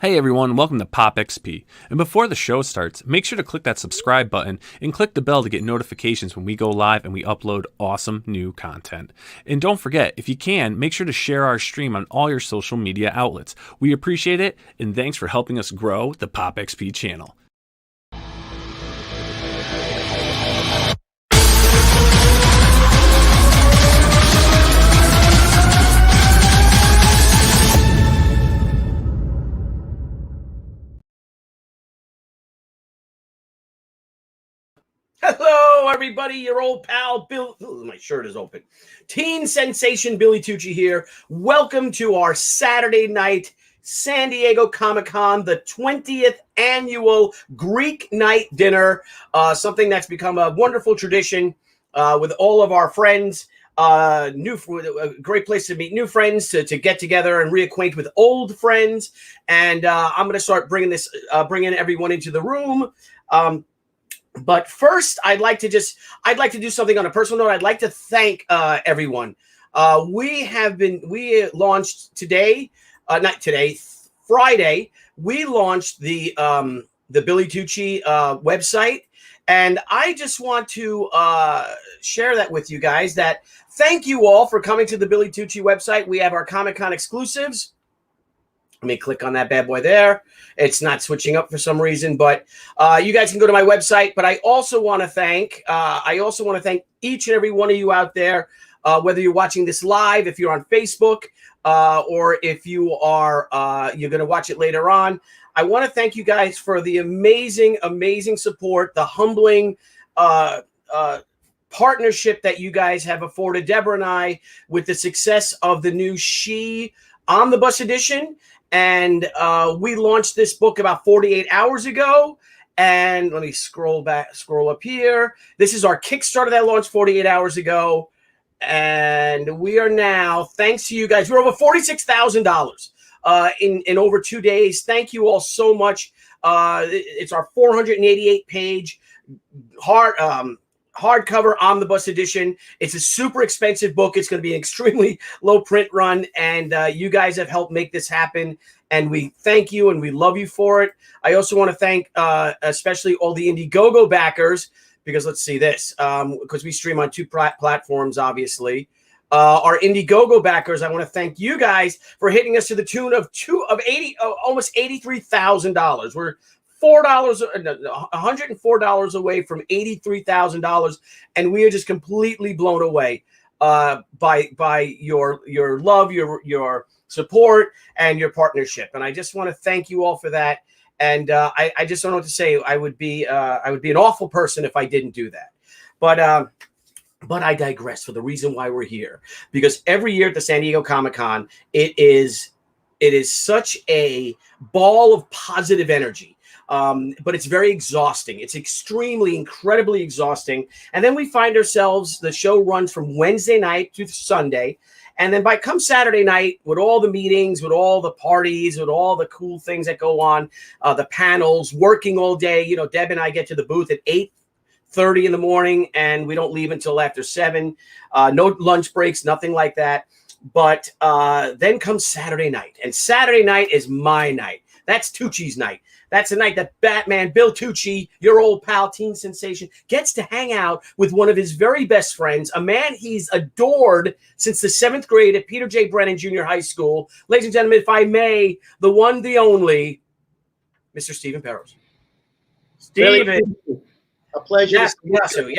Hey everyone, welcome to POPXP. And before the show starts, make sure to click that subscribe button and click the bell to get notifications when we go live and we upload awesome new content. And don't forget, if you can, make sure to share our stream on all your social media outlets. We appreciate it, and thanks for helping us grow the POPXP channel. Hello, everybody. Your old pal, Bill. Ooh, my shirt is open. Teen sensation Bily here. Welcome to our Saturday night San Diego Comic-Con, the 20th annual Greek night dinner, something that's become a wonderful tradition with all of our friends. A great place to meet new friends, to get together and reacquaint with old friends. And I'm going to start bringing everyone into the room. But first, I'd like to do something on a personal note. I'd like to thank everyone. We launched today, Friday. We launched the Bily Tucci website, and I just want to share that with you guys. That thank you all for coming to the Bily Tucci website. We have our Comic-Con exclusives. Let me click on that bad boy there. It's not switching up for some reason, but you guys can go to my website. But I also want to thank each and every one of you out there, whether you're watching this live, if you're on Facebook, or if you are you're going to watch it later on. I want to thank you guys for the amazing, amazing support, the humbling partnership that you guys have afforded Deborah and I with the success of the new She Omnibus edition. And we launched this book about 48 hours ago. And let me scroll up here. This is our Kickstarter that launched 48 hours ago. And we are now, thanks to you guys, we're over $46,000 in over 2 days. Thank you all so much. It's our 488 page hardcover omnibus edition. It's a super expensive book. It's going to be an extremely low print run, and you guys have helped make this happen, and we thank you and we love you for it. I also want to thank especially all the Indiegogo backers, because let's see this, because we stream on two platforms, obviously. Our Indiegogo backers, I want to thank you guys for hitting us to the tune of almost $83,000. We're $104 away from $83,000, and we are just completely blown away by your love, your support, and your partnership. And I just want to thank you all for that. And I just don't know what to say. I would be an awful person if I didn't do that. But I digress. For the reason why we're here, because every year at the San Diego Comic-Con, it is such a ball of positive energy. But it's very exhausting. It's incredibly exhausting. And then we find ourselves, the show runs from Wednesday night to Sunday. And then come Saturday night, with all the meetings, with all the parties, with all the cool things that go on, the panels, working all day. You know, Deb and I get to the booth at 8:30 in the morning, and we don't leave until after 7. No lunch breaks, nothing like that. But then comes Saturday night. And Saturday night is my night. That's Tucci's night. That's the night that Batman, Bill Tucci, your old pal, teen sensation, gets to hang out with one of his very best friends, a man he's adored since the 7th grade at Peter J. Brennan Junior High School. Ladies and gentlemen, if I may, the one, the only, Mr. Stephen Perez. Stephen. Really, a pleasure. Yasu.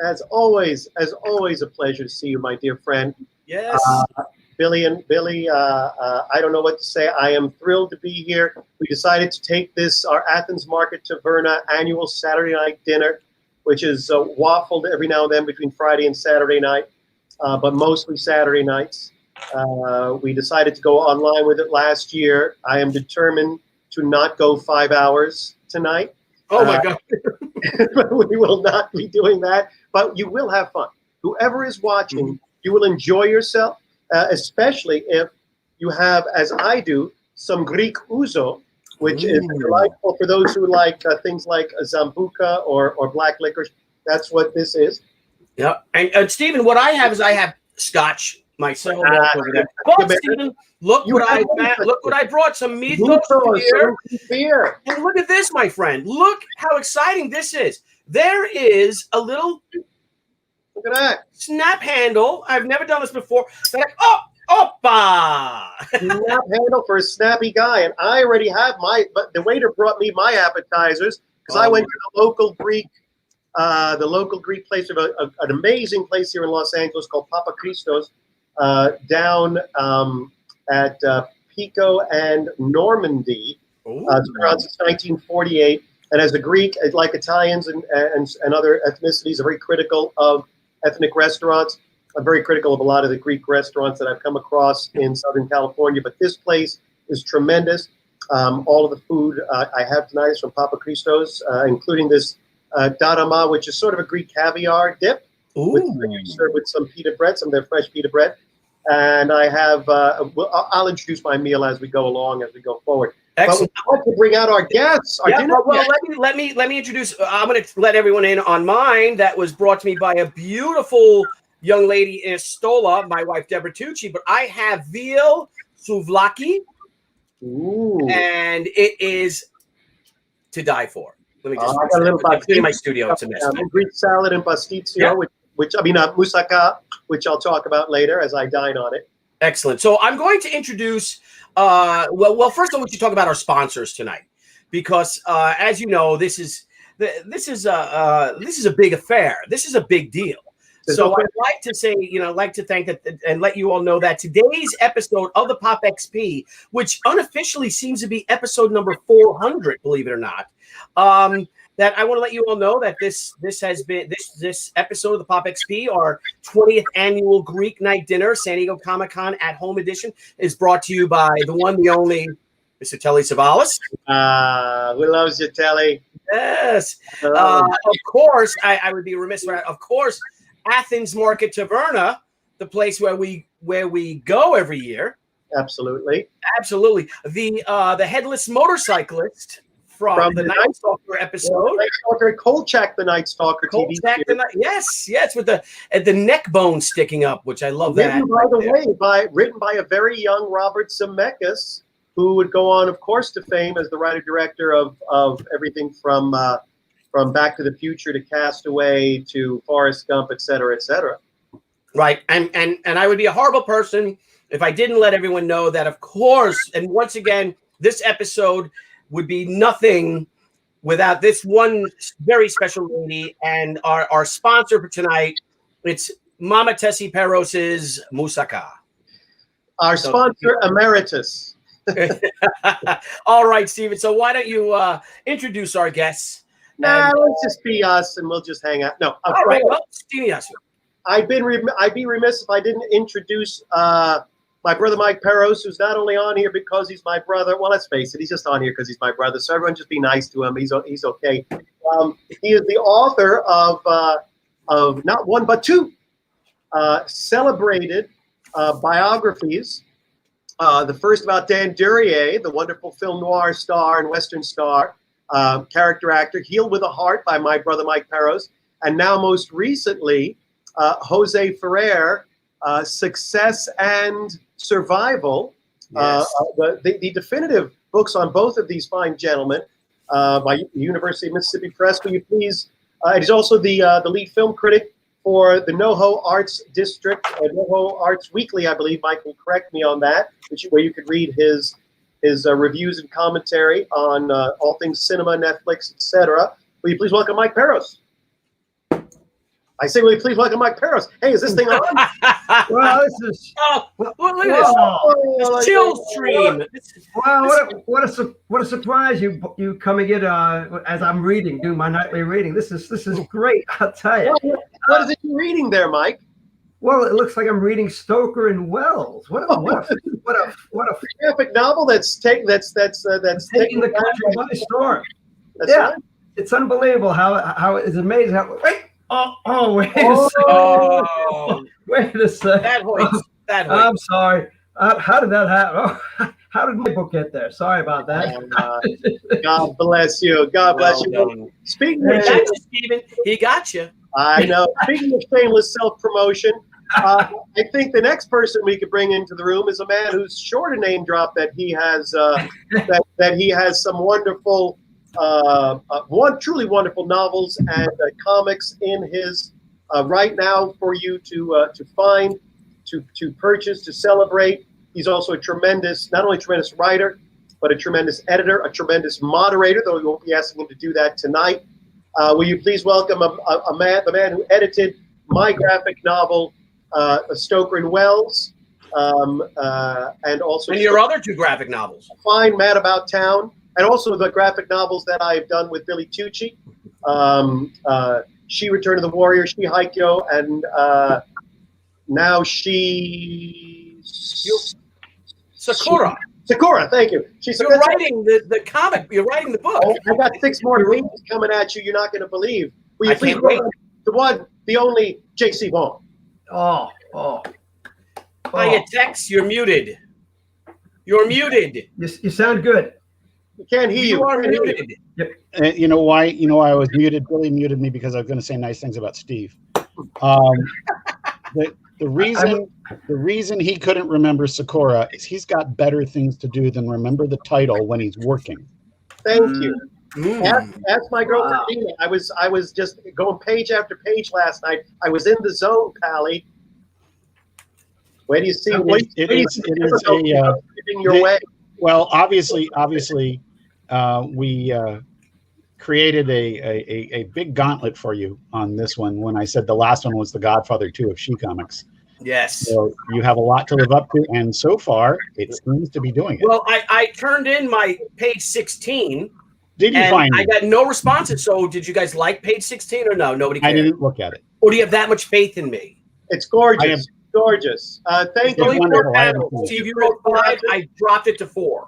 As always, a pleasure to see you, my dear friend. Yes. Billy, I don't know what to say. I am thrilled to be here. We decided to take our Athens Market Taverna annual Saturday night dinner, which is waffled every now and then between Friday and Saturday night, but mostly Saturday nights. We decided to go online with it last year. I am determined to not go 5 hours tonight. Oh, my God. We will not be doing that, but you will have fun. Whoever is watching, you will enjoy yourself. Especially if you have, as I do, some Greek ouzo, which is delightful for those who like things like Zambuca or black licorice. That's what this is. Yeah. And Stephen, what I have is Scotch My Soloff over there. But Stephen, look what I brought. Some mythos here. And look at this, my friend. Look how exciting this is. There is a little Look at that. snap handle. I've never done this before. Oppa! Snap handle for a snappy guy. And I already have but the waiter brought me my appetizers because I went to the local Greek place, of an amazing place here in Los Angeles called POPXP, down at Pico and Normandy. It's been around since 1948. And as a Greek, like Italians and other ethnicities, are very critical of ethnic restaurants. I'm very critical of a lot of the Greek restaurants that I've come across in Southern California. But this place is tremendous. All of the food I have tonight is from POPXP, including this darama, which is sort of a Greek caviar dip. Served with some pita bread, some of their fresh pita bread. And I have, I'll introduce my meal as we go along, as we go forward. Excellent. But we want to bring out our guests. Let me introduce. I'm going to let everyone in on mine. That was brought to me by a beautiful young lady in Stola, my wife Deborah Tucci. But I have veal souvlaki, and it is to die for. Let me just. I'm in my studio. It's a mess. Greek salad and pasticcio, which I mean moussaka, which I'll talk about later as I dine on it. Excellent. So I'm going to introduce. Well, first of all, we should talk about our sponsors tonight, because as you know, this is a big affair. This is a big deal. So I'd like to say, like to thank and let you all know that today's episode of the POPXP, which unofficially seems to be episode number 400, believe it or not, that I want to let you all know that this has been this episode of the POPXP, our 20th annual Greek night dinner, San Diego Comic-Con at Home edition, is brought to you by the one, the only, Mr. Telly Savalas. We love you, Telly. Yes. Of course, I would be remiss without, of course, Athens Market Taverna, the place where we go every year. Absolutely. The headless motorcyclist from the Night Stalker episode. Night Stalker, Kolchak the Night Stalker TV series. Yes, with the neck bone sticking up, which I love that. Written by a very young Robert Zemeckis, who would go on, of course, to fame as the writer-director of everything from Back to the Future to Castaway to Forrest Gump, et cetera, et cetera. Right, and I would be a horrible person if I didn't let everyone know that, of course, and once again, this episode would be nothing without this one very special lady and our sponsor for tonight. It's Mama Tessie Perez's Moussaka. Our sponsor emeritus. All right, Stephen. So why don't you introduce our guests? Let's just be us and we'll just hang out. No, all right. Well, Stevie, I'd be remiss if I didn't introduce my brother Mike Perez, who's not only on here because he's my brother. Well, let's face it, he's just on here because he's my brother. So everyone just be nice to him. He's okay. He is the author of not one but two celebrated biographies. The first about Dan Duryea, the wonderful film noir star and Western star, character actor, Healed with a Heart by my brother Mike Perez, and now most recently, Jose Ferrer, Success and Survival, yes. The definitive books on both of these fine gentlemen by University of Mississippi Press. Will you please? He's also the lead film critic for the NoHo Arts District, NoHo Arts Weekly, I believe. Mike will correct me on that, where you could read his reviews and commentary on all things cinema, Netflix, etc. Will you please welcome Mike Perez? I say, will you please welcome Mike Perez? Hey, is this thing on? Well, this is. Look at this. This chill stream. Wow, what a surprise! You coming in as I'm reading, doing my nightly reading. This is great. I'll tell you. What is it you're reading there, Mike? Well, it looks like I'm reading Stoker and Wells. What a graphic novel that's taking the country by storm. Yeah, right. It's unbelievable how it's amazing how. Wait a second. Wait a second. That voice. I'm sorry. How did that happen? Oh, how did my book get there? Sorry about that. God bless you. God bless you. Speaking of Stephen, he got you. I know. Speaking of shameless self-promotion, I think the next person we could bring into the room is a man who's sure to name drop that he has that he has some wonderful, truly wonderful novels and comics in his right now for you to find, to purchase, to celebrate. He's also a tremendous, not only tremendous writer, but a tremendous editor, a tremendous moderator, though we won't be asking him to do that tonight. Will you please welcome the man who edited my graphic novel, Stoker and Wells, and also your other 2 graphic novels. Fine, Mad About Town, and also the graphic novels that I've done with Billy Tucci, She Return of the Warrior, She Haikyo, and now She... Sakura. Sakura, thank you. You're writing the comic. You're writing the book. Oh, I got 6 more readings coming at you. You're not going to believe. Will you I can't wait. The one, the only, J.C. Vaughn. Hiya, Tex. You're muted. You're muted. You sound good. You can't hear you. You are muted. Yep. You know why? You know why I was muted? Billy muted me because I was going to say nice things about Steve. The reason he couldn't remember Sakura is he's got better things to do than remember the title when he's working. Thank you. Ask my girlfriend Dina. I was just going page after page last night. I was in the zone, Pally. Where do you see? It is your way. Well, obviously, we created a big gauntlet for you on this one when I said the last one was The Godfather 2 of She Comics. Yes. So you have a lot to live up to, and so far it seems to be doing it. Well, I turned in my page 16. Did you find it? I got no responses. So did you guys like page 16 or no? Nobody cared. I didn't look at it. Or do you have that much faith in me? It's gorgeous. Gorgeous. Thank It's you. wonderful. Steve, you wrote 5. I dropped it to 4.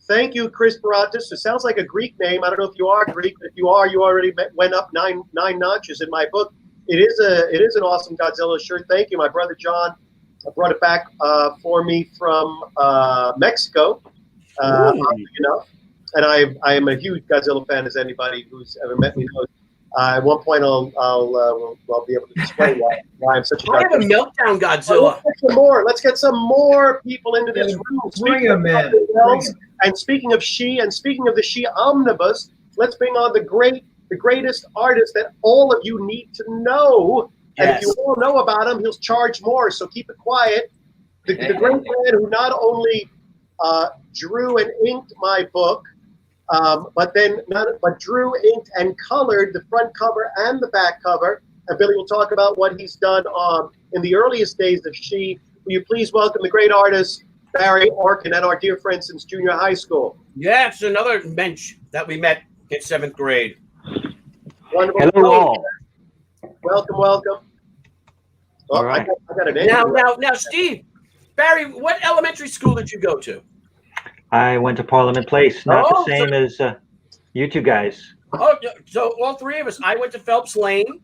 Thank you, Chris Baratis. It sounds like a Greek name. I don't know if you are Greek, but if you are, you already went up nine notches in my book. It is an awesome Godzilla shirt. Thank you. My brother John brought it back for me from Mexico, oddly enough. And I am a huge Godzilla fan, as anybody who's ever met me knows. At one point, I'll be able to explain why I'm such a. I have a meltdown, Godzilla. Let's get some more people into this room. Bring him in. And speaking of the She Omnibus, let's bring on the greatest artist that all of you need to know. And if you all know about him, he'll charge more. So keep it quiet. The great man who not only drew and inked my book, but drew, inked, and colored the front cover and the back cover. And Billy will talk about what he's done in the earliest days of She. Will you please welcome the great artist, Barry Orkin, and our dear friend since junior high school. Yeah, it's another mensch that we met in 7th grade. Wonderful. Hello all. Welcome. Oh, All right. I got a name. Now, Steve, Barry, what elementary school did you go to? I went to Parliament Place, not the same as you two guys. Oh, so all 3 of us. I went to Phelps Lane.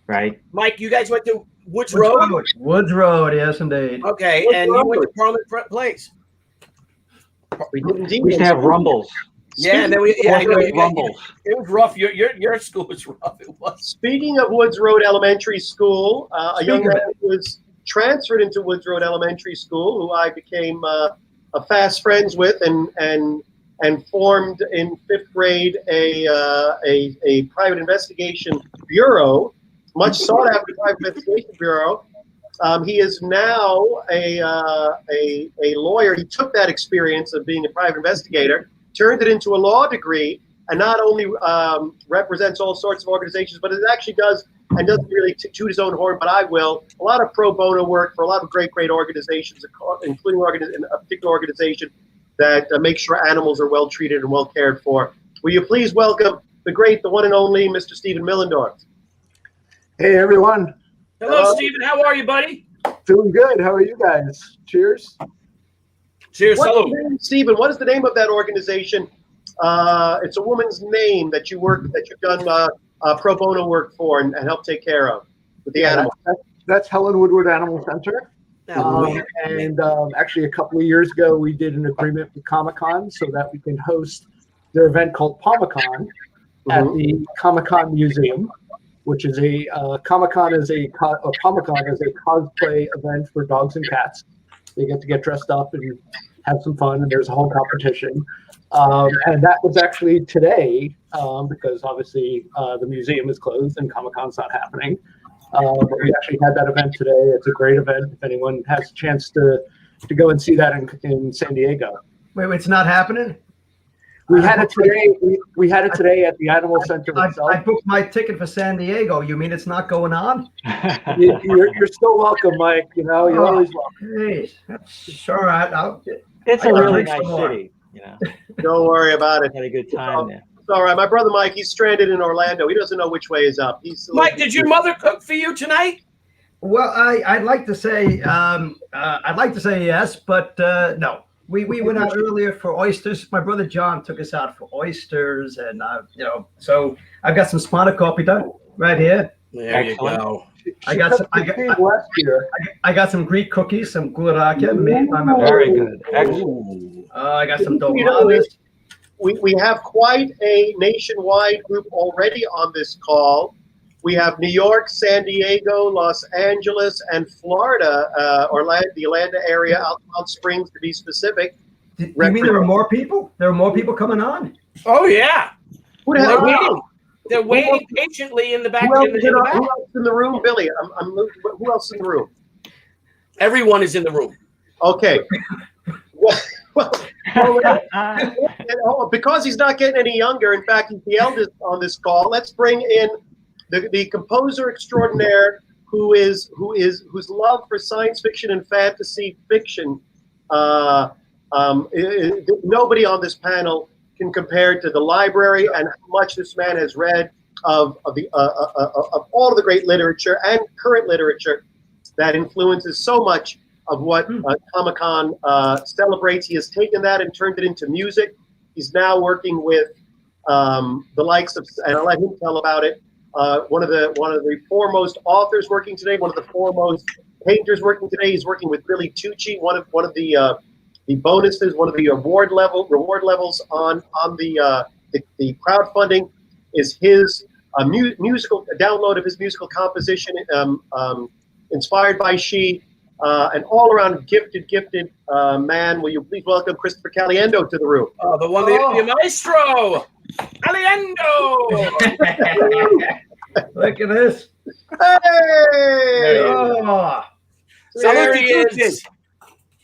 Right. Mike, you guys went to Woods Road? Woods Road, yes, indeed. Okay, and you went to Parliament Place. We didn't We used to have rumbles. Yeah, and then Rumbles. It was rough. Your school was rough. It was. Speaking of Woods Road Elementary School, a young man who was transferred into Woods Road Elementary School, who I became fast friends with, and formed in 5th grade a private investigation bureau, much sought after private investigation bureau. He is now a lawyer. He took that experience of being a private investigator, turned it into a law degree, and not only represents all sorts of organizations, but it actually does, and doesn't really toot his own horn, but I will, a lot of pro bono work for a lot of great organizations, including a particular organization that makes sure animals are well treated and well cared for. Will you please welcome the great, the one and only Mr. Stephen Millendorf. Hey, everyone. Hello, Stephen. How are you, buddy? Doing good. How are you guys? Cheers. Cheers. Hello. Stephen, what is the name of that organization? It's a woman's name that you've done pro bono work for and helped take care of with the animals. That's Helen Woodward Animal Center. Actually, a couple of years ago, we did an agreement with Comic-Con so that we can host their event called POPXP at the Comic-Con Museum. which is a Comic-Con is a cosplay event for dogs and cats. They get to get dressed up and have some fun, and there's a whole competition. And that was actually today, because obviously the museum is closed and Comic-Con's not happening. But we actually had that event today. It's a great event. If anyone has a chance to go and see that in San Diego. Wait, it's not happening? We had it today. We had it today at the Animal Center itself. I booked my ticket for San Diego. You mean it's not going on? You're still welcome, Mike. You know, you're always welcome. Geez. Sure, It's a really nice city. You know, Don't worry about it. had a good time there. It's all right. My brother Mike, he's stranded in Orlando. He doesn't know which way is up. Mike, did your mother cook for you tonight? Well, I'd like to say yes, but no. We went out earlier for oysters. My brother John took us out for oysters, and so I've got some spotted coffee done right here. There you go. I got some Greek cookies, some gularakya made by my mother. Very good. Excellent. I got some dolmades. We have quite a nationwide group already on this call. We have New York, San Diego, Los Angeles, and Florida, the Orlando area, Altamont Springs to be specific. You mean there are more people? There are more people coming on? Oh, yeah. Who the hell? They're waiting patiently in the back. Who else in the room? Billy, who else in the room? Everyone is in the room. Okay. Because he's not getting any younger, in fact, he's the eldest on this call, let's bring in the composer extraordinaire whose love for science fiction and fantasy fiction, nobody on this panel can compare to the library and how much this man has read of all of the great literature and current literature that influences so much of what Comic-Con celebrates. He has taken that and turned it into music. He's now working with the likes of, and I'll let him tell about it, one of the foremost authors working today, one of the foremost painters working today. He's working with Bily Tucci, one of the bonuses, one of the reward levels on the crowdfunding is his musical download of his musical composition, inspired by She, an all-around gifted man. Will you please welcome Christopher Caliendo to the room? Oh, the one, the maestro, Caliendo. Look at this. Hey! Oh. There he is.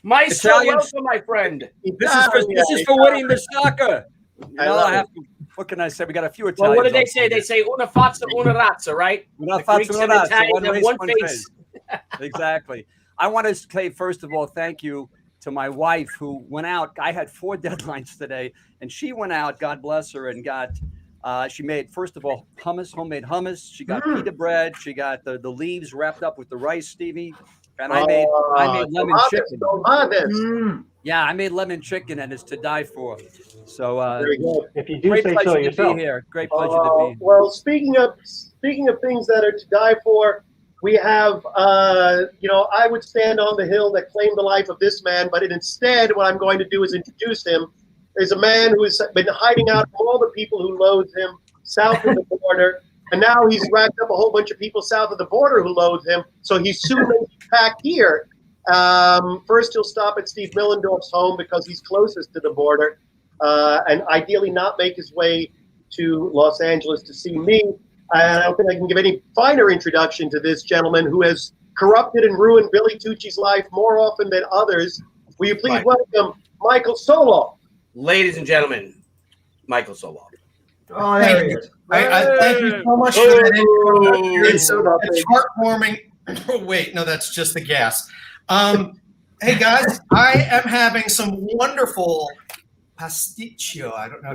Maestro, welcome, my friend. This is for winning the soccer. What can I say? We got a few Italians. Well, what do they say? They say una faccia, una razza, right? Una faccia, una razza. One face. Exactly. I want to say, first of all, thank you to my wife who went out. I had 4 deadlines today, and she went out, God bless her, and got, she made, first of all, homemade hummus. She got pita bread. She got the leaves wrapped up with the rice, Stevie. And I made lemon chicken. Yeah, I made lemon chicken, and it's to die for. So, very good. If you do great say pleasure so to yourself. be here. Great pleasure to be here. Well, speaking of things that are to die for, we have, I would stand on the hill that claimed the life of this man, but instead what I'm going to do is introduce him. There's a man who has been hiding out from all the people who loathe him south of the border, and now he's racked up a whole bunch of people south of the border who loathe him, so he's soon going to be back here. First, he'll stop at Steve Millendorf's home because he's closest to the border, and ideally not make his way to Los Angeles to see me. I don't think I can give any finer introduction to this gentleman who has corrupted and ruined Bily Tucci's life more often than others. Will you please welcome Michael Solof? Ladies and gentlemen, Michael Solof. Oh, there he is. I thank you so much for that. It's heartwarming. Oh, wait, no, that's just the gas. Hey, guys, I am having some wonderful pasticcio. I don't know.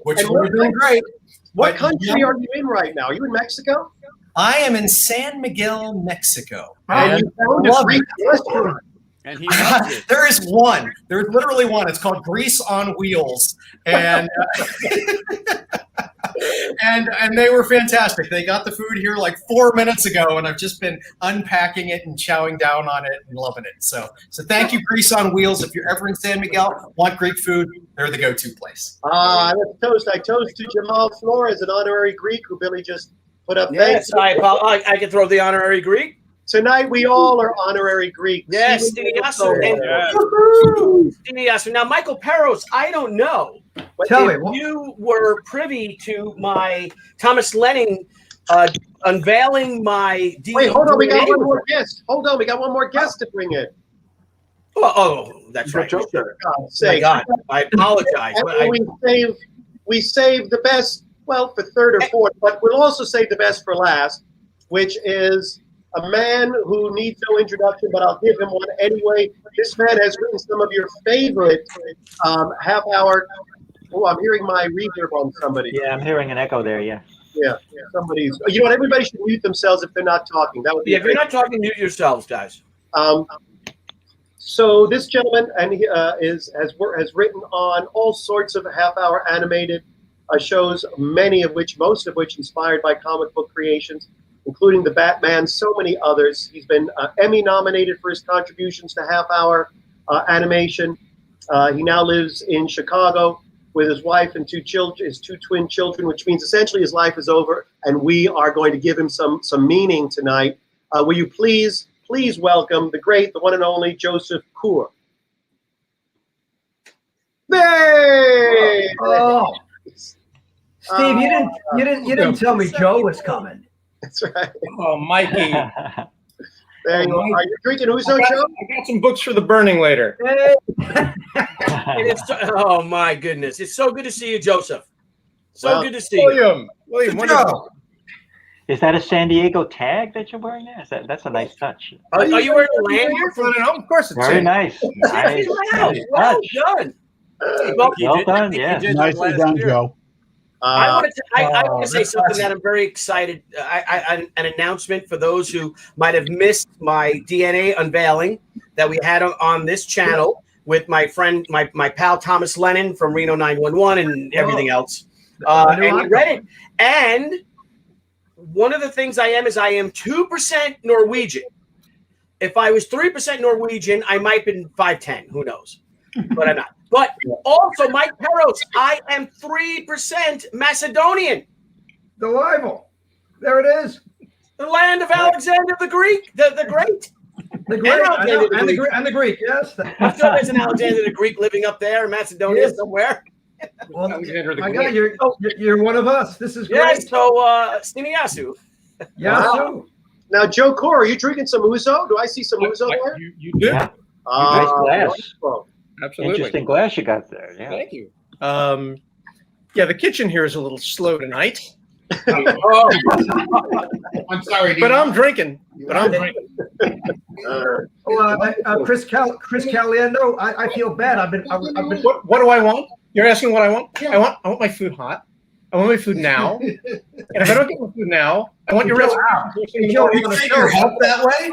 Which we're doing great. What country are you in right now? Are you in Mexico? I am in San Miguel, Mexico. And you found a Greek restaurant. And he loves it. There is one. There's literally one. It's called Grease on Wheels, and and they were fantastic. They got the food here like 4 minutes ago, and I've just been unpacking it and chowing down on it and loving it. So thank you, Grease on Wheels. If you're ever in San Miguel, want Greek food, They're the go-to place. Let's toast. I toast to Jamal Flores, an honorary Greek who Billy just put up. Yes, I can throw the honorary Greek. Tonight we all are honorary Greeks. Yes, Stiniasu. Now, Michael Perez, I don't know. Tell me, you were privy to my Thomas Lennon unveiling my DNA. Wait, hold on. We got one more guest. Hold on. We got one more guest to bring in. Oh, that's right. Sure. My God, I apologize. We saved the best, well, for third or fourth, but we'll also save the best for last, which is a man who needs no introduction, but I'll give him one anyway. This man has written some of your favorite half-hour. Oh, I'm hearing my reverb on somebody. Yeah, I'm hearing an echo there. Yeah. Yeah, somebody's. You know what? Everybody should mute themselves if they're not talking. That would be. If you're not talking, mute yourselves, guys. So this gentleman has written on all sorts of half-hour animated shows, most of which inspired by comic book creations, including the Batman, so many others. He's been Emmy nominated for his contributions to half-hour animation. He now lives in Chicago with his wife and his two twin children, which means essentially his life is over, and we are going to give him some meaning tonight. Will you please welcome the great, the one and only Joseph Kuhr. Hey! Oh. Steve, you didn't tell me Joe was coming. That's right. Oh, Mikey. There you are. Are you drinking Ouzo, Joe? I got some books for the burning later. Oh my goodness! It's so good to see you, Joseph. Good to see you, William. Wonderful. Is that a San Diego tag that you're wearing there? That's a nice touch. Are you wearing a lanyard? Of course, it's very nice. Nice. Well done. Well done. Yeah. Nicely done, Joe. I want to say something that I'm very excited. An announcement for those who might have missed my DNA unveiling that we had on this channel with my friend, my pal Thomas Lennon from Reno 911 and everything else. And he read it. And one of the things I am 2% Norwegian. If I was 3% Norwegian, I might have been 5'10". Who knows? But I'm not. But also, Mike Perez, I am 3% Macedonian. Delightful. There it is. The land of Alexander the Greek, the Great. The Greek, and the Greek, yes. I'm sure there's an Alexander the Greek living up there in Macedonia somewhere. Well, my God, you're one of us. This is great. Yeah, so Stiniasu. Yasu. Now, Joe Kuhr, are you drinking some Ouzo? Do I see some Ouzo there? You do. Yeah. Nice glass. Wonderful. Absolutely. Interesting glass you got there. Yeah. Thank you. Yeah, the kitchen here is a little slow tonight. I'm sorry, but I'm drinking. Chris Caliendo, I feel bad. I've been. What do I want? You're asking what I want? Yeah. I want my food hot. I want my food now. And if I don't get my food now, I want your recipe. Joe, you take your help that way?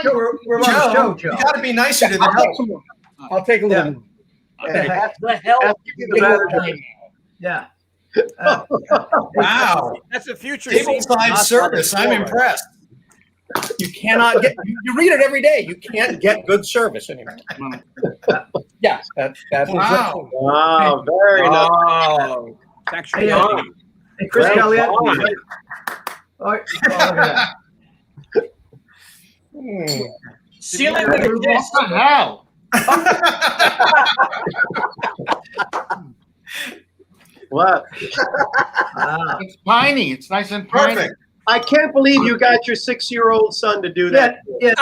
Joe, we're on the show, Joe. You got to be nicer to the help. I'll take a little. The hell. Yeah. Wow. That's a future tableside service. I'm impressed. You cannot get. You read it every day. You can't get good service anymore. Yeah. That's wow. Wow. Very nice. Actually, hey, Chris Caliendo. Look at that. Ceiling with a What the hell? What? It's piney. It's nice and piney. Perfect. I can't believe you got your 6-year-old son to do that. Yeah.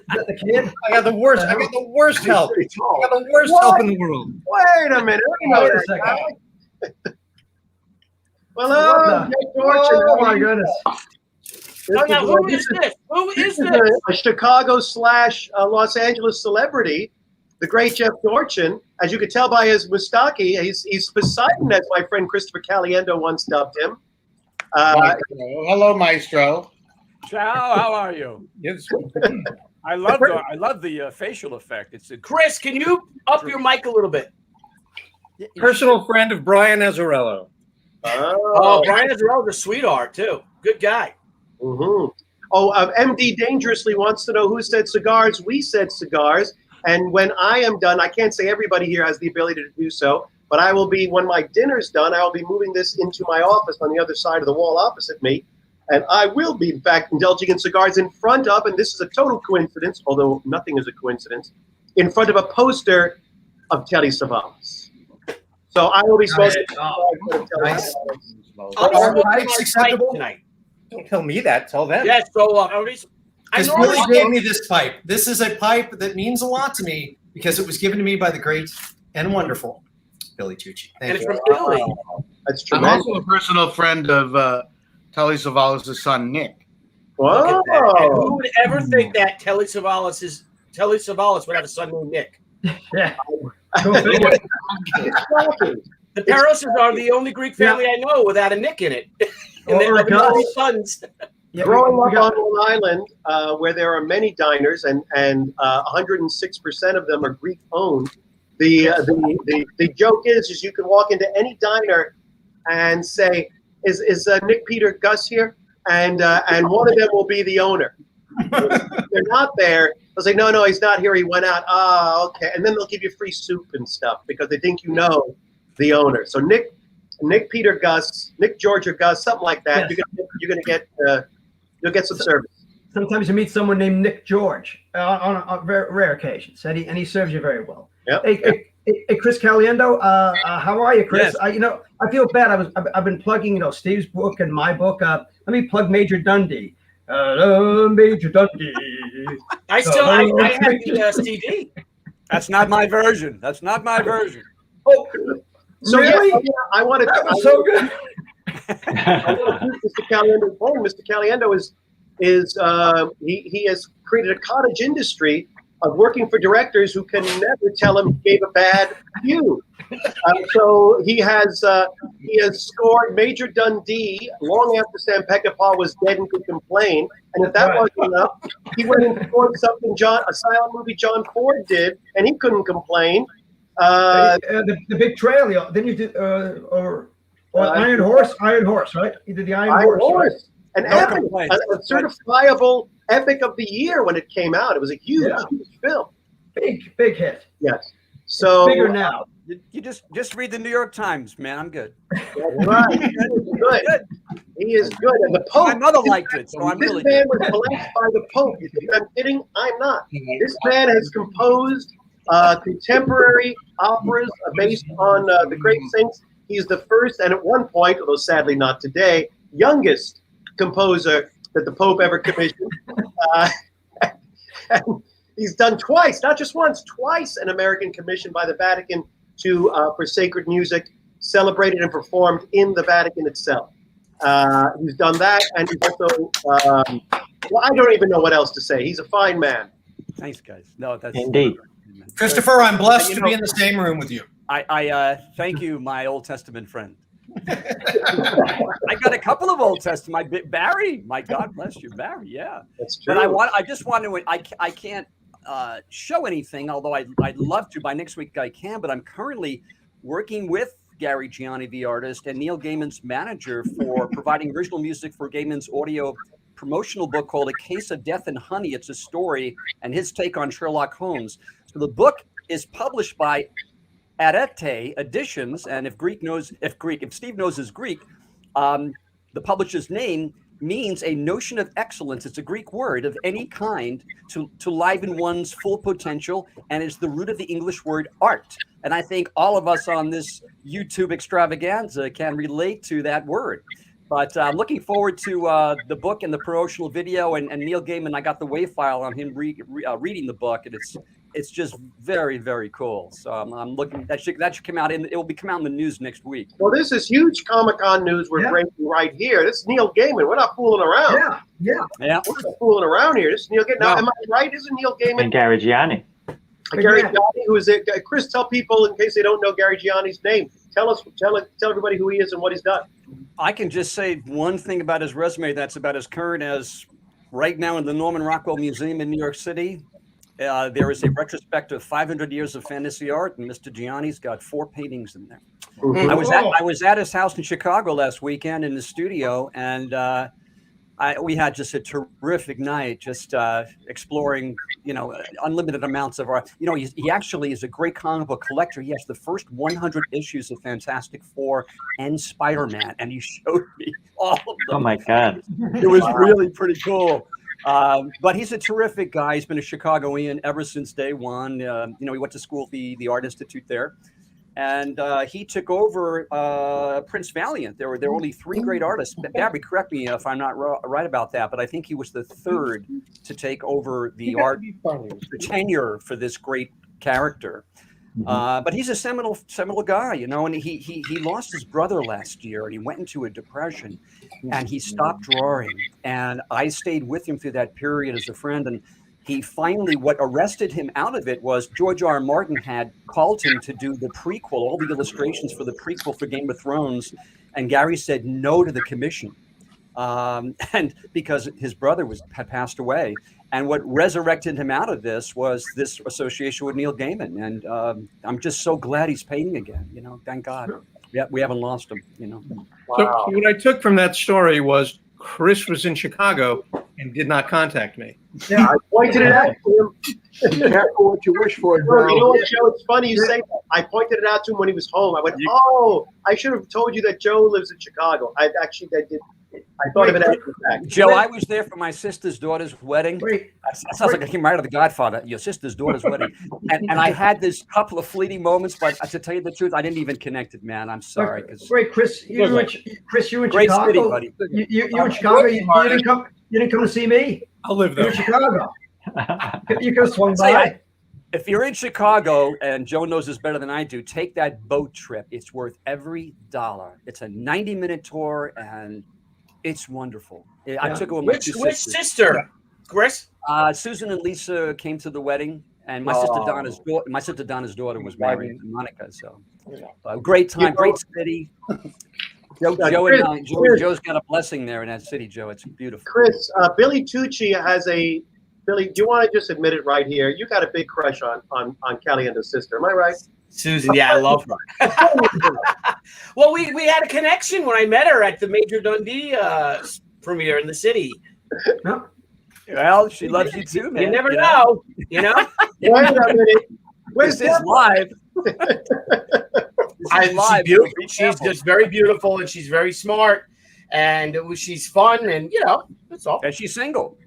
The kid? I got the worst. I got the worst help. I got the worst help in the world. Wait a minute. Wait a second. Well, oh my goodness. Now, who is this? Who is this? A Chicago / Los Angeles celebrity, the great Jeff Dorchin. As you could tell by his mustaki, he's Poseidon, as my friend Christopher Caliendo once dubbed him. Hello, Maestro. Ciao, how are you? Yes. I love the facial effect. It's Chris, can you up your mic a little bit? Personal friend of Brian Azzarello. Oh, Brian Azzarello's a sweetheart too. Good guy. Mm-hmm. Oh, MD Dangerously wants to know who said cigars. We said cigars. And when I am done, I can't say everybody here has the ability to do so, but I will be, when my dinner's done, I will be moving this into my office on the other side of the wall opposite me. And I will be, in fact, indulging in cigars in front of, and this is a total coincidence, although nothing is a coincidence, in front of a poster of Telly Savalas. So I will be smoking Nice. I'm Pipes acceptable tonight. Don't tell me that. Tell them. Yes, so I Because normally Billy gave me this pipe. This is a pipe that means a lot to me because it was given to me by the great and wonderful Billy Tucci. and Thank it's you. from Italy. That's I'm tremendous. also a personal friend of Telly Savalas' son, Nick. Look at that. And Whoa. who would ever think that Telly Savalas would have a son named Nick? Yeah. Go figure. The Perez's are the only Greek family I know without a Nick in it. And they Or a have all Gus. these sons. Yeah, Growing we up got- on Long Island, where there are many diners, and 106% of them are Greek owned. The joke is you can walk into any diner and say, "Is Nick, Peter, Gus here?" And one of them will be the owner. If they're not there, they'll say, "No, he's not here. He went out." Ah, okay. And then they'll give you free soup and stuff because they think you know the owner. So Nick, Peter, Gus, Nick, George, or Gus, something like that. Yes. You're gonna get you'll get some service. Sometimes you meet someone named Nick George on very rare occasions, and he serves you very well. Yep. Hey, Chris Caliendo, how are you, Chris? Yes. I feel bad. I've been plugging, Steve's book and my book. Let me plug Major Dundee. Major Dundee. I have the CD. That's not my version. That's not my version. Oh, So really? yeah, I wanted That was so good. Mr. Caliendo's home. Mr. Caliendo is he has created a cottage industry of working for directors who can never tell him he gave a bad review. So he has scored Major Dundee long after Sam Peckinpah was dead and could complain. And if that wasn't enough, he went and scored something a silent movie John Ford did, and he couldn't complain. The Big Trail. Then you did Iron Horse, right? You did the Iron Horse. Right? An epic, a certifiable epic of the year when it came out. It was a huge film. Big hit. Yes. So Bigger now. You just read the New York Times, man. I'm good. That's right. He is good. He is good. And the Pope. My mother liked it, so I'm really This man good. was blessed by the Pope. You think I'm kidding? I'm not. This man has composed contemporary operas based on the great saints. He's the first, and at one point, although sadly not today, youngest composer that the Pope ever commissioned. And he's done twice, not just once, twice an American commission by the Vatican for sacred music, celebrated and performed in the Vatican itself. He's done that, and he's also, I don't even know what else to say. He's a fine man. Thanks, guys. No, that's Indeed. Christopher, I'm blessed to be in the same room with you. I thank you, my Old Testament friend. I got a couple of Old Testament. Barry, my God bless you, Barry. Yeah, that's true. But I just want to. I can't show anything, although I'd love to. By next week I can. But I'm currently working with Gary Gianni, the artist, and Neil Gaiman's manager for providing original music for Gaiman's audio promotional book called A Case of Death and Honey. It's a story and his take on Sherlock Holmes. So the book is published by Arete Editions, and if Steve knows his Greek, the publisher's name means a notion of excellence. It's a Greek word of any kind to liven one's full potential, and is the root of the English word art. And I think all of us on this YouTube extravaganza can relate to that word. But I'm looking forward to the book and the promotional video, and Neil Gaiman. I got the WAV file on him reading the book, and it's just very, very cool. So I'm looking. That should come out it will be come out in the news next week. Well, this is huge Comic-Con news we're breaking right here. This is Neil Gaiman. We're not fooling around. Yeah. We're not fooling around here. This is Neil Gaiman. Now, am I right? Isn't Neil Gaiman? And Gary Gianni. Gary Gianni, who is it? Chris, tell people in case they don't know Gary Gianni's name. Tell everybody who he is and what he's done. I can just say one thing about his resume that's about as current as right now in the Norman Rockwell Museum in New York City. There is a retrospective 500 years of fantasy art, and Mr. Gianni's got 4 paintings in there. I was at his house in Chicago last weekend in the studio, and we had just a terrific night, just exploring, unlimited amounts of our. He actually is a great comic book collector. He has the first 100 issues of Fantastic Four and Spider-Man, and he showed me all of them. Oh my God! It was really pretty cool. But he's a terrific guy. He's been a Chicagoan ever since day one. He went to school at the Art Institute there. And he took over Prince Valiant. There were only 3 great artists. Gabby, correct me if I'm not right about that, but I think he was the 3rd to take over the tenure for this great character. But he's a seminal guy, and he lost his brother last year, and he went into a depression, and he stopped drawing. And I stayed with him through that period as a friend, and he finally, what arrested him out of it was George R. R. Martin had called him to do the prequel, all the illustrations for the prequel for Game of Thrones. And Gary said no to the commission. And because his brother had passed away. And what resurrected him out of this was this association with Neil Gaiman. And I'm just so glad he's painting again, thank God. Yeah, we haven't lost him, Wow. So what I took from that story was Chris was in Chicago and did not contact me. Yeah, I pointed it out to him. Be careful what you wish for, Joe. You know what, Joe? It's funny you say that. I pointed it out to him when he was home. I went, "Oh, I should have told you that Joe lives in Chicago." I thought of it after the fact. Joe, I was there for my sister's daughter's wedding. That sounds like I came right out of The Godfather. Your sister's daughter's wedding, and I had this couple of fleeting moments, but to tell you the truth, I didn't even connect it, man. I'm sorry. Wait, Chris, you in great Chicago? city, buddy. You in Chicago? You didn't come to see me? I'll live there. You're in Chicago. You could have swung by. If you're in Chicago, and Joe knows this better than I do, take that boat trip. It's worth every dollar. It's a 90-minute tour, and it's wonderful. I took it with my two sisters. Which sister, Chris? Susan and Lisa came to the wedding, and my sister Donna's daughter was married, Monica. So, great time, great city. Joe's got a blessing there in that city, Joe. It's beautiful. Chris, Billy Tucci has a Billy. Do you want to just admit it right here? You got a big crush on Caliendo's sister. Am I right? Susan, yeah, I love her. Well, we had a connection when I met her at the Major Dundee premiere in the city. Well, she loves you too, man. You never know. Wait a minute. This is live. She's just very beautiful, and she's very smart, and she's fun, and that's all. And she's single.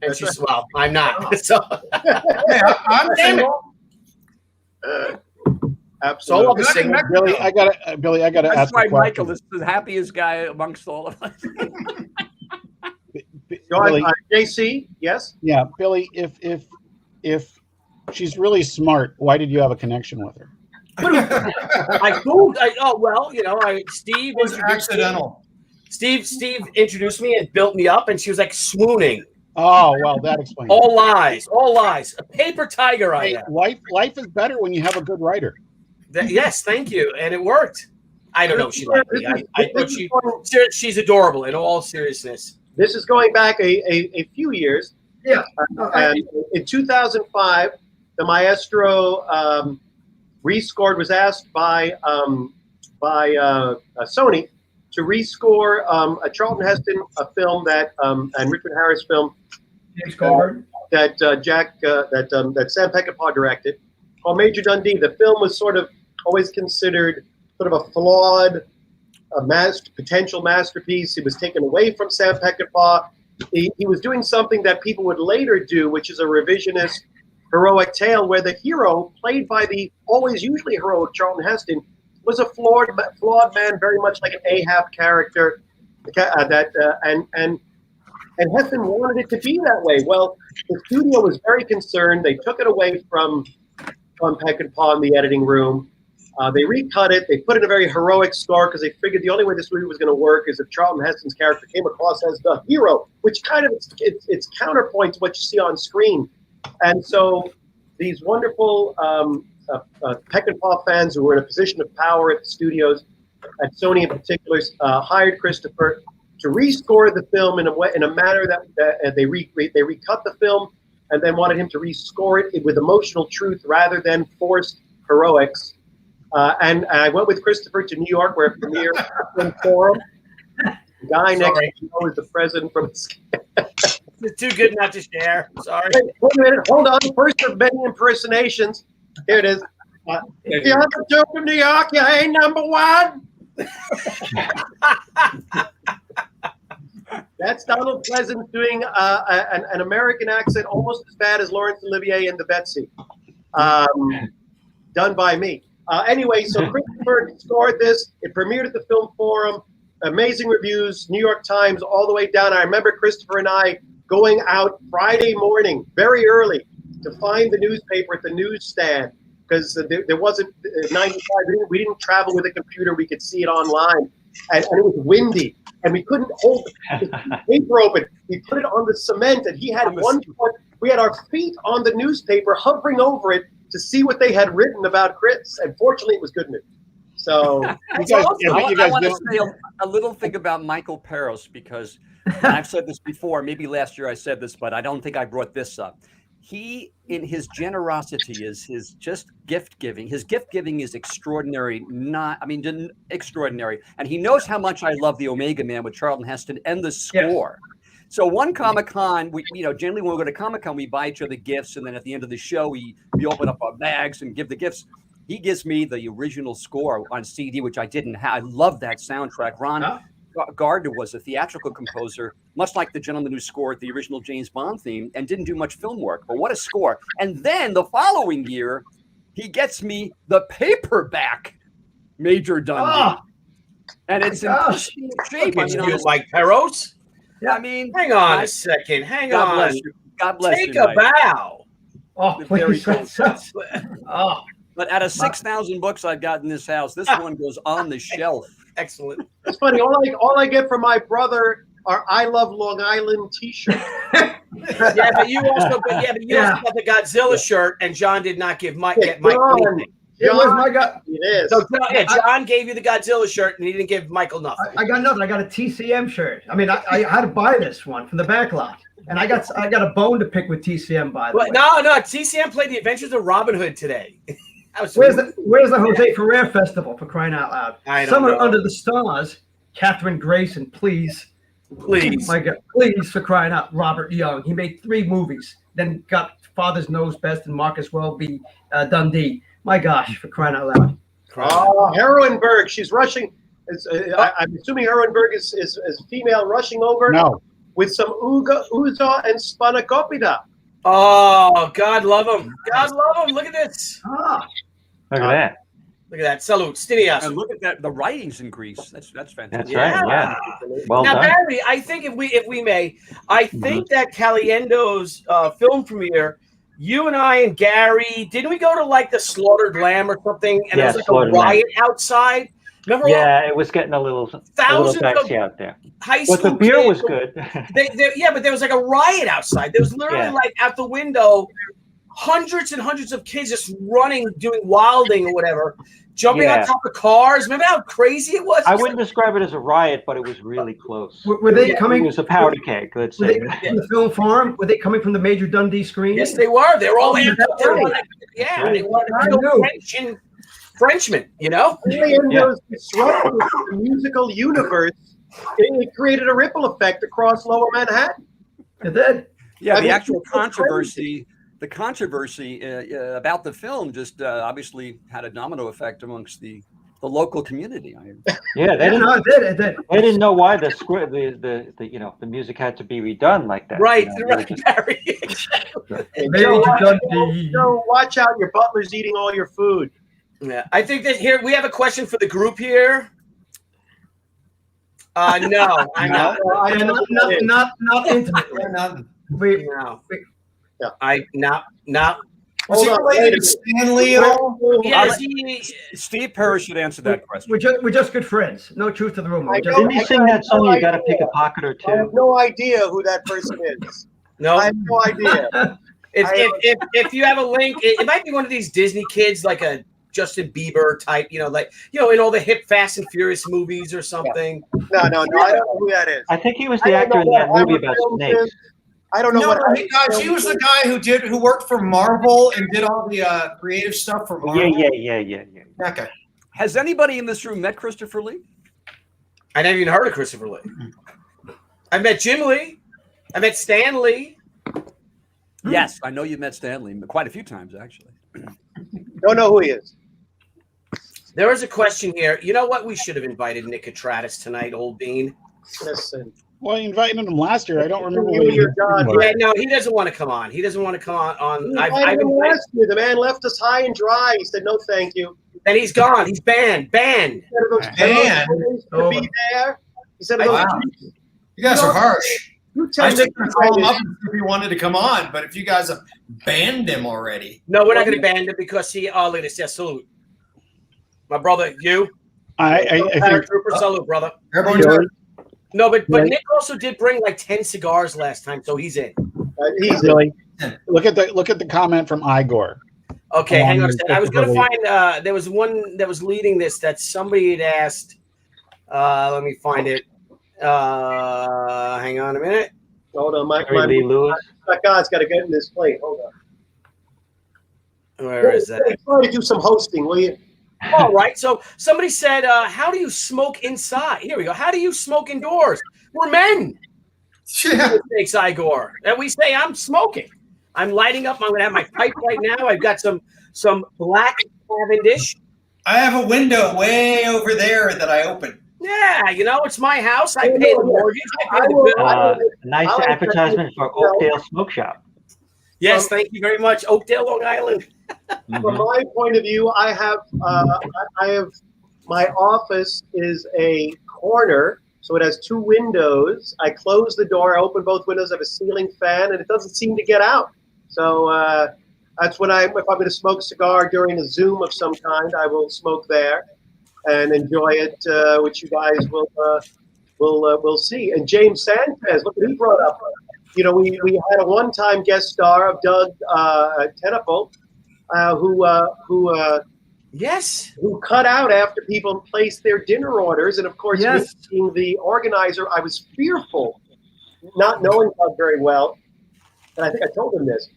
And she's I'm not. So I'm single. Absolutely. Billy, I gotta That's ask. why Michael is the happiest guy amongst all of us. Billy, JC, yes. Yeah, Billy. If she's really smart, why did you have a connection with her? Steve was accidental. Steve introduced me and built me up, and she was like swooning. Oh, well, that explains. All lies. A paper tiger I am. Life is better when you have a good writer. Yes, thank you, and it worked. I don't know if she liked me. I thought she's adorable in all seriousness. This is going back a few years. Yeah. And in 2005, the Maestro rescored was asked by Sony to rescore a Charlton Heston film that and Richard Harris film that that Sam Peckinpah directed called Major Dundee. The film was sort of always considered sort of a flawed, potential masterpiece. It was taken away from Sam Peckinpah. He was doing something that people would later do, which is a revisionist heroic tale where the hero, played by the always usually heroic Charlton Heston, was a flawed man, very much like an Ahab character. And Heston wanted it to be that way. Well, the studio was very concerned. They took it away from Peckinpah in the editing room. They recut it. They put in a very heroic score because they figured the only way this movie was going to work is if Charlton Heston's character came across as the hero, which kind of it's counterpoint to what you see on screen. And so these wonderful Peckinpah fans who were in a position of power at the studios, at Sony in particular, hired Christopher to rescore the film in a manner that they recut the film and then wanted him to rescore it with emotional truth rather than forced heroics. And I went with Christopher to New York where it premiered in Forum. The guy next to you is the president from. It's too good not to share. Sorry. Wait a minute. Hold on. First of many impersonations. Here it is. The other Duke of New York, you ain't number one. That's Donald Pleasant doing an American accent almost as bad as Laurence Olivier in The Betsy. Done by me. Anyway, so Christopher scored this. It premiered at the Film Forum. Amazing reviews, New York Times, all the way down. I remember Christopher and I going out Friday morning, very early, to find the newspaper at the newsstand, because there wasn't 95. We didn't travel with a computer. We could see it online, and it was windy, and we couldn't hold the paper open. We put it on the cement, and he had one foot. We had our feet on the newspaper, hovering over it to see what they had written about Chris. And fortunately, it was good news. So you guys, I want to say a little thing about Michael Perez, because I've said this before. Maybe last year I said this, but I don't think I brought this up. He, in his generosity, is his just gift giving. His gift giving is extraordinary. Extraordinary. And he knows how much I love the Omega Man with Charlton Heston and the score. Yes. So one Comic-Con, generally when we go to Comic-Con, we buy each other gifts, and then at the end of the show, we open up our bags and give the gifts. He gives me the original score on CD, which I didn't have. I love that soundtrack. Ron Gardner was a theatrical composer, much like the gentleman who scored the original James Bond theme and didn't do much film work. But what a score. And then the following year, he gets me the paperback Major Dundee. And it's in pristine shape. Like Perez? Yeah, I mean, hang on a second. Hang on. God bless you. God bless you. Take a bow. Oh, please. But out of 6,000 books I've got in this house, this one goes on the shelf. Excellent. It's funny. All I get from my brother are "I Love Long Island" T-shirts. but you also got the Godzilla shirt, and John did not get Mike anything. It was my God. It is. So John gave you the Godzilla shirt, and he didn't give Michael nothing. I got nothing. I got a TCM shirt. I mean, I had to buy this one from the back lot, and I got a bone to pick with TCM. By the way, no, TCM played The Adventures of Robin Hood today. Where's the Jose Ferrer Festival, for crying out loud? Summer Under the Stars, Catherine Grayson, please. My God, please, for crying out, Robert Young. He made 3 movies, then got Father's Knows Best and Marcus Welby Dundee. My gosh, for crying out loud. Heroenberg, she's rushing. I'm assuming Heroenberg is female rushing over. No. With some Uza and Spanakopita. Oh, God love him. God love him. Look at this. Look at that. Look at that. Salute. Stinias. And look at that. The writings in Greece. That's fantastic. That's right. Yeah. Well now, done. Barry, I think if we may, I think that Caliendo's film premiere, you and I and Gary, didn't we go to like the Slaughtered Lamb or something? And there was like a riot outside. Remember? It was getting a little dicey out there. High school but the beer kids, was good. but there was like a riot outside. There was literally like out the window, hundreds and hundreds of kids just running, doing wilding or whatever, jumping on top of cars. Remember how crazy it was? I wouldn't describe it as a riot, but it was really close. Were they coming? It was a powder keg. Let's say. From the Film Forum? Were they coming from the Major Dundee screen? Yes, they were. They were all they were Frenchmen, Caliendo's disrupted the musical universe. It created a ripple effect across Lower Manhattan. It did. Yeah, the actual controversy. The controversy about the film just obviously had a domino effect amongst the local community. Yeah, they didn't know why the music had to be redone like that. Right, So watch out! Your butler's eating all your food. Yeah, I think that here we have a question for the group here. No, I know. Not intimately. Not. Was he related to Stanley at all? Yeah, Steve Perez should answer that question. We're just good friends. No truth to the rumor. Didn't he sing that song? You got to pick a pocket or two. I have no idea who that person is. No, I have no idea. If you have a link, it might be one of these Disney kids, like a Justin Bieber type, in all the hip Fast and Furious movies or something. No, I don't know who that is. I think he was the actor in that movie about snakes. I don't know he was the guy who worked for Marvel and did all the creative stuff for Marvel. Yeah. Okay. Has anybody in this room met Christopher Lee? I never even heard of Christopher Lee. I met Jim Lee. I met Stan Lee. Yes, I know you met Stanley quite a few times, actually. Don't know who he is. There is a question here. You know what? We should have invited Nick Atratis tonight, old bean. Listen. Well, you invited him last year. I don't remember You what and you your God. Yeah, no, he doesn't want to come on. He doesn't want to come on. I've Him last year. The man left us high and dry. He said, "No, thank you." And he's gone. He's banned. He said to be there. He said, Wow. You guys are harsh. You I tell was me just going to call him up if he wanted to come on, but if you guys have banned him already. No, we're not going to ban him because he. Oh, look at this. Yes, salute. My brother, you. I think. Trooper, salute, brother. Everyone, No, but Nick also did bring like 10 cigars last time, so he's in. Really? Look at the comment from Igor. Okay, hang on a second. I was going to find. There was one that was leading this that somebody had asked. Let me find it. Hang on a minute. Hold on, my God's got to get in this plate. Hold on. Where is that? Try to do some hosting, will you? All right. So somebody said, "How do you smoke inside?" Here we go. How do you smoke indoors? We're men. Yeah. Thanks, Igor. And we say, "I'm smoking. I'm lighting up. I'm going to have my pipe right now. I've got some black Cavendish. I have a window way over there that I open. Yeah, you know, it's my house. I pay the mortgage. I pay the bill. Nice advertisement for Oakdale Smoke Shop. Yes, thank you very much, Oakdale, Long Island. From my point of view, I have my office is a corner, so it has two windows. I close the door, I open both windows, I have a ceiling fan, and it doesn't seem to get out. So that's when if I'm going to smoke a cigar during a Zoom of some kind, I will smoke there and enjoy it, which you guys will see. And James Sanchez, look what he brought up. You know, we had a one-time guest star of Doug Tenneple, who cut out after people placed their dinner orders. And of course, me being the organizer, I was fearful, not knowing Doug very well. And I think I told him this.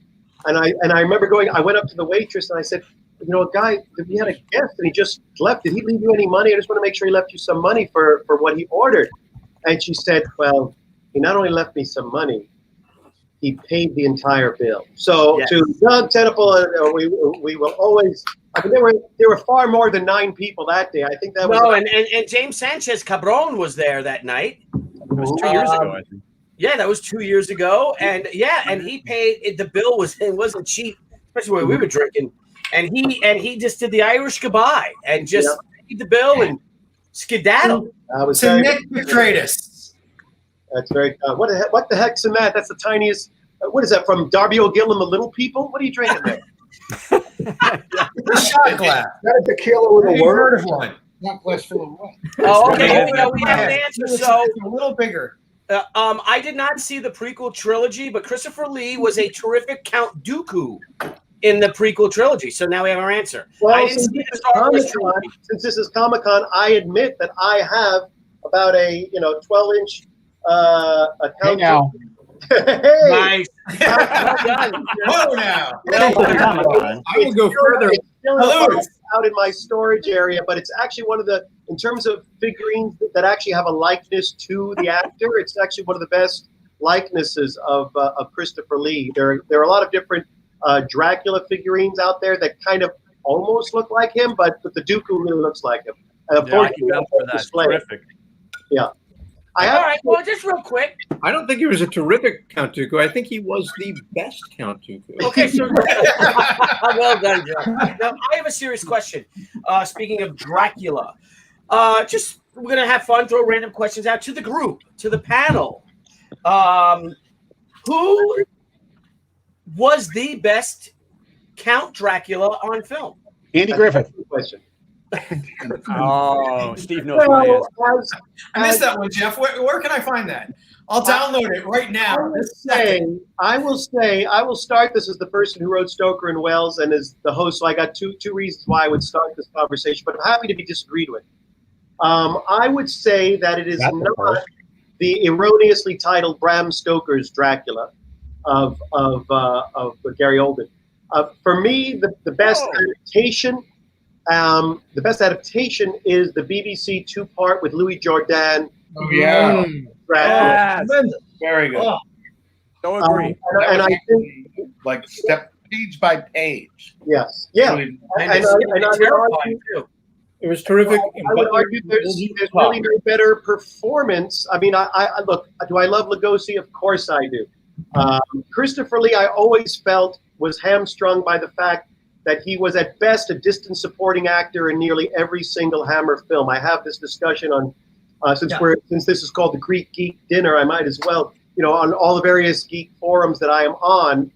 And I remember I went up to the waitress and I said, you know, a guy, we had a guest and he just left. Did he leave you any money? I just want to make sure he left you some money for what he ordered. And she said, well, he not only left me some money, he paid the entire bill. So to Doug Tenneple, we will always. I mean, there were far more than 9 people that day. I think that was. No, and James Sanchez Cabron was there that night. It was 2 years ago, I think. Yeah, that was 2 years ago, and he paid. The bill wasn't cheap, especially when we were drinking. And he just did the Irish goodbye and just paid the bill and skedaddled. So Nick Atratis. That's very what the heck's in that? That's the tiniest. What is that from Darby O'Gill and the Little People? What are you drinking there? The shot glass. That a tequila with a word. Heard of one. Not glass full of what? Oh, okay. Here we go. We have an answer. So It's a little bigger. I did not see the prequel trilogy, but Christopher Lee was a terrific Count Dooku in the prequel trilogy. So now we have our answer. Well, I didn't see the Star Wars trilogy. Since this is Comic-Con, I admit that I have about a 12-inch account. Hey now. Hey. Nice. Well done. Whoa now. I will go further. It's still out in my storage area, but it's actually one of the, in terms of figurines that actually have a likeness to the actor, it's actually one of the best likenesses of Christopher Lee. There are a lot of different Dracula figurines out there that kind of almost look like him, but the Dooku really looks like him. And unfortunately, Terrific. Yeah. All right. Well, just real quick. I don't think he was a terrific Count Dooku. I think he was the best Count Dooku. Okay, so well done, Joe. Now, I have a serious question. Speaking of Dracula, we're gonna have fun. Throw random questions out to the group, to the panel. Who was the best Count Dracula on film? Andy Griffith. Question. Oh, Steve knows who he is. I missed that one, Jeff. Where can I find that? I'll download it right now. I will start this as the person who wrote Stoker and Wells and as the host. So I got two reasons why I would start this conversation, but I'm happy to be disagreed with. I would say that it is not the erroneously titled Bram Stoker's Dracula of Gary Oldman. For me, the best adaptation The best adaptation is the BBC two-part with Louis Jourdan. Oh, yeah. Dracula. Very good. Oh, So agree. And I think, Like step page by page. yes, yeah. Really- And I would argue, It was terrific. I would argue there's really no better performance. I mean, I look, do I love Lugosi? Of course I do. Christopher Lee, I always felt was hamstrung by the fact that he was at best a distant supporting actor in nearly every single Hammer film. I have this discussion on, since this is called the Greek Geek Dinner, I might as well, on all the various geek forums that I am on,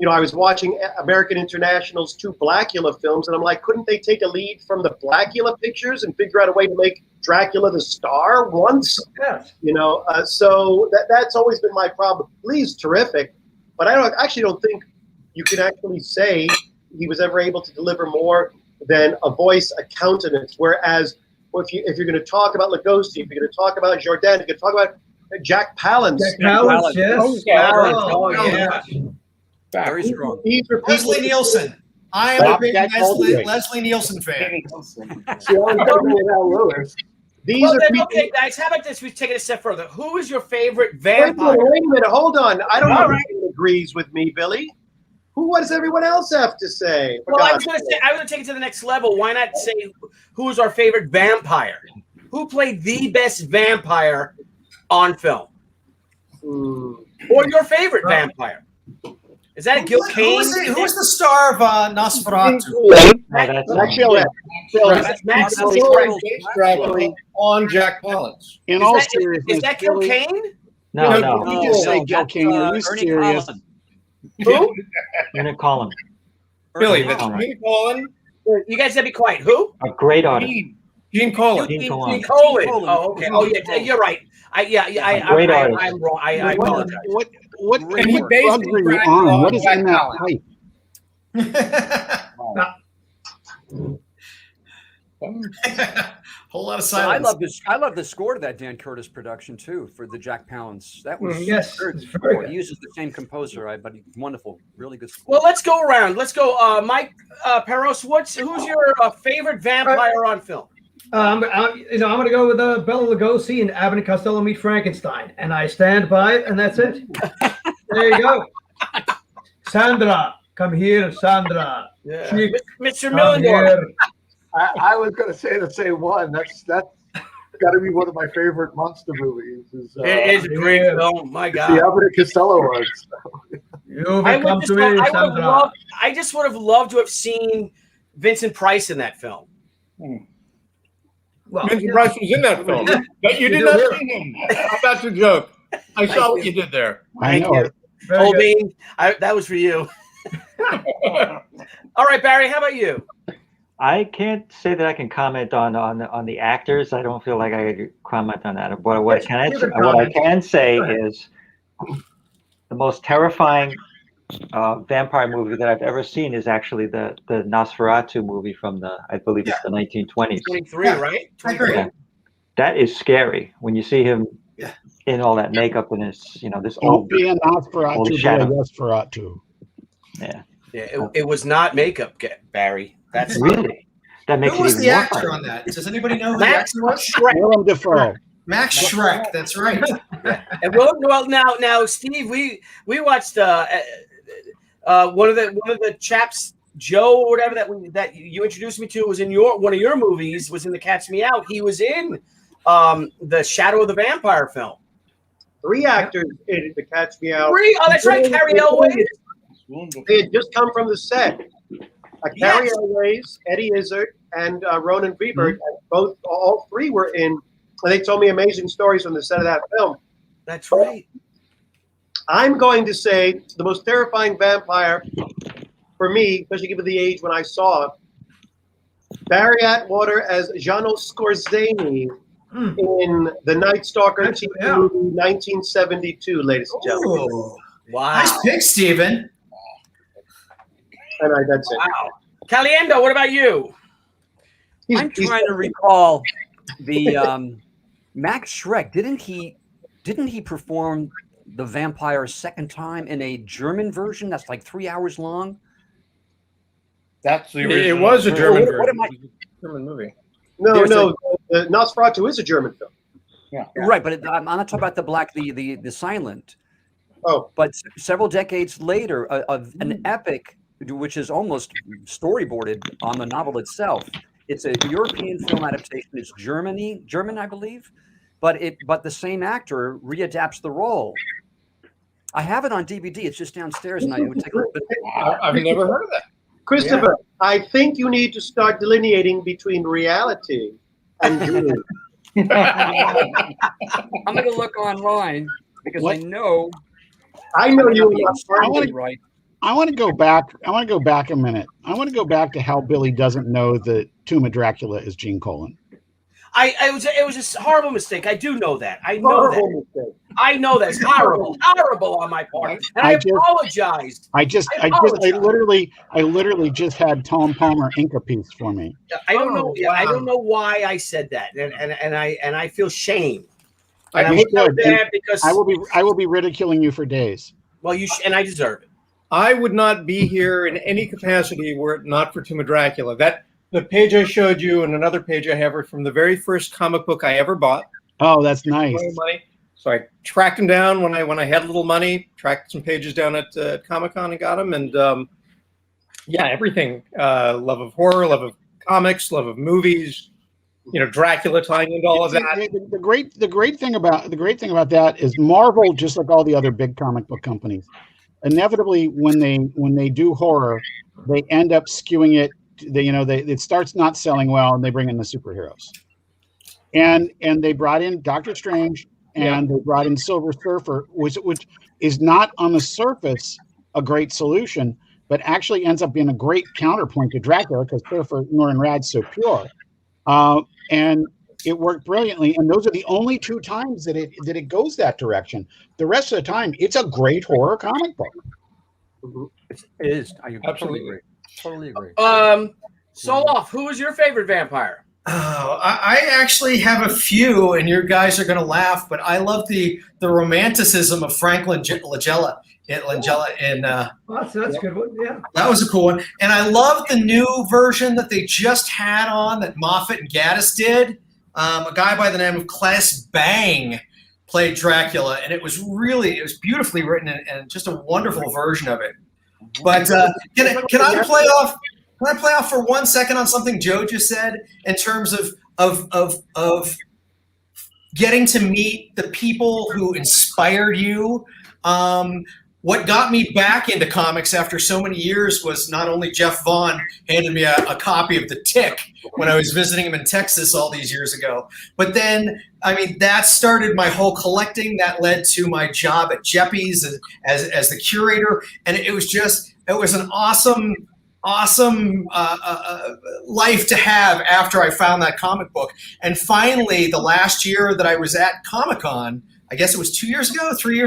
I was watching American International's 2 Blackula films, and I'm like, couldn't they take a lead from the Blackula pictures and figure out a way to make Dracula the star once? yes. So that's always been my problem. Lee's terrific, but I actually don't think you can actually say he was ever able to deliver more than a voice, a countenance. Whereas, if you're going to talk about Lugosi, if you're going to talk about Jourdan, you can talk about Jack Palance. Jack Palance, yes. yeah. Very strong. These are people. Leslie Nielsen. I am a big Leslie Nielsen fan. These are people. Okay, guys, how about this? We take it a step further. Who is your favorite vampire? Wait a minute, hold on. I don't know All right. who agrees with me, Billy. What does everyone else have to say? Well, I was going to take it to the next level. Why not say who is our favorite vampire? Who played the best vampire on film? Or your favorite vampire? Is that a Gil Kane? Who was the star of Nosferatu? Max On Jack Palance. In all seriousness, Is that Gil Kane? No. You just say Gil Kane. Are you serious? Who? Ernest Collin. Billy, that's Gene Colan. You guys gotta be quiet. Who? A great artist. Gene Colan. Gene Colan. Gene Colan. Oh, okay. Oh, yeah. You're right. Great artist. I'm wrong. I apologize. What And he drugs basically are you cracked on? on What is Jack in that pipe? Whole lot of So I silence. love the score to that Dan Curtis production too for the Jack Palance. That was Yes, very it's good very score. good. He uses the same composer, but he's wonderful, really good score. Well, let's go around. Let's go. Mike Perez, who's your favorite vampire on film? I'm going to go with Bela Lugosi and Abbott and Costello Meet Frankenstein, and I stand by it, and that's it. There you go. Sandra, come here, Sandra. Yeah. Chick, Mr. come Millendorf. here. I was going to say the same one. That's got to be one of my favorite monster movies. It is a great film. My God. The Abbott and Costello ones. You may come to me, Sandra. I just would have loved to have seen Vincent Price in that film. Well, Vincent Price was in that film. But you did not see him. How about your joke? I saw what you did there. I know it. very good. Bean, that was for you. All right, Barry, how about you? I can't say that I can comment on the actors. I don't feel like I could comment on that. But what I can say is the most terrifying vampire movie that I've ever seen is actually the Nosferatu movie from I believe it's the 1920s. 23, right? I agree. Yeah. That is scary when you see him in all that makeup and this this Don't old be an Nosferatu, be a shadow. Nosferatu. Yeah. It was not makeup, Barry. That's Really? That makes Who it was even the more actor fun. on that? Does anybody know who the Max actor was? Shrek. Willem Dafoe. Max Shrek. That's right. And well, now, Steve, we watched one of the chaps, Joe or whatever that you introduced me to was in one of your movies. Was in the Catch Me Out. He was in the Shadow of the Vampire film. 3 actors in the Catch Me Out. 3? Oh, that's right, Carrie Elway. They had just come from the set. Carrie Elways, Eddie Izzard, and Ronan Wiebert, and all 3 were in. And they told me amazing stories from the set of that film. That's right. I'm going to say the most terrifying vampire for me, especially given the age when I saw it, Barry Atwater as Janos Skorzeny in The Night Stalker TV movie 1972, ladies and gentlemen. Ooh. Wow. Nice pick, Steven. And that's it. Wow. Caliendo, what about you? I'm trying to recall the Max Schreck. Didn't he perform the vampire a second time in a German version that's like 3 hours long? That's the It original. was a German What version. am I- It was a German movie. No, There's the Nosferatu is a German film. Yeah. Right, but I'm not talking about the silent. Oh, But several decades later, of an epic, which is almost storyboarded on the novel itself. It's a European film adaptation. It's German, I believe, but the same actor readapts the role. I have it on DVD. It's just downstairs, and I would take a look. I've never heard of that. Christopher, I think you need to start delineating between reality and dream. I'm going to look online because What? I know. I know you being are. right. I want to go back. I want to go back a minute. I want to go back to how Billy doesn't know that Tomb of Dracula is Gene Colan. It was a horrible mistake. I do know that. I know that. I know that's horrible on my part, and I apologized. I literally just had Tom Palmer ink a piece for me. I don't know. wow. I don't know why I said that, and I feel shame. And You I look should, bad because I will be ridiculing you for days. well, and I deserve it. I would not be here in any capacity were it not for Tomb of Dracula. That the page I showed you and another page I have are from the very first comic book I ever bought. Oh, that's nice. Money. So I tracked them down when I had a little money. Tracked some pages down at Comic-Con and got them. And yeah, everything. Love of horror, love of comics, love of movies. You know, Dracula tying into all of that. The great thing about that is Marvel, just like all the other big comic book companies, inevitably when they do horror, they end up skewing it. It starts not selling well, and they bring in the superheroes. And they brought in Doctor Strange, and they brought in Silver Surfer, which is not on the surface a great solution, but actually ends up being a great counterpoint to Dracula because Surfer Norrin Radd's so pure. And it worked brilliantly. And those are the only two times that it goes that direction. The rest of the time, it's a great horror comic book. It is. I Absolutely agree. Totally agree. Soloff, who is your favorite vampire? Oh, I actually have a few, and your guys are going to laugh, but I love the romanticism of Frank Langella. That's a good one. Yeah. That was a cool one. And I love the new version that they just had on that Moffat and Gaddis did. A guy by the name of Claes Bang played Dracula, and it was beautifully written and just a wonderful version of it. But can I play off? Can I play off for 1 second on something Joe just said in terms of getting to meet the people who inspired you? What got me back into comics after so many years was not only Jeff Vaughn handed me a copy of The Tick when I was visiting him in Texas all these years ago, but then, that started my whole collecting. That led to my job at Jeppy's as the curator, and it was an awesome life to have after I found that comic book. And finally, the last year that I was at Comic-Con, I guess it was 3 years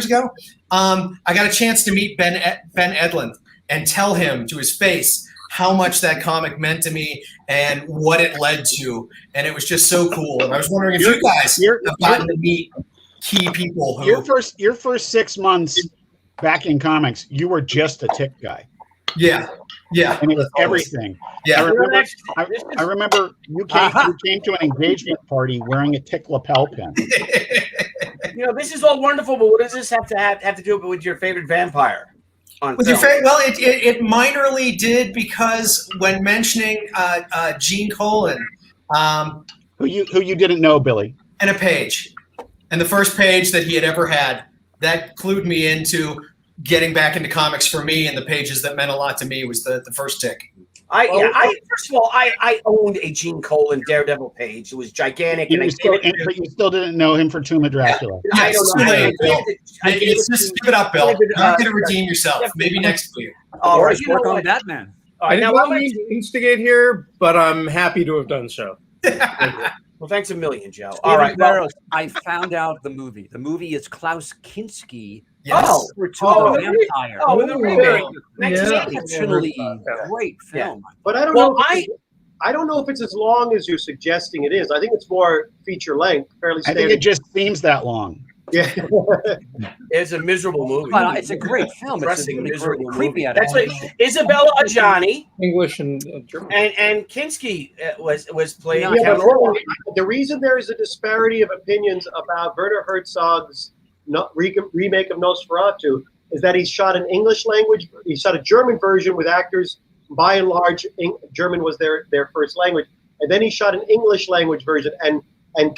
ago, I got a chance to meet Ben Edlund and tell him to his face how much that comic meant to me and what it led to. And it was just so cool. And I was wondering if you guys have gotten to meet key people. Your first 6 months back in comics, you were just a Tick guy. Yeah. Yeah. And it was everything. Yeah. I remember you came to an engagement party wearing a Tick lapel pin. This is all wonderful, but what does this have to do with your favorite vampire? With your favorite? Well, it minorly did, because when mentioning Gene Colan, who you didn't know, Billy, and a page, and the first page that he had ever had, that clued me into getting back into comics for me, and the pages that meant a lot to me was the first Tick. First of all, I owned a Gene Colan Daredevil page. It was gigantic, but you still didn't know him for Tomb of Dracula. I don't know. Just give it up, Bill. You're not going to redeem yourself. Maybe next week. All right, work on Batman. I didn't mean to instigate here, but I'm happy to have done so. Well, thanks a million, Joe. Steven All right. Barrows, I found out the movie. The movie is Klaus Kinski. Yes. The Vampire. The remake. Exceptionally great film. But I don't know. I don't know if it's as long as you're suggesting it is. I think it's more feature length, fairly I standard. think it just seems that long. Yeah. It's a miserable movie. But it's a great film. It's a Depressing, really miserable creepy. movie. That's what Isabella Adjani English and German. and Kinski was playing. Yeah, but really, the reason there is a disparity of opinions about Werner Herzog's remake of Nosferatu is that he shot an English language, he shot a German version with actors, by and large, German was their first language, and then he shot an English language version. And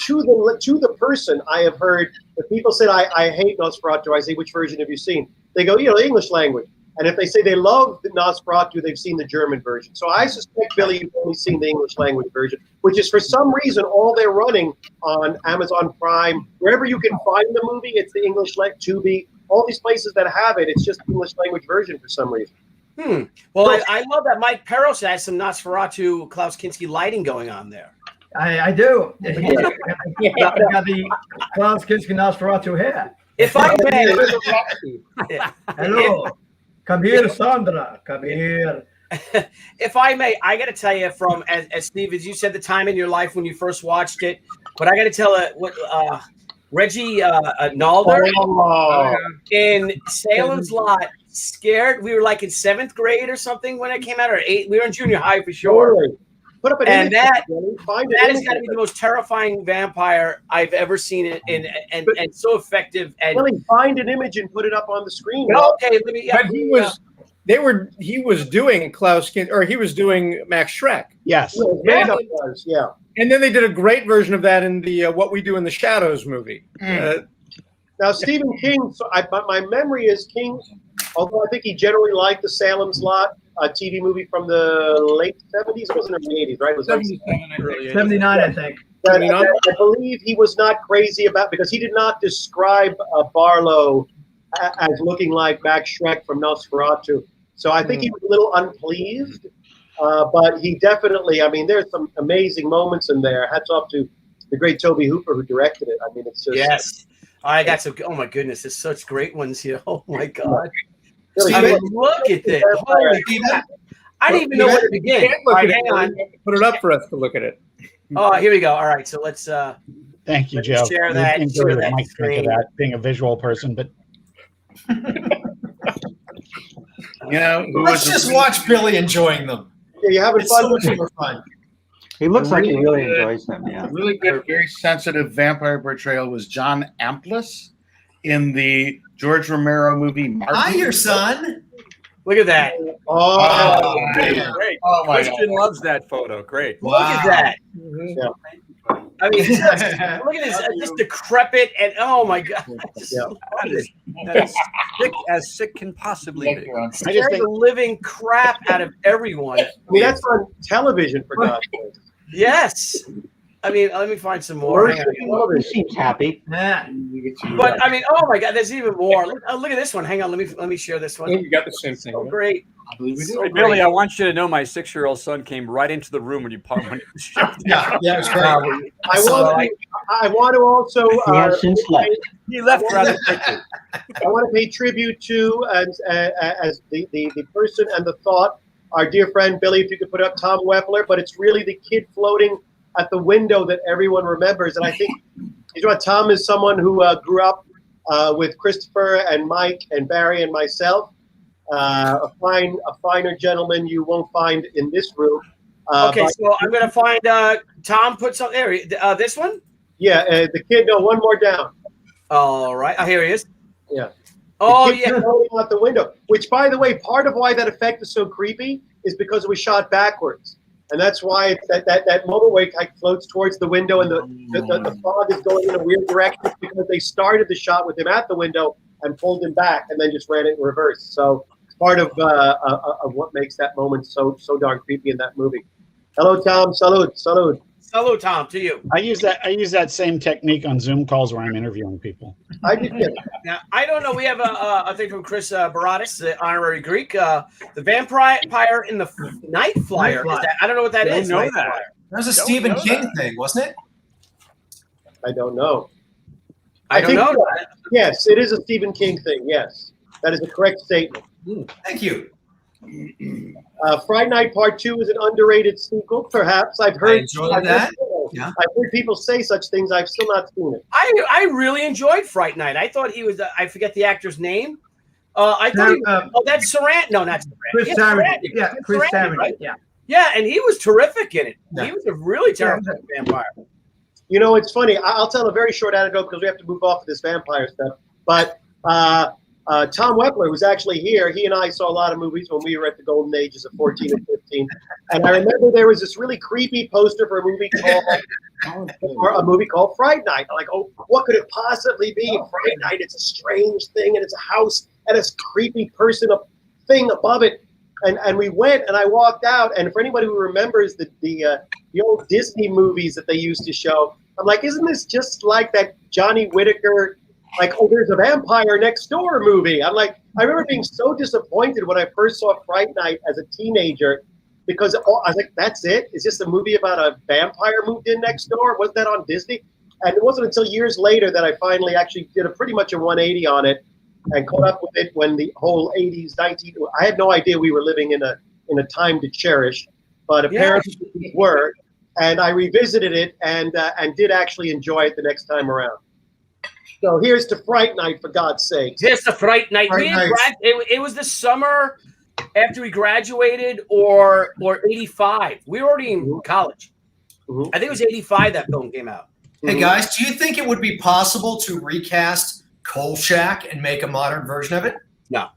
to the person, I have heard, if people said, I hate Nosferatu, I say, which version have you seen? They go, the English language. And if they say they love the Nosferatu, they've seen the German version. So I suspect, Billy, you've only seen the English language version, which is for some reason all they're running on Amazon Prime. Wherever you can find the movie, it's the English Tubi. All these places that have it, it's just the English language version for some reason. Well, I love that Mike Perez has some Nosferatu Klaus Kinski lighting going on there. I do. I got the Klaus Kinski Nosferatu hair. If I may, hello, come here, Sandra. Come here. If I may, I got to tell you, from as Steve, as you said, the time in your life when you first watched it, but I got to tell what Reggie Nalder in Salem's Lot scared. We were like in 7th grade or something when it came out, or 8th. We were in junior high for sure. Totally. Put up an And image, that has got to be the most terrifying vampire I've ever seen it in, and so effective. And Billy, find an image and put it up on the screen. okay, let me. But he was doing Klaus Kinski, or he was doing Max Schreck. Yes. Yeah. And then they did a great version of that in the What We Do in the Shadows movie. Now, Stephen King, my memory is King, although I think he generally liked the Salem's Lot TV movie from the late 70s. It wasn't in the 80s, right? It was like 79, I think. I believe he was not crazy about, because he did not describe Barlow as looking like Max Schreck from Nosferatu. So I think he was a little unpleased, but he definitely, I mean, there's some amazing moments in there. Hats off to the great Toby Hooper who directed it. I mean, it's just... Yes. I got some, oh my goodness, there's such great ones here. Oh my God. I mean, look at this. Holy crap. I didn't even know where to begin. All right, hang on. Put it up for us to look at it. Oh, here we go. All right, so let's thank you, Joe. Share that. Share that screen. That being a visual person, but let's just watch Billy enjoying them. Yeah, you having it's fun? So much more fun. He looks like he really enjoys them. Yeah. Really good, very sensitive vampire portrayal was John Amplis in the George Romero movie Martin. Hi, your son. Look at that. Oh, great. Oh my Christian loves that photo. Great. Look at that. Yeah. I mean, look at this, just decrepit, and oh my God. That is sick can possibly be. Scared the living crap out of everyone. I mean, that's on television, for God's sake. Yes. I mean, let me find some more. He seems happy. Yeah. But I mean, oh my God, there's even more. Look at this one. Hang on, let me share this one. We got the same thing. So great. Really, I want you to know my 6-year-old son came right into the room when you Yeah, it was great. I want to also. He has since left. He left rather quickly. I want to pay tribute to as the person and the thought, our dear friend Billy. If you could put up Tom Wepler, but it's really the kid floating at the window that everyone remembers. And I think Tom is someone who grew up with Christopher and Mike and Barry and myself. A finer gentleman you won't find in this room. Okay, so I'm going to find Tom put something there. This one? Yeah, the kid. No, one more down. All right. Oh, here he is. Yeah. Oh, yeah. Floating out the window. Which, by the way, part of why that effect is so creepy is because it was shot backwards. And that's why that moment where it floats towards the window and the fog is going in a weird direction, because they started the shot with him at the window and pulled him back and then just ran it in reverse. So it's part of what makes that moment so darn creepy in that movie. Hello, Tom. Salud. Salud, Tom, to you. I use that same technique on Zoom calls where I'm interviewing people. I did. Now, I don't know. We have a thing from Chris Baratis, the honorary Greek. The vampire in the Night Flyer. I don't know what that is. I know that. That was a Stephen King thing, wasn't it? I don't know. I don't know. Yes, it is a Stephen King thing. Yes, that is a correct statement. Thank you. Friday Night Part 2 is an underrated sequel, perhaps. I've heard. I enjoyed that. I've heard people say such things. I've still not seen it. I really enjoyed Fright Night. I thought he was. I forget the actor's name. I thought. That's Sarandon. No, not Sarandon. Chris Sarandon. Yeah, Chris Sarandon. Right? Yeah. Yeah, and he was terrific in it. Yeah. He was a really terrifying vampire. You know, it's funny. I'll tell a very short anecdote because we have to move off of this vampire stuff. But Tom Wepler, who's actually here, he and I saw a lot of movies when we were at the golden ages of 14 and 15. And I remember there was this really creepy poster for a movie called Fright Night. I'm like, oh, what could it possibly be? Fright Night, it's a strange thing, and it's a house, and it's a creepy person, a thing above it. And we went, and I walked out, and for anybody who remembers the old Disney movies that they used to show, I'm like, isn't this just like that Johnny Whitaker, like, oh, there's a vampire next door movie? I'm like, I remember being so disappointed when I first saw Fright Night as a teenager, because I was like, that's it? Is this a movie about a vampire moved in next door? Was that on Disney? And it wasn't until years later that I finally actually did pretty much a 180 on it and caught up with it when the whole 80s, 90s. I had no idea we were living in a time to cherish, but apparently we were. And I revisited it and did actually enjoy it the next time around. So here's to Fright Night, for God's sake. Here's to Fright Night. It was the summer after we graduated, or 85. We were already in college. I think it was 85 that film came out. Hey, guys, do you think it would be possible to recast Kolchak and make a modern version of it? No.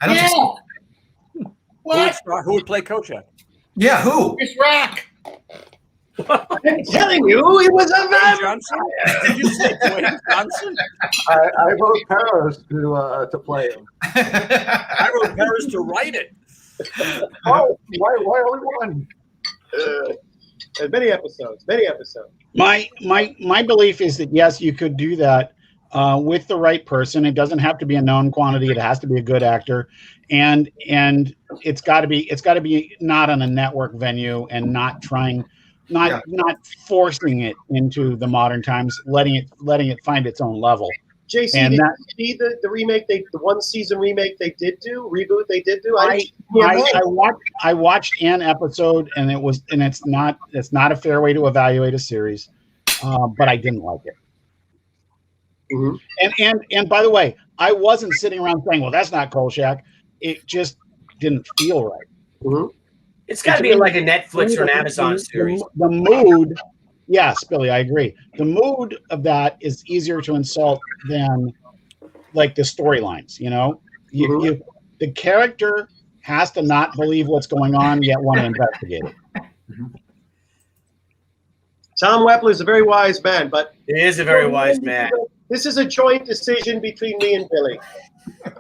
I don't think so. What? Who would play Kolchak? Yeah, who? Chris Rock. I'm telling you, he was a vampire. Did you say Dwayne Johnson? I wrote Perez to play him. I wrote Perez to write it. Oh, why only one? Many episodes. My belief is that yes, you could do that with the right person. It doesn't have to be a known quantity. It has to be a good actor, and it's got to be not on a network venue and not forcing it into the modern times, letting it find its own level. JC, did you see the remake? The one season remake they did do, reboot they did do. I watched an episode, and it's not a fair way to evaluate a series, but I didn't like it. Mm-hmm. And by the way, I wasn't sitting around saying, well, that's not Kolchak. It just didn't feel right. Mm-hmm. It's got to be like a Netflix or an Amazon series. The mood, yes, Billy, I agree. The mood of that is easier to insult than like the storylines. You know, the character has to not believe what's going on yet want to investigate it. Tom Wepler is a very wise man, but he is a very wise man. This is a joint decision between me and Billy.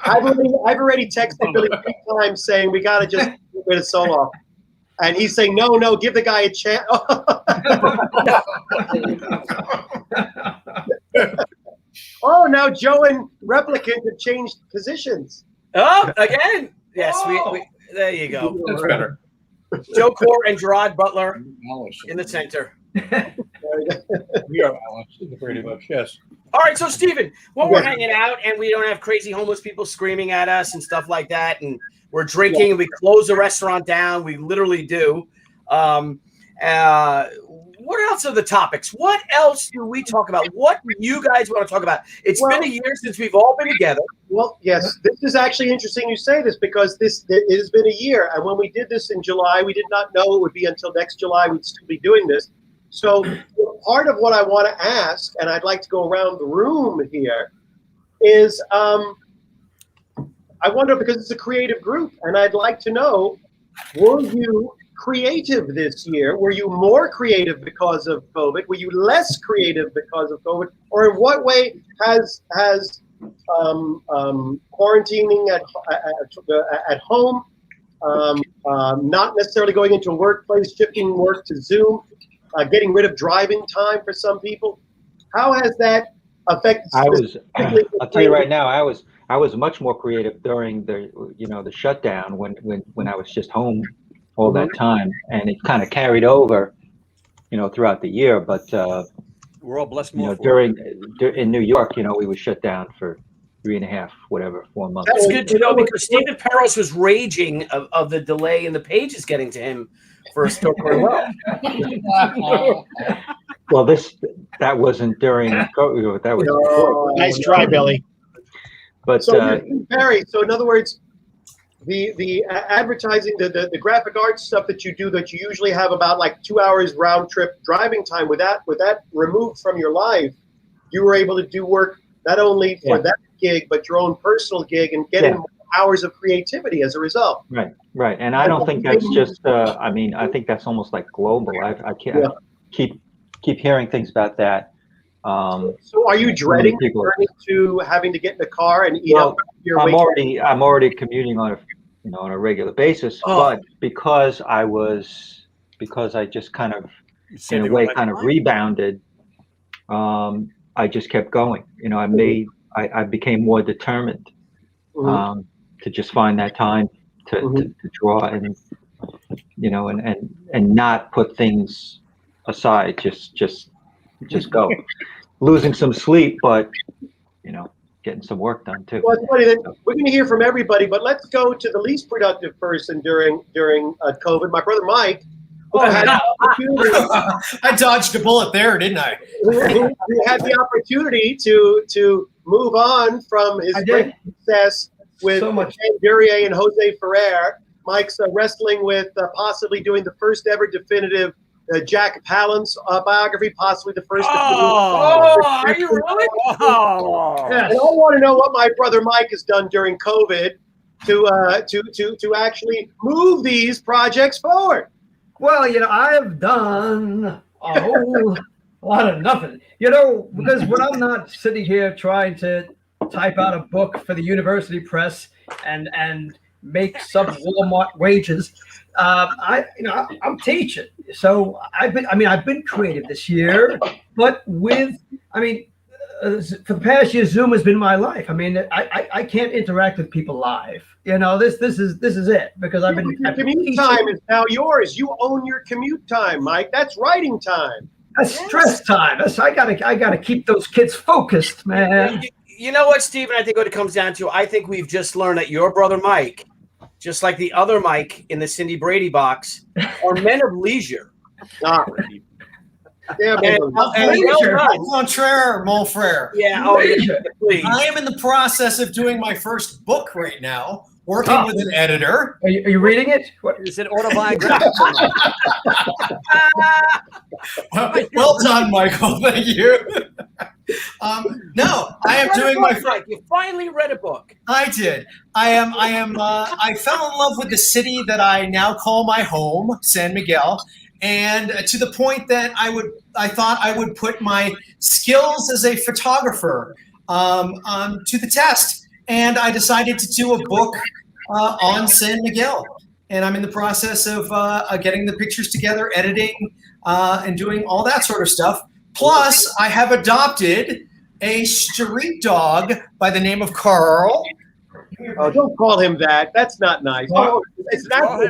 I've already texted Billy 3 times saying we got to just get rid of Soloff. And he's saying, no, give the guy a chance. Oh, now Joe and Replicant have changed positions. Oh, again. Yes, we there you go. That's better. Joe Kuhr and Gerard Butler in the center. We are balanced, pretty much, yes. All right, so Stephen, when we're hanging out and we don't have crazy homeless people screaming at us and stuff like that, and we're drinking and we close the restaurant down, we literally do. What else are the topics? What else do we talk about? What do you guys want to talk about? It's been a year since we've all been together. Well, yes, this is actually interesting you say this, because it has been a year. And when we did this in July, we did not know it would be until next July we'd still be doing this. So part of what I want to ask, and I'd like to go around the room here, is I wonder, because it's a creative group, and I'd like to know, were you creative this year? Were you more creative because of COVID? Were you less creative because of COVID? Or in what way has quarantining at home, not necessarily going into a workplace, shifting work to Zoom, getting rid of driving time for some people, how has that affected? I'll tell you right now, I was much more creative during the shutdown when I was just home all that time, and it kind of carried over, throughout the year. But we're all blessed more. In New York, we were shut down for 3.5, whatever, 4 months. That's good to know because Stephen Perez was raging of the delay in the pages getting to him for a still very well. Well, that wasn't during COVID. That was before. Nice try, Billy. But So, Barry, so in other words, the advertising, the graphic arts stuff that you do that you usually have about like 2 hours round trip driving time, with that removed from your life, you were able to do work not only for that gig but your own personal gig and getting more hours of creativity as a result. Right. And I don't think that's just. I mean, I think that's almost like global. I keep hearing things about that. So are you dreading returning to having to get in the car and eat up your I'm already commuting on a regular basis, but because I just kind of in a way kind of rebounded, I just kept going. I became more determined to just find that time to draw and and not put things aside, just go. Losing some sleep, but getting some work done too. Well, it's funny that we're going to hear from everybody, but let's go to the least productive person during COVID. My brother Mike. I dodged a bullet there, didn't I? Who had the opportunity to move on from his great success with Duryea and Jose Ferrer. Mike's wrestling with possibly doing the first ever definitive Jack Palance biography, possibly the first. Are you really? And I want to know what my brother Mike has done during COVID to actually move these projects forward. Well, I have done a whole lot of nothing. Because when I'm not sitting here trying to type out a book for the university press and make sub Walmart wages, I'm teaching. So I've been creative this year, but for the past year, Zoom has been my life. I can't interact with people live. This is it because I've been. Your commute time is now yours. You own your commute time, Mike. That's writing time. That's stress time. I gotta keep those kids focused, man. You know what, Stephen? I think what it comes down to, I think we've just learned that your brother Mike, just like the other Mike in the Cindy Brady box, are men of leisure. Not really. Contraire, mon frere. Please. I am in the process of doing my first book right now, working with an editor. Are you reading it? What is it, autobiographical? Well done, Michael. Thank you. No, I am doing my first. You finally read a book. I did. I fell in love with the city that I now call my home, San Miguel. And to the point that I thought I would put my skills as a photographer to the test. And I decided to do a book on San Miguel. And I'm in the process of getting the pictures together, editing, and doing all that sort of stuff. Plus, I have adopted a street dog by the name of Carl. Oh, don't call him that. That's not nice. Oh, it's not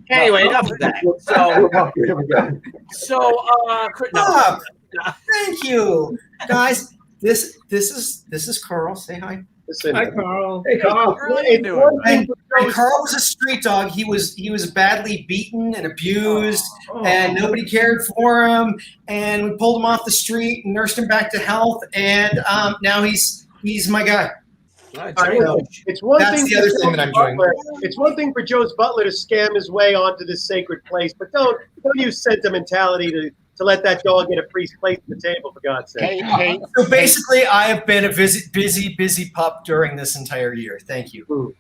anyway, enough of that. Thank you, guys. This is Carl. Say hi. Hi, Carl. Hey, Carl. And Carl was a street dog. He was badly beaten and abused, and nobody cared for him. And we pulled him off the street and nursed him back to health. And now he's my guy. It's one That's thing the other thing that I'm doing. It's one thing for Joe's butler to scam his way onto this sacred place, but don't use sentimentality to let that dog get a free place at the table, for God's sake. So basically, I have been a busy pup during this entire year. Thank you.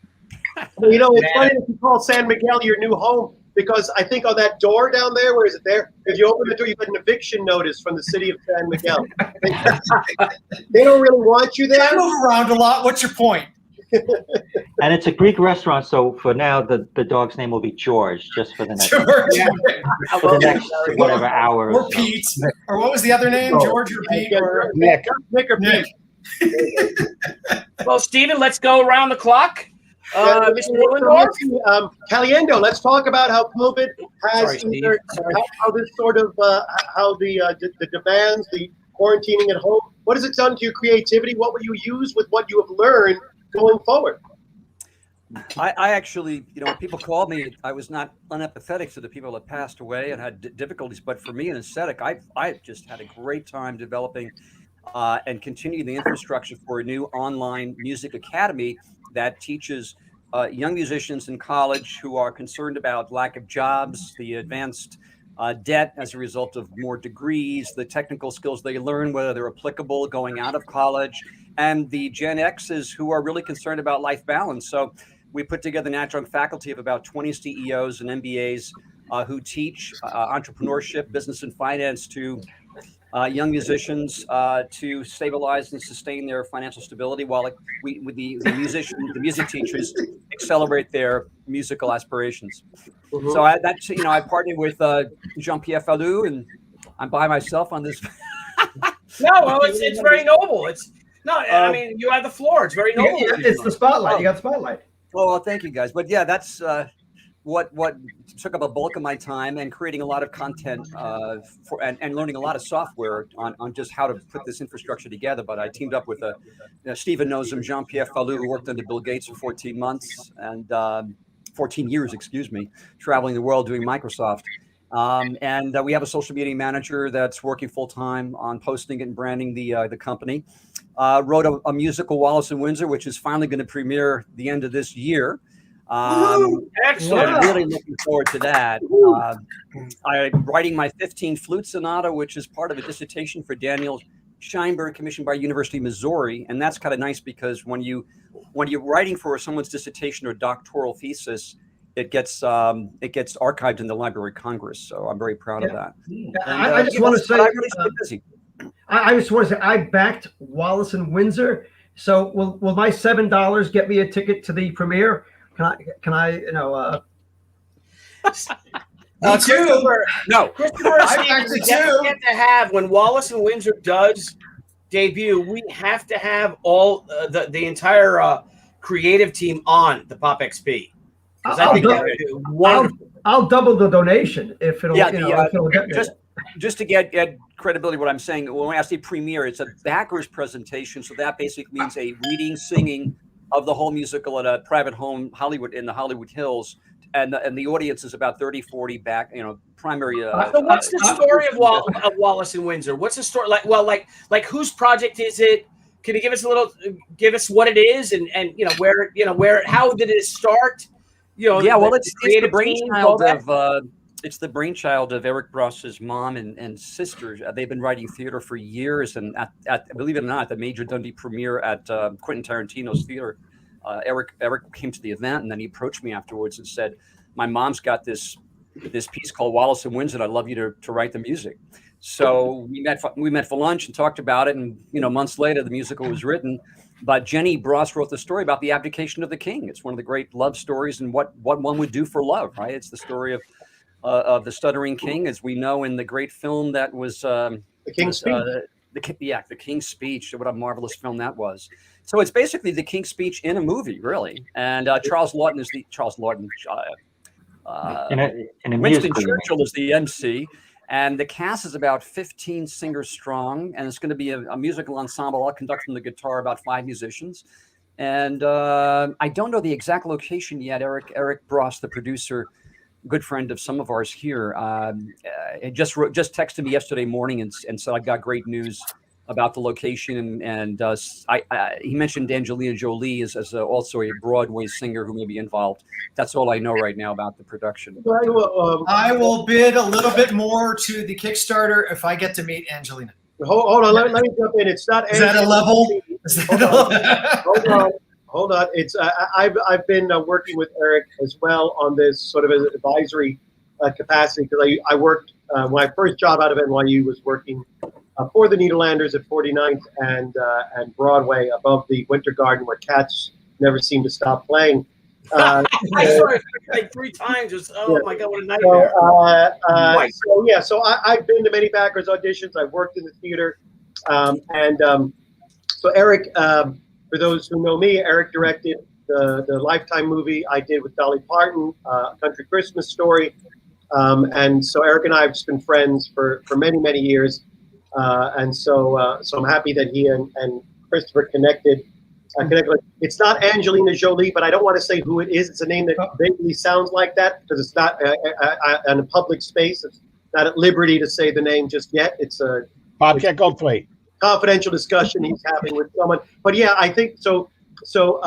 It's funny that you call San Miguel your new home, because I think on that door down there, where is it there? If you open the door, you get an eviction notice from the city of San Miguel. They don't really want you there. I move around a lot. What's your point? And it's a Greek restaurant, so for now the dog's name will be George, just for the next for the next whatever hour. Or Pete, or what was the other name? George or Pete or Nick or Pete. Well, Stephen, let's go around the clock. Mr. Millendorf? Caliendo, let's talk about how COVID has how this sort of how the demands, the quarantining at home. What has it done to your creativity? What will you use with what you have learned going forward? I actually, when people called me, I was not unempathetic to the people that passed away and had difficulties. But for me, an aesthetic, I just had a great time developing and continuing the infrastructure for a new online music academy that teaches young musicians in college who are concerned about lack of jobs, the advanced debt as a result of more degrees, the technical skills they learn, whether they're applicable going out of college, and the Gen Xs who are really concerned about life balance. So we put together an adjunct faculty of about 20 CEOs and MBAs who teach entrepreneurship, business, and finance to young musicians to stabilize and sustain their financial stability, while the music teachers accelerate their musical aspirations. Mm-hmm. So I partnered with Jean-Pierre Fallou, and I'm by myself on this. No, well, it's very noble. I mean, you have the floor. It's very noble. It's the spotlight. You got the spotlight. Well, thank you guys. But yeah, that's what took up a bulk of my time, and creating a lot of content and learning a lot of software on just how to put this infrastructure together. But I teamed up with Stephen knows him, Jean-Pierre Fallou, who worked under Bill Gates for 14 months and 14 years, traveling the world doing Microsoft. And we have a social media manager that's working full time on posting and branding the company. Wrote a musical, Wallace and Windsor, which is finally going to premiere the end of this year. Excellent. So I'm really looking forward to that. I'm writing my 15 flute sonata, which is part of a dissertation for Daniel Scheinberg, commissioned by University of Missouri, and that's kind of nice because when you're writing for someone's dissertation or doctoral thesis, it gets archived in the Library of Congress. So I'm very proud of that. I just want to say, I just want to say, I backed Wallace and Windsor. So will my $7 get me a ticket to the premiere? Can I? Christopher, No, Christopher, I backed it too. We have to have, when Wallace and Windsor does debut, we have to have all the entire creative team on the POPXP. I'll double the donation if it'll. If it'll get me. Just to get credibility, what I'm saying, when I say premiere, it's a backers presentation. So that basically means a reading, singing of the whole musical at a private home, Hollywood, in the Hollywood Hills. And the audience is about 30, 40 primary. So what's the story of Wallace and Windsor? What's the story like? Well, like whose project is it? Can you give us what it is and where how did it start? It's the brainchild of Eric Bross's mom and sister. They've been writing theater for years, and at believe it or not, the Major Dundee premiere at Quentin Tarantino's theater, Eric came to the event, and then he approached me afterwards and said, "My mom's got this piece called Wallace and Windsor. I'd love you to write the music." So we met for lunch and talked about it, and months later the musical was written. But Jenny Bross wrote the story about the abdication of the king. It's one of the great love stories and what one would do for love, right? It's the story of the stuttering king, as we know in the great film that was The King's Speech. The King's Speech. What a marvelous film that was. So it's basically the King's Speech in a movie, really. And Charles Lawton is Winston Churchill is the MC. And the cast is about 15 singers strong, and it's going to be a musical ensemble. I'll conduct from the guitar, about 5 musicians. And I don't know the exact location yet. Eric Bross, the producer, good friend of some of ours here, just texted me yesterday morning and said I got great news about the location. And he mentioned Angelina Jolie as also a Broadway singer who may be involved. That's all I know right now about the production. I will bid a little bit more to the Kickstarter if I get to meet Angelina. Hold on, let me jump in. It's not. Is that a level? Hold on. It's I've been working with Eric as well on this sort of an advisory capacity, because I worked my first job out of NYU was working for the Nederlanders at 49th and Broadway above the Winter Garden, where cats never seem to stop playing. I saw it like 3 times. My God, what a nightmare! So I've been to many backers auditions. I've worked in the theater, so Eric. For those who know me, Eric directed the Lifetime movie I did with Dolly Parton, A Country Christmas Story. And so Eric and I have just been friends for many, many years. and so I'm happy that he and Christopher connected. It's not Angelina Jolie, but I don't want to say who it is. It's a name that vaguely sounds like that because it's not in a public space. It's not at liberty to say the name just yet. It's a Bobcat Goldthwait. Confidential discussion he's having with someone. But yeah, I think so. So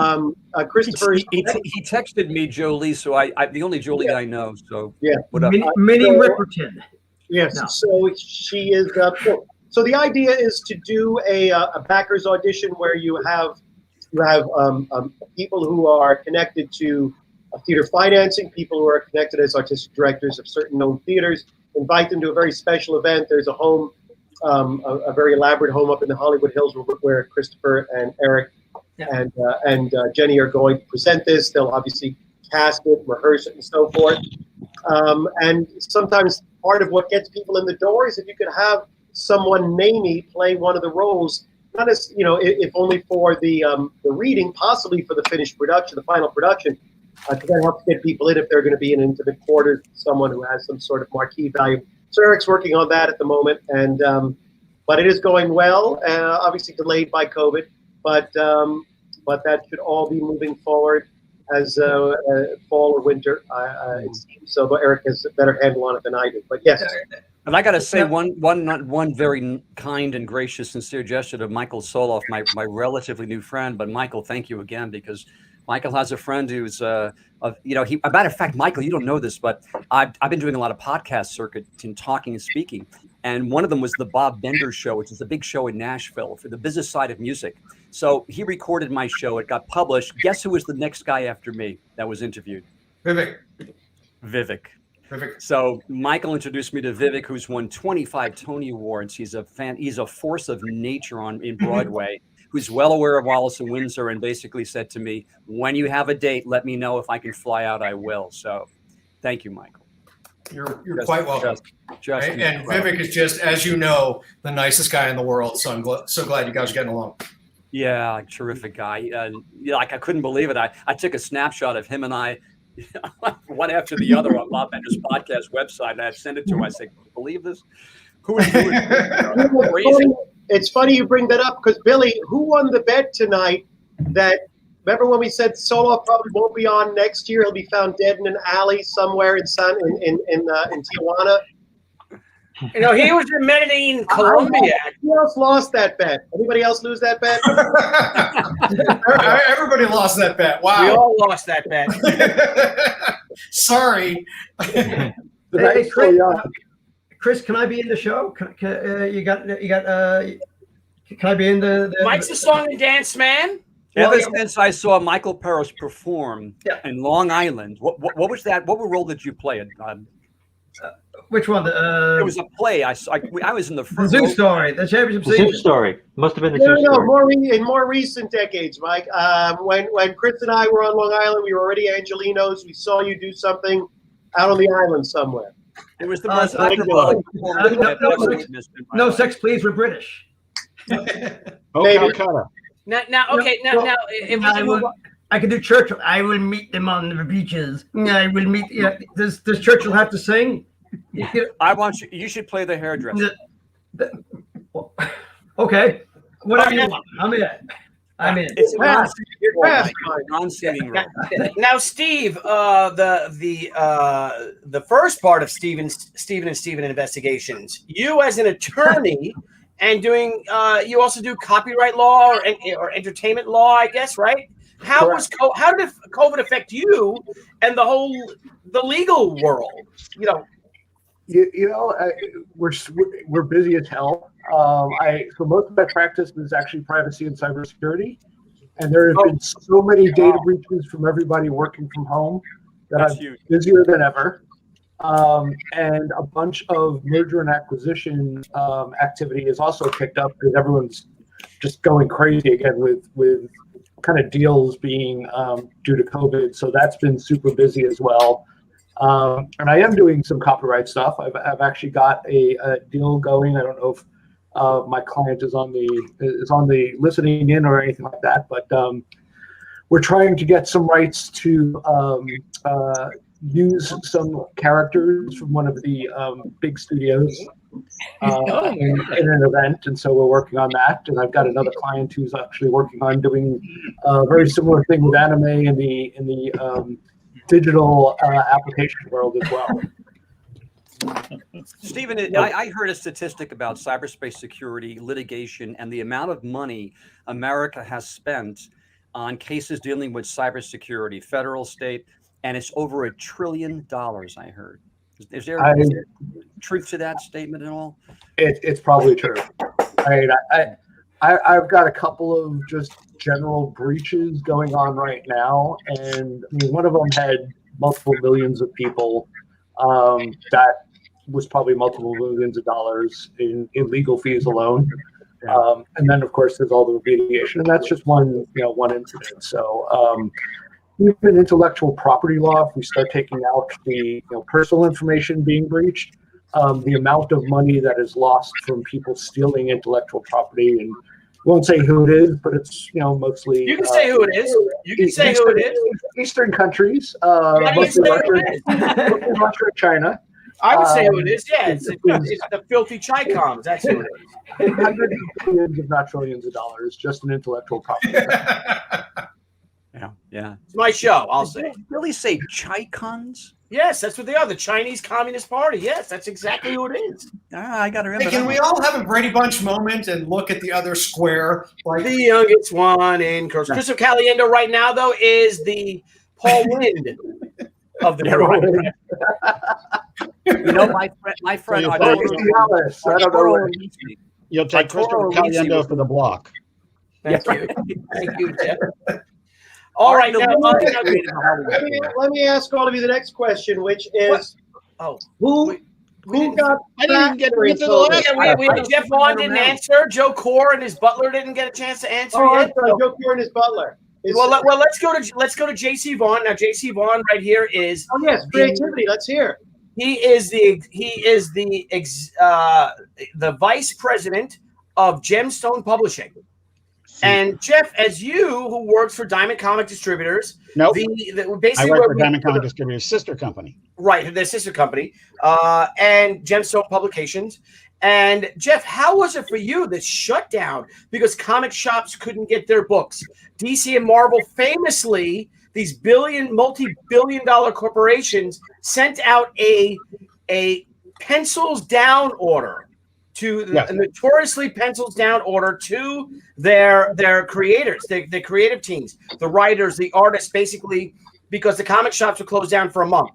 Christopher, he texted me Jolie, so I the only Jolie I know. So yeah, what up? Minnie Riperton. Yes. No. So she is. So the idea is to do a backers audition where you have people who are connected to theater financing, people who are connected as artistic directors of certain known theaters, invite them to a very special event. There's a home, a very elaborate home up in the Hollywood Hills where Christopher and Eric and Jenny are going to present this. They'll obviously cast it, rehearse it, and so forth. And sometimes part of what gets people in the door is if you could have someone namey play one of the roles. Not as if only for the reading, possibly for the finished production, the final production, because that helps get people in if they're going to be in intimate quarters. Someone who has some sort of marquee value. So Eric's working on that at the moment, and but it is going well. Obviously delayed by COVID, but that should all be moving forward as fall or winter. It seems so. But Eric has a better handle on it than I do. But yes. And I got to say one very kind and gracious, sincere gesture to Michael Solof, my relatively new friend. But Michael, thank you again, because Michael has a friend who's a matter of fact, Michael, you don't know this, but I've been doing a lot of podcast circuit in talking and speaking, and one of them was the Bob Bender Show, which is a big show in Nashville for the business side of music. So he recorded my show. It got published. Guess who was the next guy after me that was interviewed? Vivek. So Michael introduced me to Vivek, who's won 25 Tony Awards. He's a force of nature in Broadway, who's well aware of Wallace and Windsor, and basically said to me, when you have a date, let me know. If I can fly out, I will. So thank you, Michael. You're quite welcome. And Vivek is just, as you know, the nicest guy in the world. So I'm so glad you guys are getting along. Yeah, terrific guy. I couldn't believe it. I took a snapshot of him and I, one after the other on Bob Bender's podcast website, and I sent it to him. I said, "Can you believe this? Who is doing crazy?" It's funny you bring that up because Bily, who won the bet tonight? That remember when we said Soloff probably won't be on next year? He'll be found dead in an alley somewhere in Tijuana. He was in Medellin, Colombia. Who else lost that bet? Anybody else lose that bet? Everybody lost that bet. Wow. We all lost that bet. Sorry. Hey, Chris, can I be in the show? Can I be in the Mike's a song and dance man. Ever since I saw Michael Perez perform in Long Island, what was that? What role did you play? Which one? It was a play. I was in the first. Zoo Story, the championship season. Zoo Story must have been the Zoo Story. In more recent decades, Mike. When Chris and I were on Long Island, we were already Angelinos. We saw you do something out on the island somewhere. It was the most no sex, please. We're British. Now, if I can do Churchill. I will meet them on the beaches. I will meet. Does Churchill have to sing? I want you. You should play the hairdresser. Okay. Whatever you want. I'm in. It's non-singing role. Now, Steve, the first part of Steven Investigations, you as an attorney and doing, you also do copyright law or entertainment law, I guess, right? How did COVID affect you and the legal world? We're busy as hell. So most of my practice is actually privacy and cybersecurity, and there have been so many data breaches from everybody working from home that I'm busier than ever. And a bunch of merger and acquisition activity is also picked up because everyone's just going crazy again with kind of deals being due to COVID. So that's been super busy as well. And I am doing some copyright stuff. I've actually got a deal going. I don't know if my client is on the listening in or anything like that, but we're trying to get some rights to use some characters from one of the big studios in an event, and so we're working on that. And I've got another client who's actually working on doing a very similar thing with anime in the digital application world as well. Stephen, I heard a statistic about cyberspace security litigation and the amount of money America has spent on cases dealing with cybersecurity, federal, state, and it's over $1 trillion. I heard. Is there truth to that statement at all? It's probably true. I've got a couple of just general breaches going on right now, and I mean, one of them had multiple millions of people. That was probably multiple millions of dollars in legal fees alone. And then, of course, there's all the remediation, and that's just one incident. So even intellectual property law, if we start taking out the personal information being breached, the amount of money that is lost from people stealing intellectual property, and won't say who it is, but it's mostly. You can say who it is. You can say who it is. Eastern countries, Yeah, mostly Russia, Russia, China. I would say who it is. Yeah, it's the filthy Chicoms. That's who it is. Hundreds of millions, if not trillions of dollars, just in intellectual property. Yeah. It's my show, I'll say. Did you really say Chicons? Yes, that's what they are. The Chinese Communist Party. Yes, that's exactly who it is. I got to remember. Hey, can we all have a Brady Bunch moment and look at the other square? Like The youngest one in cursive. Christopher Caliendo right now, though, is the Paul Wind of the Democratic. My friend. You'll take Christopher Caliendo for the block. Thank you. Thank you, Jeff. All right, now, let me ask all of you the next question, which is who got I didn't even get to answer the last we had Jeff Vaughn didn't answer. Joe Kuhr and his butler didn't get a chance to answer yet. Joe Kuhr and his butler. Well, let's go to JC Vaughn. Now, JC Vaughn right here is creativity. Let's hear. He is the vice president of Gemstone Publishing. And Jeff, as you, who works for Diamond Comic Distributors, nope. Basically I work for Diamond Comic Distributors' sister company. Right, their sister company, and Gemstone Publications. And Jeff, how was it for you, this shutdown? Because comic shops couldn't get their books. DC and Marvel famously, these multi-billion-dollar corporations sent out a pencils down order to notoriously pencils down order to their creators, the creative teams, the writers, the artists, basically, because the comic shops were closed down for a month.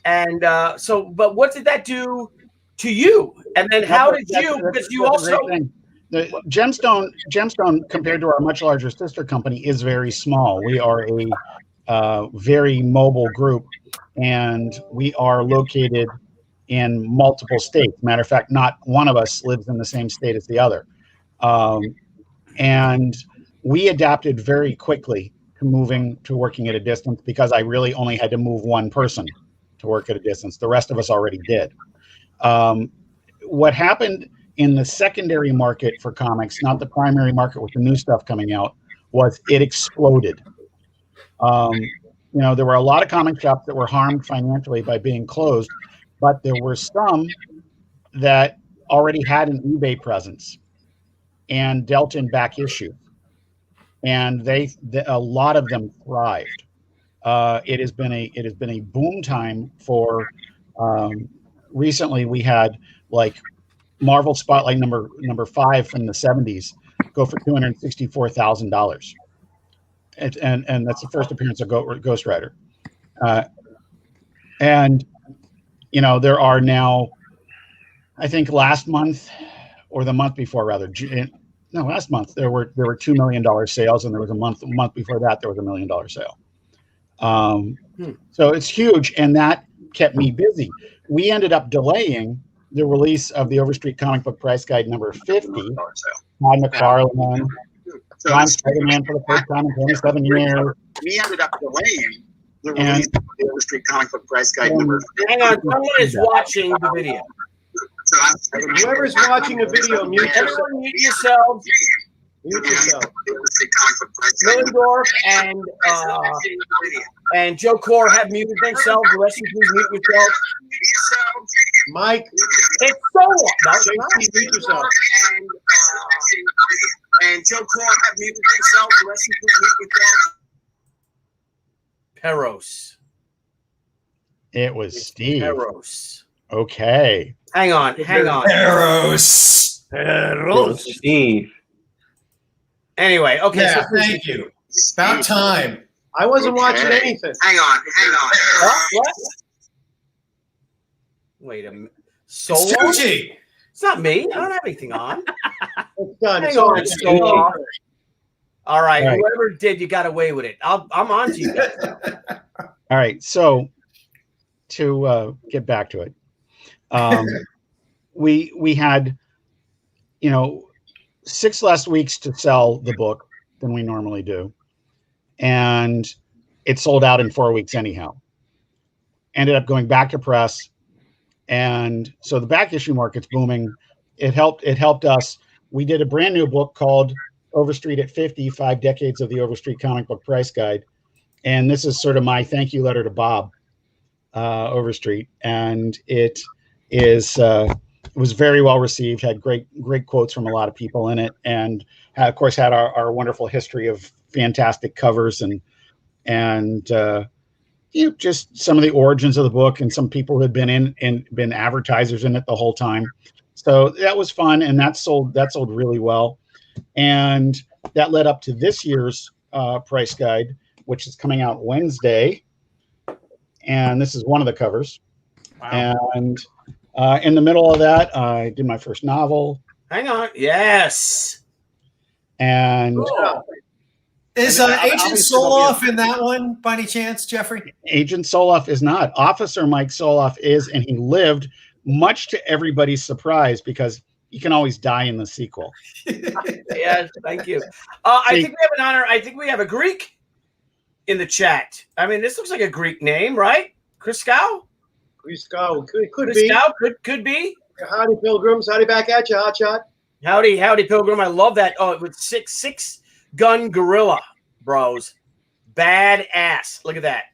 And but what did that do to you? And then how did you, because you also the Gemstone compared to our much larger sister company is very small. We are a very mobile group, and we are located in multiple states. Matter of fact, not one of us lives in the same state as the other. And we adapted very quickly to moving to working at a distance, because I really only had to move one person to work at a distance. The rest of us already did. What happened in the secondary market for comics, not the primary market with the new stuff coming out, was it exploded. There were a lot of comic shops that were harmed financially by being closed, but there were some that already had an eBay presence and dealt in back issue, and a lot of them thrived. It has been a boom time for. Recently, we had like Marvel Spotlight number 5 from the 70s go for $264,000, and that's the first appearance of Ghost Rider, and. There are now, I think last month or the month before, rather, last month there were $2 million sales, and there was a month before that there was $1 million sale. So it's huge, and that kept me busy. We ended up delaying the release of the Overstreet Comic Book Price Guide number 50. Todd McFarlane, John Spider-Man for the first time in 27 years. We ended up delaying the release of the Overstreet Comic Book Price Guide number 50. Hang on, someone is watching the video. Whoever's watching a video, mute yourself. Everyone mute yourselves. Mute yourself. Millendorf and Joe Kuhr have muted themselves. The rest of you please mute yourselves. Mike. It's Soloff. No, it's not. JT, mute yourself. And Joe Kuhr have muted themselves. The rest of you mute yourselves. Perez. It was Steve. Perez. Okay. Hang on. Perez. Steve. Anyway, okay. Yeah, so thank you. About time. I wasn't watching anything. Hang on. What? Wait a minute. Soloff? Tucci. It's not me. I don't have anything on. It's done. Hang It's on, on. Soloff. All right. All right. Whoever did, you got away with it. I'm on to you guys. All right. So to get back to it, we had, 6 less weeks to sell the book than we normally do, and it sold out in 4 weeks anyhow. Ended up going back to press, and so the back issue market's booming. It helped us. We did a brand new book called Overstreet at 50, 5 Decades of the Overstreet Comic Book Price Guide. And this is sort of my thank you letter to Bob Overstreet. And it was very well received, had great quotes from a lot of people in it. And of course had our wonderful history of fantastic covers and just some of the origins of the book and some people who had been advertisers in it the whole time. So that was fun, and that sold really well, and that led up to this year's price guide, which is coming out Wednesday. And this is one of the covers. Wow. And in the middle of that, I did my first novel. Hang on. Yes. And cool. Is Agent Soloff in that one by any chance, Jeffrey? Agent Soloff is not. Officer Mike Soloff is, and he lived, much to everybody's surprise, because he can always die in the sequel. Yes, thank you. I think we have an honor. I think we have a Greek in the chat. I mean, this looks like a Greek name, right? Chriscow? Chriscow. Could be. Could be. Howdy, Pilgrims. Howdy back at you, Hotshot. Howdy, Pilgrim. I love that. Oh, it was six gun gorilla, bros. Badass. Look at that.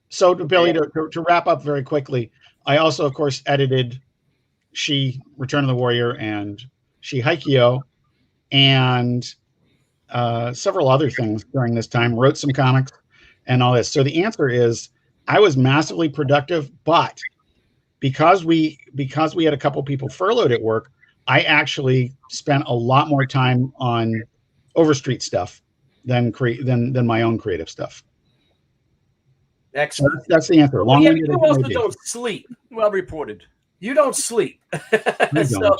So, Billy, to wrap up very quickly, I also, of course, edited Return of the Warrior and Haikyo and several other things during this time, wrote some comics and all this. So the answer is I was massively productive, but because we had a couple people furloughed at work, I actually spent a lot more time on Overstreet stuff than my own creative stuff. Excellent. That's the answer. Well, you also don't sleep. Well reported. You don't sleep. So,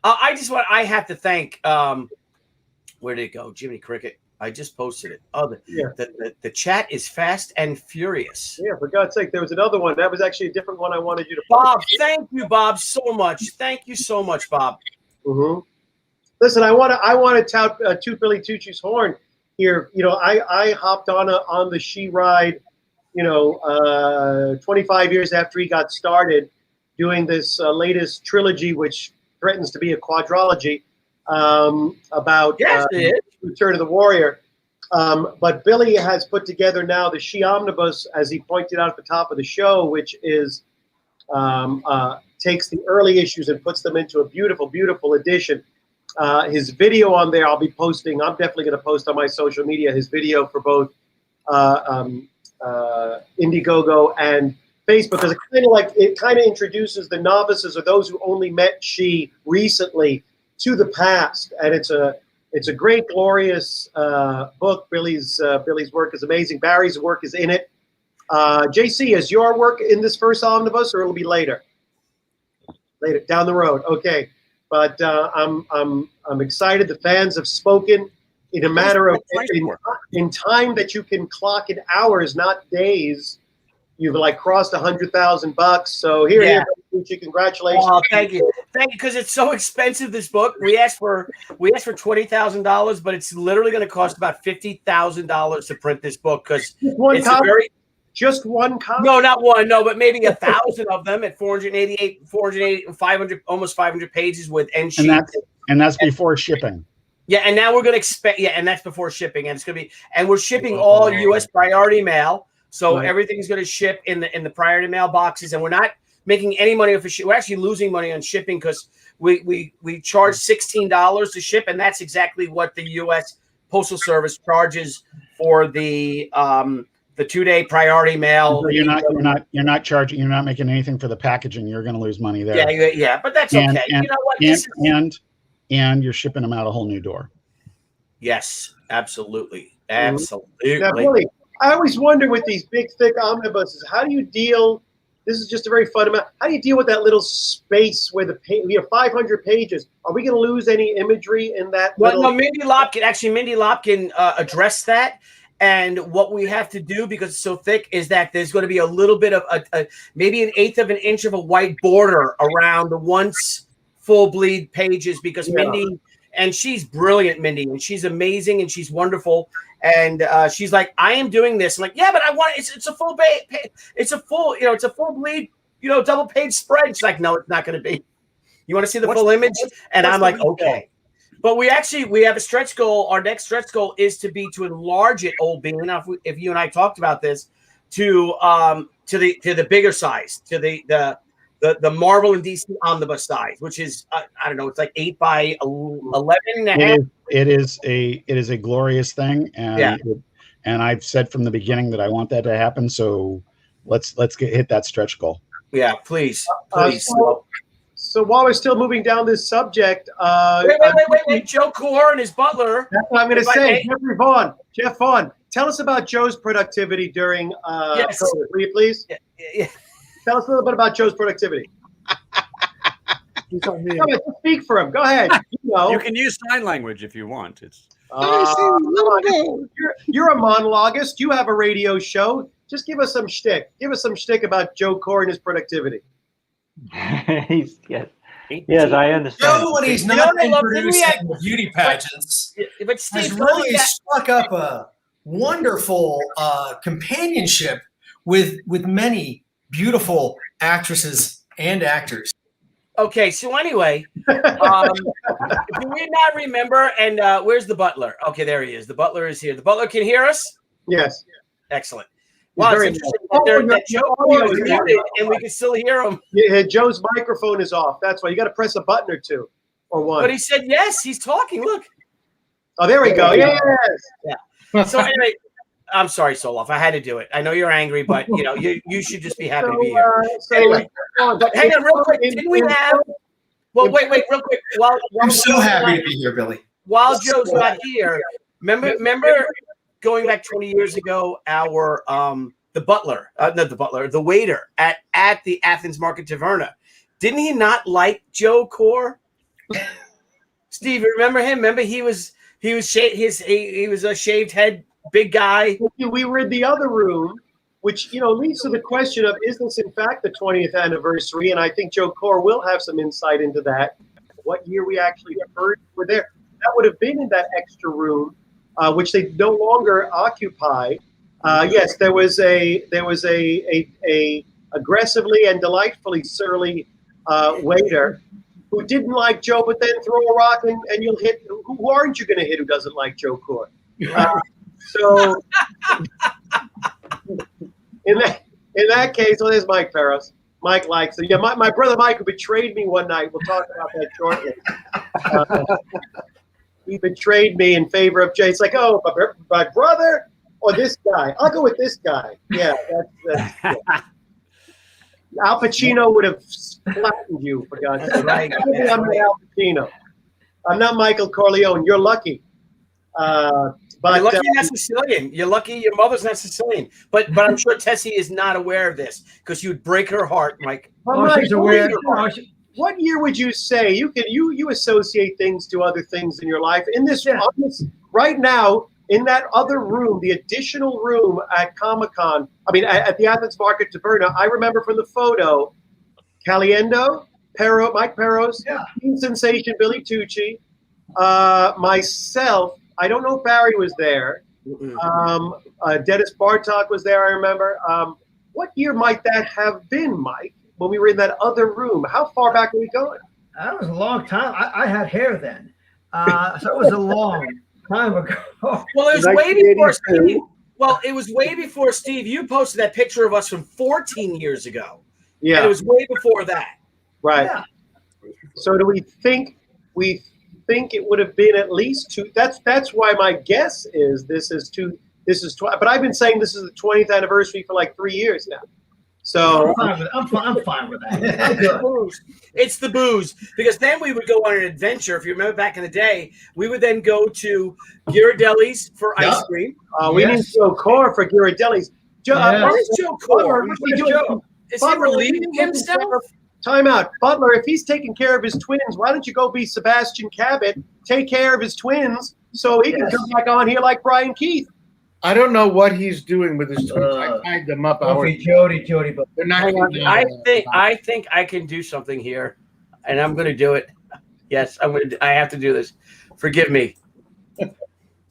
I have to thank, where did it go? Jimmy Cricket. I just posted it. Oh, the chat is fast and furious. Yeah, for God's sake, there was another one. That was actually a different one I wanted you to Bob, thank you, Bob, so much. Thank you so much, Bob. Mm-hmm. Listen, I want to tout toot Billy Tucci's horn here. I hopped on the She ride, 25 years after he got started, doing this latest trilogy, which threatens to be a quadrilogy about Return of the Warrior. But Billy has put together now the She Omnibus, as he pointed out at the top of the show, which is takes the early issues and puts them into a beautiful, beautiful edition. His video on there, I'll be posting. I'm definitely going to post on my social media his video for both Indiegogo and Facebook, because it kind of introduces the novices or those who only met She recently to the past, and it's a great, glorious book. Billy's work is amazing. Barry's work is in it. JC, is your work in this first omnibus, or it'll be later? Later down the road. Okay, but I'm excited. The fans have spoken in a matter of in time that you can clock in hours, not days. You've crossed $100,000. So here, congratulations! Oh, thank you, because it's so expensive. This book, we asked for $20,000, but it's literally going to cost about $50,000 to print this book because it's just one copy. No, not one. No, but maybe 1,000 of them at 500, almost 500 pages with ensue. And that's before shipping. Yeah, and now we're going to expect. Yeah, and that's before shipping, and it's going to be, and we're shipping all U.S. priority mail. So everything's going to ship in the priority mail boxes, and we're not making any money off of we're actually losing money on shipping because we charge $16 to ship, and that's exactly what the U.S. Postal Service charges for the 2-day priority mail. So you're not charging. You're not making anything for the packaging. You're going to lose money there. Yeah, but that's okay. You know what? And you're shipping them out a whole new door. Yes, absolutely. Now, Billy, I always wonder with these big, thick omnibuses, how do you deal? This is just a very fundamental. How do you deal with that little space where we have 500 pages? Are we going to lose any imagery in that? Well, no, Mindy Lopkin addressed that. And what we have to do, because it's so thick, is that there's going to be a little bit of maybe 1/8 of an inch of a white border around the once full bleed pages, because Mindy, and she's brilliant, Mindy, and she's amazing and she's wonderful. And she's like, I am doing this. I'm like, yeah, but I want it's a full it's a full bleed, double page spread. She's like, no, it's not going to be. You want to see the full image? And I'm like, okay. But we have a stretch goal. Our next stretch goal is to enlarge it, Old Bean. Now, if you and I talked about this, to the bigger size, to the Marvel and DC omnibus size, which is I don't know, it's like 8 by 11 and a half. It is a glorious thing, and I've said from the beginning that I want that to happen. So let's hit that stretch goal. Yeah, please. So while we're still moving down this subject, wait, Joe Kuhr and his butler. That's what I'm going to say. Jeff Vaughn, tell us about Joe's productivity during COVID, will you please? Yeah. Tell us a little bit about Joe's productivity. Speak for him. Go ahead. You can use sign language if you want. You're a monologuist. You have a radio show. Just give us some shtick. Give us some shtick about Joe Kuhr and his productivity. Yes, I understand. Joe, when he's not producing beauty pageants, but Steve, has really struck up a wonderful companionship with many beautiful actresses and actors. Okay, so anyway, do we not remember? And where's the butler? Okay, there he is. The butler is here. The butler can hear us? Yes. Excellent. Wow, it's interesting that Joe was muted and we can still hear him. Yeah, Joe's microphone is off. That's why you got to press a button or two, or one. But he said yes. He's talking. Look. Oh, there we go. Yes. Yeah. So anyway, I'm sorry, Soloff. I had to do it. I know you're angry, but you should just be happy to be here. Anyway, but hang on, real quick. Didn't we have? Well, wait, real quick. I'm so happy to be here, Billy. While Joe's not here, remember going back 20 years ago, our the waiter at the Athens Market Taverna, didn't he not like Joe Kuhr? Steve, remember him? Remember he was a shaved head, big guy. We were in the other room, which leads to the question of, is this in fact the 20th anniversary? And I think Joe Kuhr will have some insight into that. What year we actually heard were there? That would have been in that extra room, which they no longer occupy. Yes, there was a aggressively and delightfully surly waiter who didn't like Joe, but then throw a rock and you'll hit. Who aren't you going to hit who doesn't like Joe Kuhr? So in that case, well, there's Mike Perez. Mike likes it. Yeah, my brother Mike, who betrayed me one night. We'll talk about that shortly. He betrayed me in favor of Jay. It's like, oh, my brother or this guy? I'll go with this guy. Yeah, that's yeah. Al Pacino would have flattened you, for God's sake. Right. I'm not Al Pacino. I'm not Michael Corleone. You're lucky. But you're lucky you're not Sicilian. You're lucky your mother's not Sicilian. But I'm sure Tessie is not aware of this, because you'd break her heart, Mike. She's aware. What year would you say you associate things to other things in your life? In this right now, in that other room, the additional room at Comic-Con, at the Athens Market Taverna, I remember from the photo, Caliendo, Mike Perez, Sensation, Billy Tucci, myself. I don't know if Barry was there. Dennis Bartok was there, I remember. What year might that have been, Mike, when we were in that other room? How far back are we going? That was a long time. I had hair then. So it was a long time ago. Well, it was way before Steve. Well, it was way before Steve. You posted that picture of us from 14 years ago. Yeah. And it was way before that. Right. Yeah. So do we think it would have been at least two? That's why my guess is this is 20. But I've been saying this is the 20th anniversary for like 3 years now. So I'm fine with that. It's the booze. Because then we would go on an adventure. If you remember back in the day, we would then go to Ghirardelli's for ice cream. we need Joe Kuhr for Ghirardelli's. Where's Joe Kuhr? Is he relieving himself? Time out. Butler, if he's taking care of his twins, why don't you go be Sebastian Cabot, take care of his twins so he can come back on here like Brian Keith? I don't know what he's doing with his twins. I tied them up. Jody, but they're not. I think I can do something here, and I'm going to do it. Yes, I have to do this. Forgive me.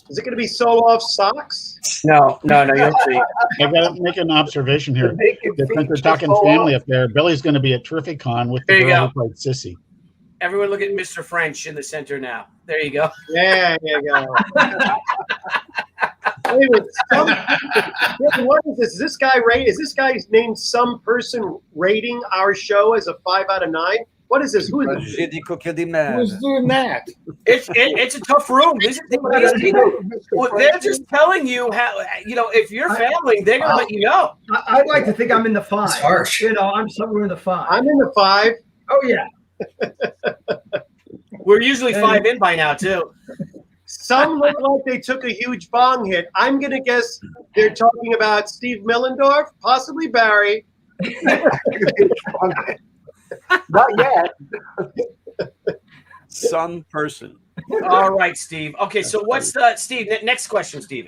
Is it going to be Soloff socks? No. You'll see. I got to make an observation here. Since we're talking family up there, Billy's going to be at Terrificon with the girl who played Sissy. Everyone, look at Mr. French in the center now. There you go. Yeah, there you go. What is this? Is this guy's name some person rating our show as a 5 out of 9? What is this? Who is this? Who's doing that? It's a tough room. These people, they're just telling you how, if you're failing, they're going to let you know. I'd like to think I'm in the 5. It's harsh. I'm somewhere in the 5. I'm in the 5. Oh, yeah. We're usually 5 in by now, too. Some look like they took a huge bong hit. I'm going to guess they're talking about Steve Millendorf, possibly Barry. Not yet. Some person. All right, Steve. Okay, so what's Steve? Next question, Steve.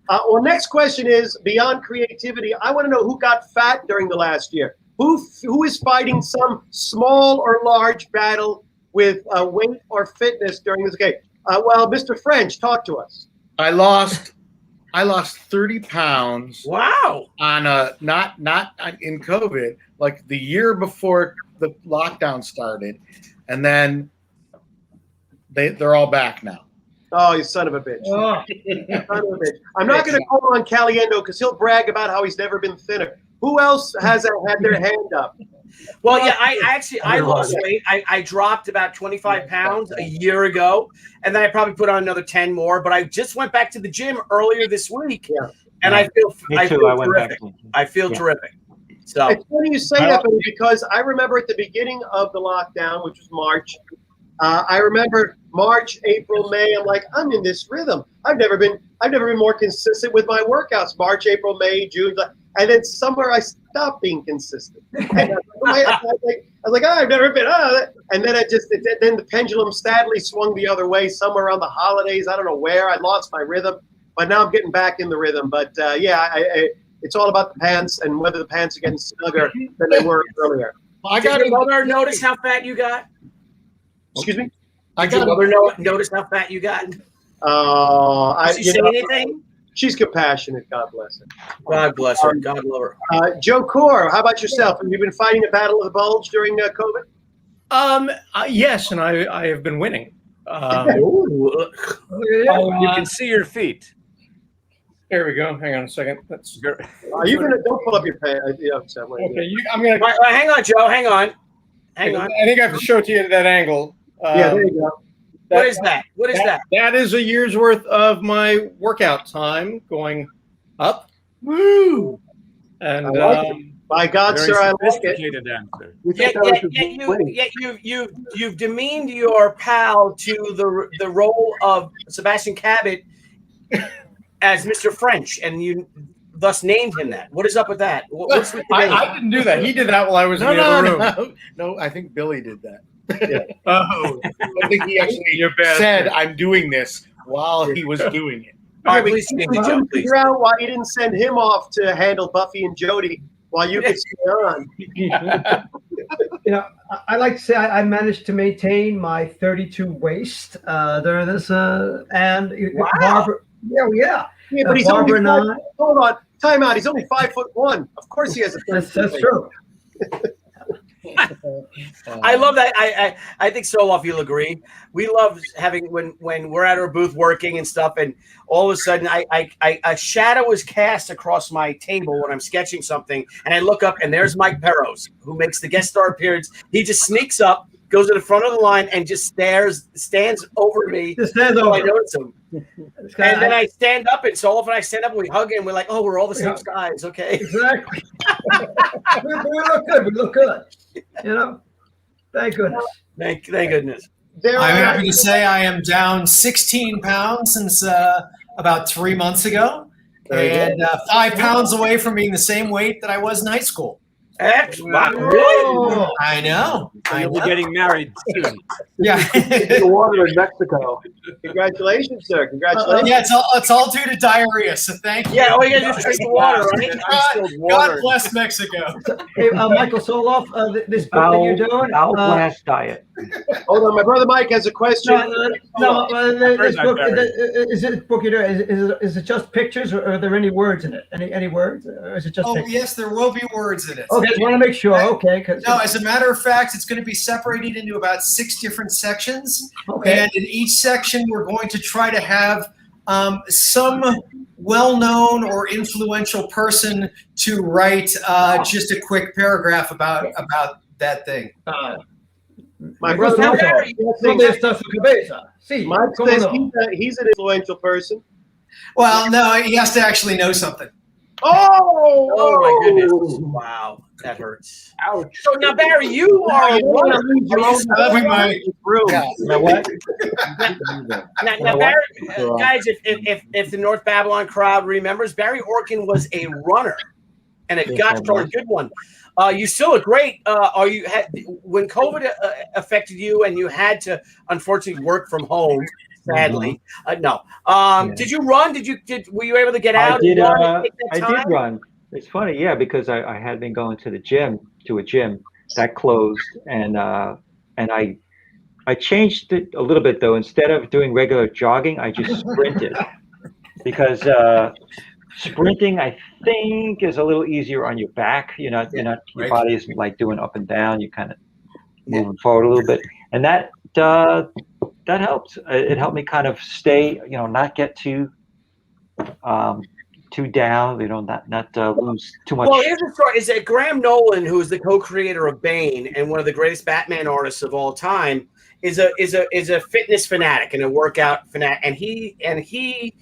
Well, next question is beyond creativity. I want to know who got fat during the last year. Who is fighting some small or large battle with weight or fitness during this game? Well, Mr. French, talk to us. I lost 30 pounds. Wow. On not in COVID, like the year before the lockdown started, and then they're all back now. Oh, you son of a bitch. Oh. Son of a bitch. I'm not going to call on Caliendo because he'll brag about how he's never been thinner. Who else has had their hand up? Well, yeah, I lost weight. I dropped about 25 pounds a year ago, and then I probably put on another 10 more. But I just went back to the gym earlier this week, and I feel terrific. I feel terrific. So it's funny you say that, because I remember at the beginning of the lockdown, which was March. I remember March, April, May. I'm like, I'm in this rhythm. I've never been more consistent with my workouts. March, April, May, June. And then somewhere I stopped being consistent. And I was like, I've never been. And then then the pendulum sadly swung the other way somewhere around the holidays. I don't know where. I lost my rhythm, but now I'm getting back in the rhythm. But it's all about the pants and whether the pants are getting snugger than they were earlier. Did your mother notice how fat you got? Excuse me? Did your mother notice how fat you got? Did she say anything? She's compassionate. God bless her. God bless her. God love her. Joe Kuhr, how about yourself? Have you been fighting the battle of the bulge during COVID? Yes, and I have been winning. You can see your feet. There we go. Hang on a second. That's good. Are you gonna? Don't pull up your pants. Okay, I'm gonna. Hang on, Joe. Hang on. I think I have to show it to you at that angle. Yeah, there you go. What is that? What is that? That is a year's worth of my workout time going up. Woo! And by God, sir, I like it. Yet you've demeaned your pal to the role of Sebastian Cabot as Mr. French, and you thus named him that. What is up with that? What's with the name? I didn't do that. He did that while I was in the other room. No, I think Billy did that. Yeah. Oh, I think he actually said, "I'm doing this" while he was doing it. All right, please figure out why you didn't send him off to handle Buffy and Jody while you could stay on. I like to say I managed to maintain my 32 waist during this, and wow. Barbara, yeah. But he's Barbara only hold on, time out. He's only 5'1". Of course, he has a. That's true. I love that. I think Soloff, you'll agree. We love having when we're at our booth working and stuff, and all of a sudden a shadow is cast across my table when I'm sketching something, and I look up and there's Mike Perez, who makes the guest star appearance. He just sneaks up, goes to the front of the line, and just stands over me. Just stands over. I notice him. And then I stand up, and Soloff and I stand up, and we hug, and we're like, "Oh, we're all the same guys." Okay, exactly. we look good. We look good. You know, thank goodness. Thank goodness. I'm happy to say I am down 16 pounds since about 3 months ago, and 5 pounds away from being the same weight that I was in high school. Really? I know. You'll be getting married soon. Yeah. The water in Mexico. Congratulations, sir. Congratulations. Yeah, it's all due to diarrhea. So thank you. Yeah, all you gotta do is drink the water, right? God bless Mexico. Hey, Michael Soloff, this book that you're doing. Blast diet. Hold on, my brother Mike has a question. This book, is this book you're doing? Is it just pictures, or are there any words in it? Any words, or is it just? Oh pictures? yes, there will be words in it. Okay, just want to make sure. Okay. No, as a matter of fact, it's going to be separated into about 6 different sections. Okay. And in each section, we're going to try to have some well-known or influential person to write just a quick paragraph about that thing. My brother Mike says he's an influential person. Well, no, he has to actually know something. Oh my goodness! Wow, that hurts. Ouch. So now, Barry, you are a runner. Now what? Now, Barry, guys, if the North Babylon crowd remembers, Barry Orkin was a runner, and a gosh darn good one. You still look great. When COVID affected you and you had to unfortunately work from home? Sadly, no. Did you run? Were you able to get out? I did run. It's funny, yeah, because I had been going to a gym that closed, and I changed it a little bit though. Instead of doing regular jogging, I just sprinted because sprinting, I think, is a little easier on your back. Your body isn't like doing up and down. You kind of moving forward a little bit, and that helped. It helped me kind of stay, not get too down, not lose too much. Well, here's the story: is that Graham Nolan, who is the co-creator of Bane and one of the greatest Batman artists of all time, is a fitness fanatic and a workout fanatic, and he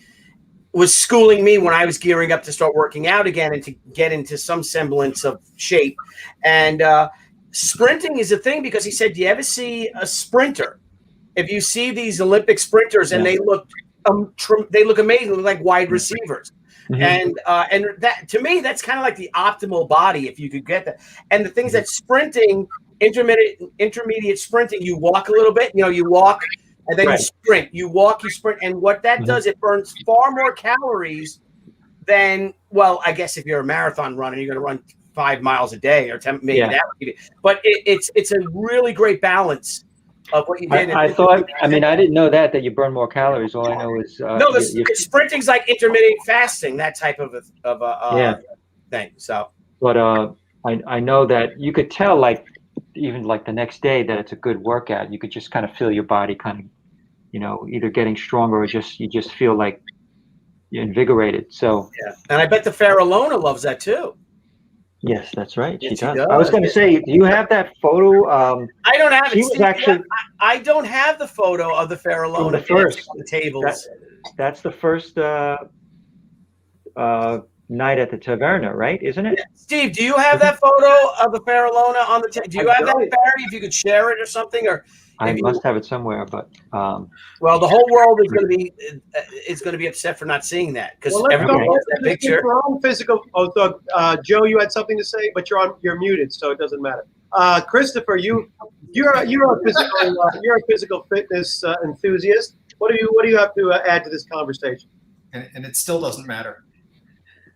was schooling me when I was gearing up to start working out again and to get into some semblance of shape. And sprinting is a thing because he said, "Do you ever see a sprinter? If you see these Olympic sprinters and they look amazing, they look like wide receivers." Mm-hmm. And that, to me, that's kind of like the optimal body if you could get that. And the things that sprinting, intermediate sprinting, you walk a little bit, you walk and then you sprint, you walk, you sprint. And what that does, it burns far more calories than, well, I guess if you're a marathon runner, you're going to run 5 miles a day or 10, maybe that. But it's a really great balance of what you did. I didn't know that you burn more calories. All I know is sprinting's like intermittent fasting, that type of a thing. So, but I know that you could tell, like even like the next day, that it's a good workout. You could just kind of feel your body kind of, either getting stronger or you just feel like you're invigorated. So and I bet the Farallona loves that too. Yes, that's right. Yes, she does. I was going to say, do you have that photo? I don't have it. Actually, I don't have the photo of the Farallona. The first on the tables. That's the first night at the Taverna, right? Isn't it? Yeah. Steve, do you have that photo of the Farallona on the table? Do you have that, Barry? If you could share it or something, or I must have it somewhere, but well, the whole world is going to be upset for not seeing that because everybody has that picture. Physical. Oh, so Joe, you had something to say, but you're muted, so it doesn't matter. Christopher, you're a physical fitness enthusiast. What do you have to add to this conversation? And it still doesn't matter.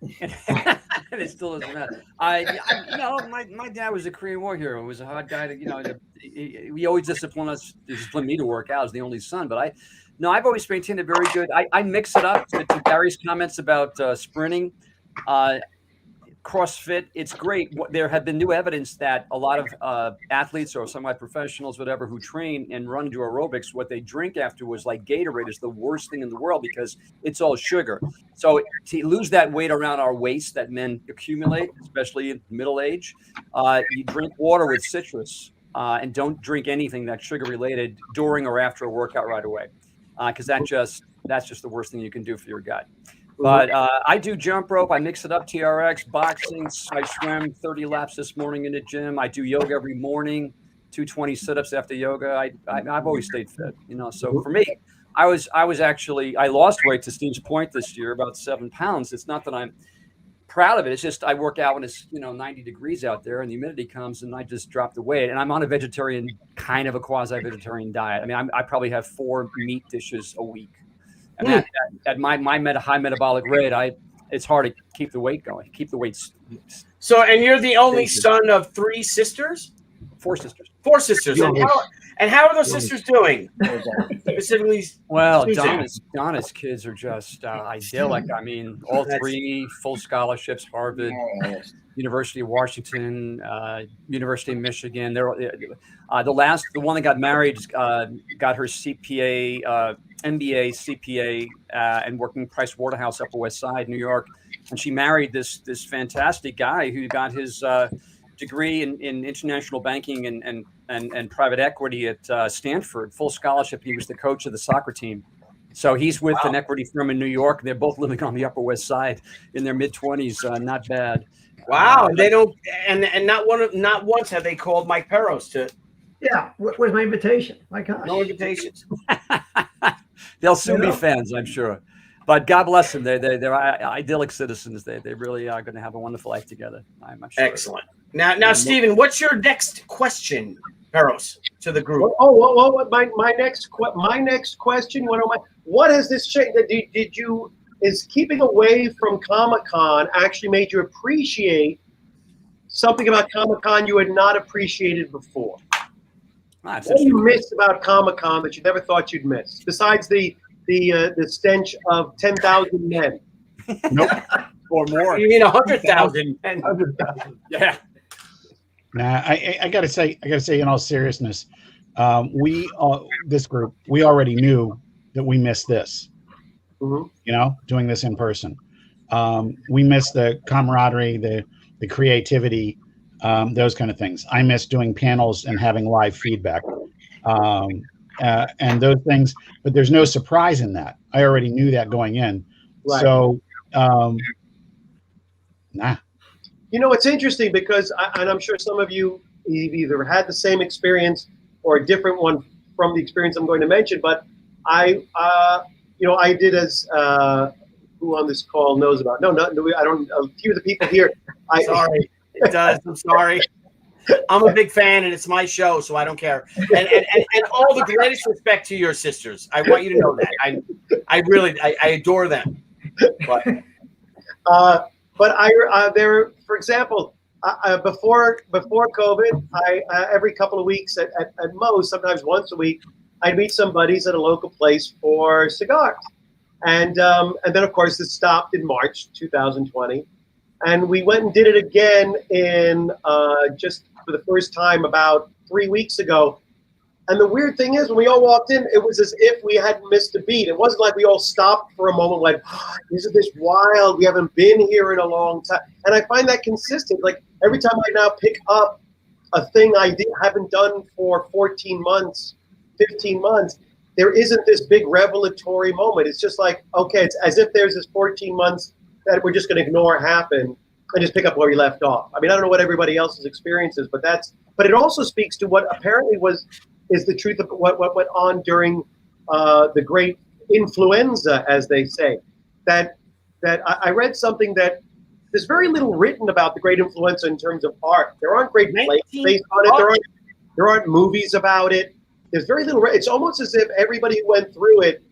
It still doesn't matter. My dad was a Korean War hero. He was a hard guy to, he always disciplined me to work out as the only son. But I've always maintained a very good. I mix it up to Gary's comments about sprinting. CrossFit, it's great. There have been new evidence that a lot of athletes or semi-professionals, whatever, who train and run to aerobics, what they drink afterwards, like Gatorade, is the worst thing in the world because it's all sugar. So to lose that weight around our waist that men accumulate, especially in middle age, you drink water with citrus and don't drink anything that's sugar-related during or after a workout right away, because that's just the worst thing you can do for your gut. But I do jump rope. I mix it up, TRX, boxing. I swam 30 laps this morning in the gym. I do yoga every morning, 220 sit-ups after yoga. I've always stayed fit, you know. So for me, I lost weight, to Steve's point, this year, about 7 pounds. It's not that I'm proud of it. It's just I work out when it's 90 degrees out there and the humidity comes, and I just drop the weight. And I'm on a vegetarian, kind of a quasi-vegetarian diet. I mean, I probably have 4 meat dishes a week. And at my high metabolic rate, it's hard to keep the weight going, keep the weight. So, and you're the only son of 3 sisters? 4 sisters. 4 sisters. And how are those sisters doing? Specifically, well, Donna's kids are just idyllic. I mean, all 3 full scholarships: Harvard, University of Washington, University of Michigan. They're the one that got married got her CPA, MBA, CPA, and working Price Waterhouse, Upper West Side, New York. And she married this fantastic guy who got his degree in international banking and private equity at Stanford, full scholarship. He was the coach of the soccer team. So he's with an equity firm in New York. They're both living on the Upper West Side in their mid-20s. Not bad. Wow. They don't, and not once have they called Mike Perez to. Yeah. Where's my invitation? My gosh. No invitations. They'll soon be fans, I'm sure. But God bless them. They're idyllic citizens. They really are going to have a wonderful life together. I'm sure. Excellent. Now, Stephen, what's your next question, Perez, to the group? My next question. What has this changed? Is keeping away from Comic-Con actually made you appreciate something about Comic-Con you had not appreciated before? What do you miss about Comic-Con that you never thought you'd miss, besides the stench of 10,000 men? Nope. Or more. You mean 100,000? 100,000. Yeah. Nah, I gotta say, in all seriousness, this group, we already knew that we missed this. Mm-hmm. Doing this in person. We miss the camaraderie, the creativity, those kind of things. I miss doing panels and having live feedback, and those things. But there's no surprise in that. I already knew that going in. Right. So, nah. It's interesting because, and I'm sure some of you either had the same experience or a different one from the experience I'm going to mention. But I did, as who on this call knows about. No, I don't. A few of the people here. Sorry, it does. I'm sorry. I'm a big fan, and it's my show, so I don't care. And all the greatest respect to your sisters. I want you to know that. I really adore them. But there, for example, before COVID, every couple of weeks, at most, sometimes once a week, I'd meet some buddies at a local place for cigars. And then, of course, this stopped in March 2020. And we went and did it again in just for the first time about 3 weeks ago. And the weird thing is, when we all walked in, it was as if we hadn't missed a beat. It wasn't like we all stopped for a moment like, isn't this wild? We haven't been here in a long time. And I find that consistent. Like every time I now pick up a thing I haven't done for 14 months, 15 months, there isn't this big revelatory moment. It's just like, okay, it's as if there's this 14 months that we're just going to ignore happen and just pick up where we left off. I mean, I don't know what everybody else's experience is, but it also speaks to what apparently is the truth of what went on during the great influenza, as they say. That I read something that there's very little written about the great influenza in terms of art. There aren't great plays based on it. There aren't movies about it. There's very little. It's almost as if everybody who went through it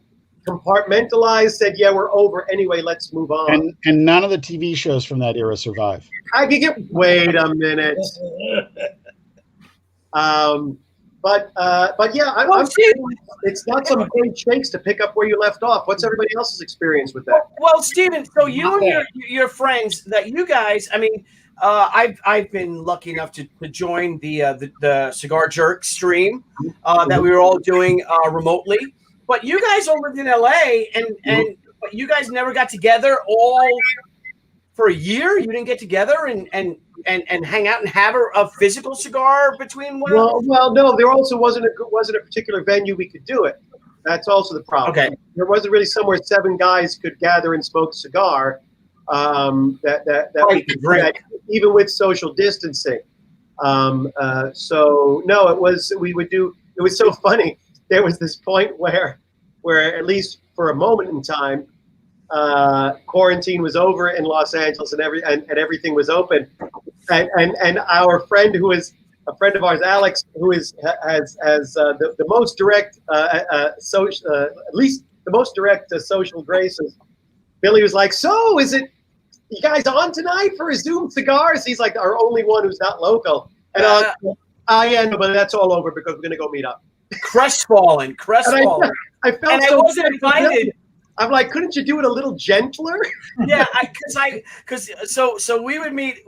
compartmentalized, said, yeah, we're over anyway, let's move on. And none of the TV shows from that era survive. Wait a minute. But yeah, I'm it's not some great shakes to pick up where you left off. What's everybody else's experience with that? Well, Stephen, so you and your friends, that you guys, I mean, I've been lucky enough to join the Cigar Jerk stream that we were all doing remotely. But you guys all lived in LA, and but you guys never got together all for a year. You didn't get together and hang out and have a physical cigar between one. Well, no, there also wasn't a particular venue we could do it. That's also the problem. Okay, there wasn't really somewhere 7 guys could gather and smoke a cigar. That we could drink, even with social distancing. So no, it was so funny. There was this point where at least for a moment in time, quarantine was over in Los Angeles and everything was open, and our friend who is a friend of ours, Alex, who has the most direct social, at least the most direct social graces. Billy was like, "So is it you guys on tonight for a Zoom cigars?" He's like our only one who's not local, and I am, but that's all over because we're gonna go meet up. Crestfallen. I felt and so I wasn't invited. I'm like, couldn't you do it a little gentler? Yeah, so we would meet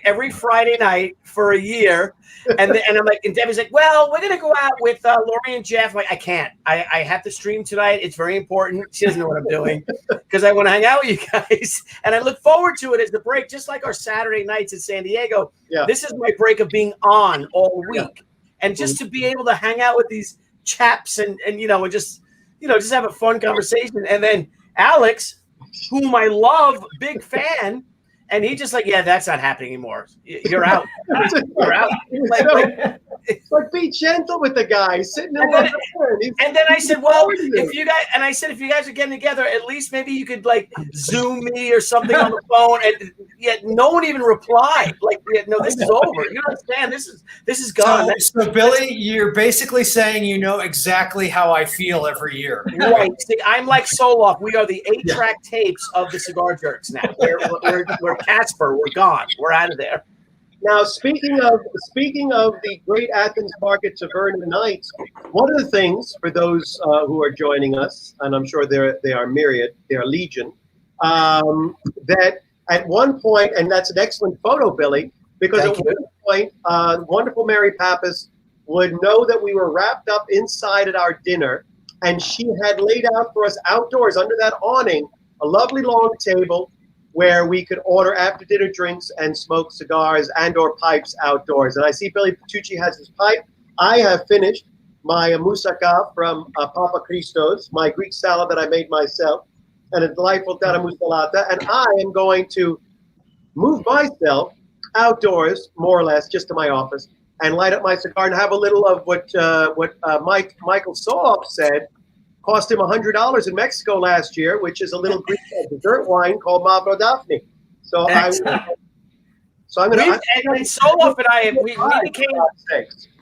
every Friday night for a year, and I'm like, and Debbie's like, well, we're gonna go out with Lori and Jeff. I'm like, I can't. I have to stream tonight. It's very important. She doesn't know what I'm doing because I want to hang out with you guys, and I look forward to it as the break, just like our Saturday nights in San Diego. Yeah. This is my break of being on all week, and just to be able to hang out with these chaps and just have a fun conversation. And then Alex, whom I love, big fan, and he just like, yeah, that's not happening anymore. You're out. You're out. Like, be gentle with the guy sitting there. And then I said, well, if you guys are getting together, at least maybe you could like Zoom me or something on the phone. And yet no one even replied. Like, no, this is over. You understand? This is gone. So Billy, you're basically saying you know exactly how I feel every year. Right. See, I'm like Soloff. We are the 8-track tapes of the Cigar Jerks now. We're Casper. We're gone. We're out of there. Now, speaking of the Great Athens Market Taverna Nights, one of the things for those who are joining us, and I'm sure they are myriad, they are legion, that at one point, and that's an excellent photo, Billy, because at one point, wonderful Mary Pappas would know that we were wrapped up inside at our dinner, and she had laid out for us outdoors under that awning a lovely long table where we could order after dinner drinks and smoke cigars and or pipes outdoors. And I see Billy Petrucci has his pipe. I have finished my moussaka from Papa Christos, my Greek salad that I made myself, and a delightful taramusalata. And I am going to move myself outdoors, more or less, just to my office, and light up my cigar and have a little of what Michael Solof said cost him $100 in Mexico last year, which is a little Greek dessert wine called Mavro Daphne. So I'm going to. And Soloff and I, we became.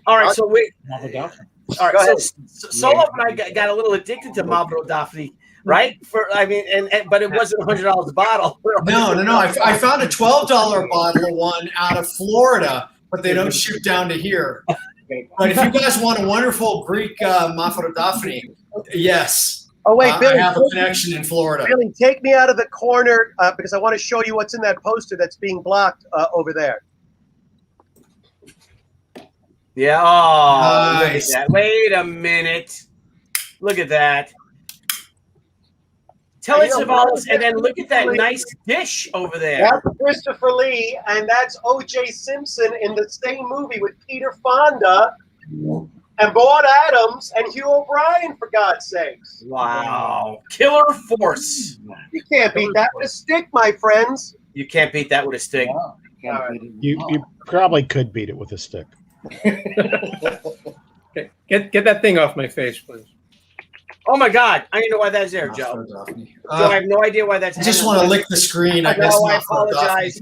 All right, so we. All right, so Soloff and I got a little addicted to Mavro Daphne, right? But it wasn't $100 a bottle. No. I found a $12 bottle of one out of Florida, but they don't ship down to here. But if you guys want a wonderful Greek Mavro Daphne, yes. Oh wait, Billy, I have a connection in Florida. Billy, take me out of the corner because I want to show you what's in that poster that's being blocked over there. Yeah. Oh, nice. Look at that. Wait a minute. Look at that. Tell it, Savalas, and then look at that nice dish over there. That's Christopher Lee, and that's O.J. Simpson in the same movie with Peter Fonda and Vaughn Adams and Hugh O'Brien, for God's sakes. Wow. Killer force. You can't beat that with a stick, my friends. You can't beat that with a stick. You probably could beat it with a stick. Okay. Get that thing off my face, please. Oh my God! I don't know why that's there, Joe. Joe, I have no idea why that's. I just want to lick the screen. I apologize.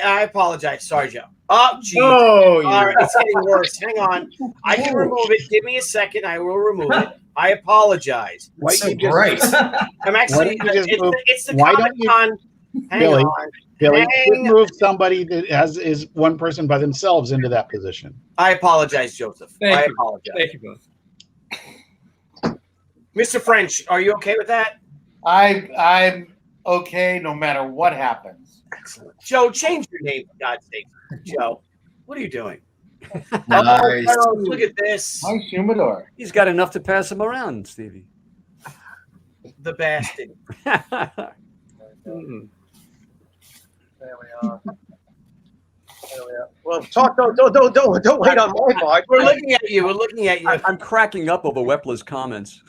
I apologize. Sorry, Joe. Oh, geez. Oh, all right, it's getting worse. Hang on. I can remove it. Give me a second. I will remove it. I apologize. Why so great? I'm actually. It's the Comic-Con. Hang on. Billy, move somebody that is one person by themselves into that position. I apologize, Joseph. I you. apologize. Thank you both. Mr. French, are you okay with that? I'm okay no matter what happens. Excellent. Joe, change your name for God's sake. Joe, what are you doing? Nice. Oh, look at this. Nice humidor. He's got enough to pass him around, Stevie. The bastard. There we are. There we are. Well, talk. Don't wait on my part. We're looking at you. We're looking at you. I'm cracking up over Wepler's comments.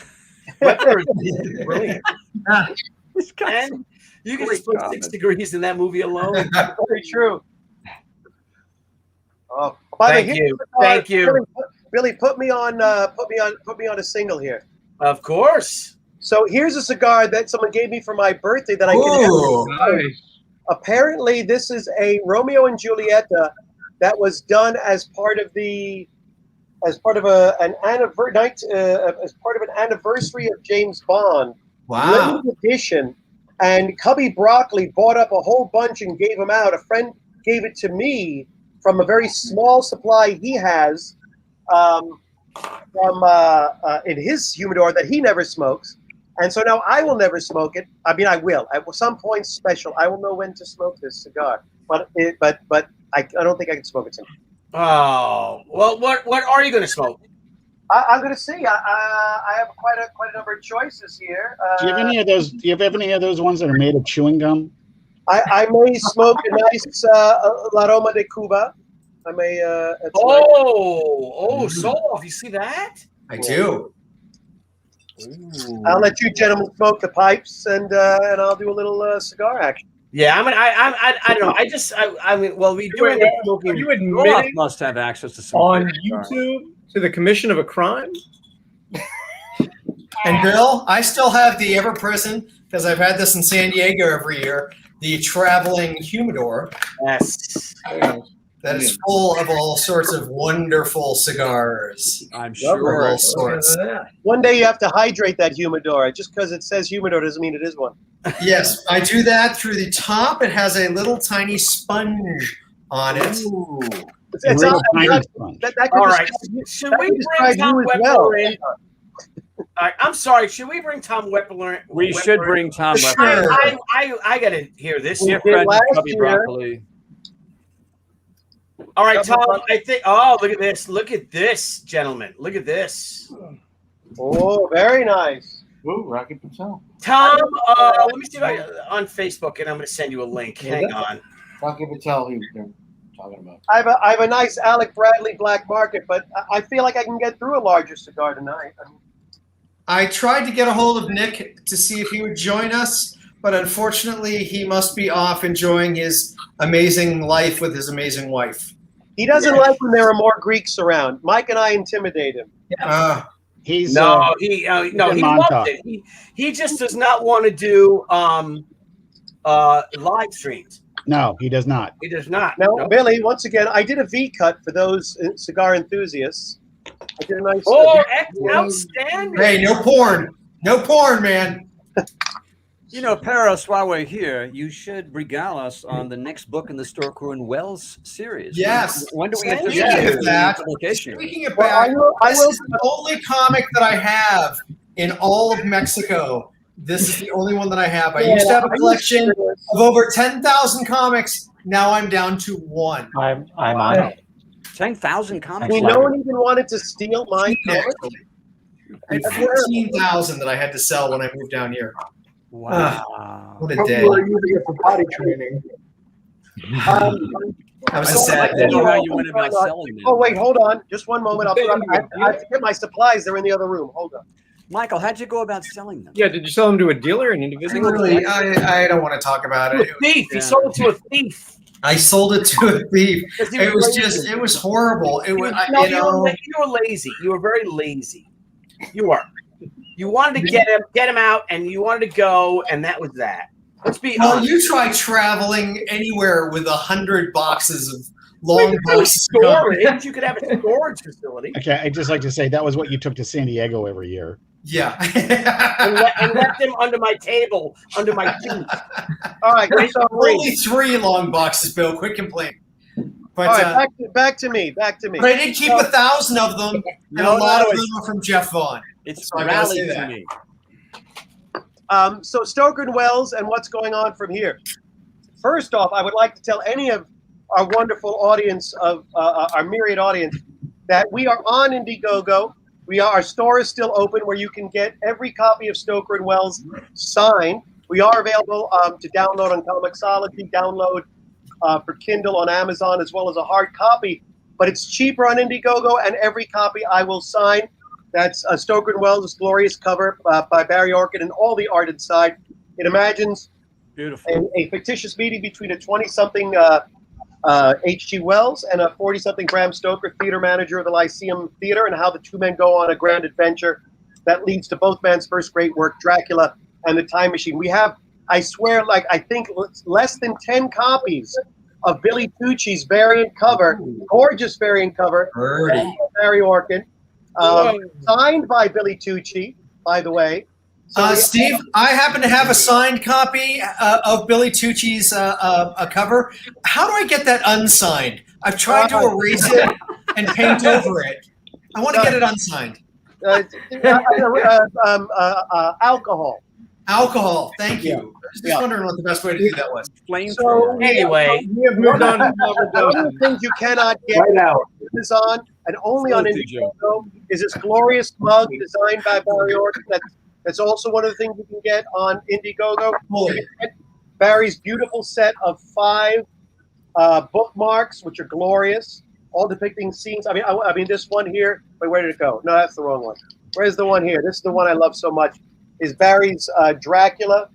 Wepler is brilliant. And you can just put 6 degrees in that movie alone. Very true. Oh, Thank you. Thank you. Billy, put me on a single here. Of course. So here's a cigar that someone gave me for my birthday that I can have. Apparently, this is a Romeo and Julieta that was done as part of an anniversary of James Bond. Wow. Limited edition. And Cubby Broccoli bought up a whole bunch and gave them out. A friend gave it to me from a very small supply he has in his humidor that he never smokes. And so now I will never smoke it. I mean, I will. At some point special, I will know when to smoke this cigar. But I don't think I can smoke it tonight. Oh, well, what are you going to smoke? I'm going to see. I have quite a number of choices here. Do you have any of those? Do you have any of those ones that are made of chewing gum? I may smoke a nice La Roma de Cuba. I may. Soloff, you see that? I do. Ooh. I'll let you gentlemen smoke the pipes, and I'll do a little cigar action. Yeah, I don't know. I mean, well, we do end up smoking. You Soloff admitting must have access to some on YouTube to the commission of a crime? And Bill, I still have the ever-present, because I've had this in San Diego every year, the traveling humidor. Yes. That is full of all sorts of wonderful cigars. I'm sure. All sorts. One day you have to hydrate that humidor. Just because it says humidor doesn't mean it is one. Yes, I do that through the top. It has a little tiny sponge on it. Ooh. It's Real tiny that sponge. All right. Should we bring Tom Wepler in? All right, I'm sorry. Should we bring Tom Wepler in? We should bring Tom Wepler. I got to hear this. Dear friend, Cubby Broccoli. All right, Tom, I think. Oh, look at this. Look at this, gentlemen. Look at this. Oh, very nice. Ooh, Rocky Patel. Tom, let me see if on Facebook, and I'm going to send you a link. Hang on. Rocky Patel, who they're talking about. I have a nice Alec Bradley Black Market, but I feel like I can get through a larger cigar tonight. I tried to get a hold of Nick to see if he would join us, but unfortunately, he must be off enjoying his amazing life with his amazing wife. He doesn't like when there are more Greeks around. Mike and I intimidate him. He loves it. He just does not want to do live streams. No, he does not. He does not. Now, Billy, once again, I did a V cut for those cigar enthusiasts. I did a nice. Outstanding! Hey, no porn, man. You know, Perez, while we're here, you should regale us on the next book in the Store Crew and Wells series. Yes. When do we Speaking anticipate of that, publication? Speaking of that, this is the only comic that I have in all of Mexico. This is the only one that I have. I used to have a collection of over 10,000 comics. Now I'm down to one. I'm on it. 10,000 comics. I mean, no one even wanted to steal my comics. I had 14,000 that I had to sell when I moved down here. Wow. What a day. We're using it for potty training. That was a sad day. I don't know how you went about selling them. Oh, wait, hold on. Just one moment. I have to get my supplies. They're in the other room. Hold on. Michael, how'd you go about selling them? Yeah, did you sell them to a dealer, an individual? Really, I don't want to talk about it. Thief. He sold it to a thief. I sold it to a thief. It was horrible. You were lazy. You were very lazy. You were. You wanted to get him out, and you wanted to go, and that was that. Let's be honest. You try traveling anywhere with 100 boxes of long boxes. Storage. You could have a storage facility. Okay, I'd just like to say that was what you took to San Diego every year. Yeah. and left them under my table, under my feet. All right, so only 3 long boxes, Bill. Quick complaint. But, all right, back to me. But I did keep 1,000 of them, and a lot of them are from Jeff Vaughn. It's So I gotta say rallied to that. me. So Stoker and Wells, and what's going on from here? First off, I would like to tell any of our wonderful audience of our myriad audience that we are on Indiegogo. Our store is still open where you can get every copy of Stoker and Wells signed. We are available to download on Comixology, download for Kindle on Amazon, as well as a hard copy. But it's cheaper on Indiegogo, and every copy I will sign. That's Stoker and Wells' glorious cover by Barry Orkin, and all the art inside. It imagines a fictitious meeting between a 20-something H.G. Wells and a 40-something Bram Stoker, theater manager of the Lyceum Theater, and how the two men go on a grand adventure that leads to both men's first great work, Dracula and the Time Machine. We have, I swear, I think less than 10 copies of Billy Tucci's variant cover, gorgeous variant cover, Barry Orkin, signed by Billy Tucci, by the way. So Steve, I happen to have a signed copy of Billy Tucci's cover. How do I get that unsigned? I've tried to erase it and paint over it. I want to get it unsigned. Alcohol. Alcohol. Thank you. I was just wondering what the best way to do that was. So anyway, We have moved on to one of the things you cannot get Right now. on Amazon and only on Indiegogo is this glorious mug designed by Barry Orkin. That's also one of the things you can get on Indiegogo. Barry's beautiful set of 5 bookmarks, which are glorious, all depicting scenes. I mean, this one here. Wait, where did it go? No, that's the wrong one. Where's the one here? This is the one I love so much. Is Barry's Dracula,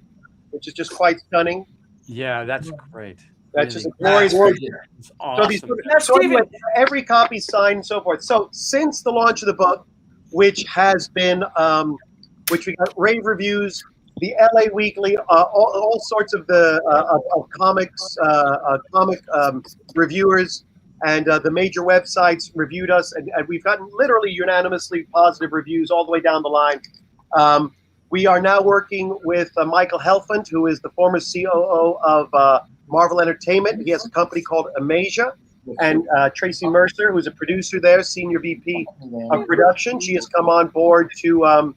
which is just quite stunning. Yeah, that's great. That's just a glorious picture. It's awesome. So every copy signed and so forth. So since the launch of the book, which has been, which we got rave reviews, the LA Weekly, all sorts of the of comics, comic reviewers, and the major websites reviewed us, and we've gotten literally unanimously positive reviews all the way down the line. We are now working with Michael Helfand, who is the former COO of Marvel Entertainment. He has a company called Amasia, and Tracy Mercer, who's a producer there, senior VP of production. She has come on board to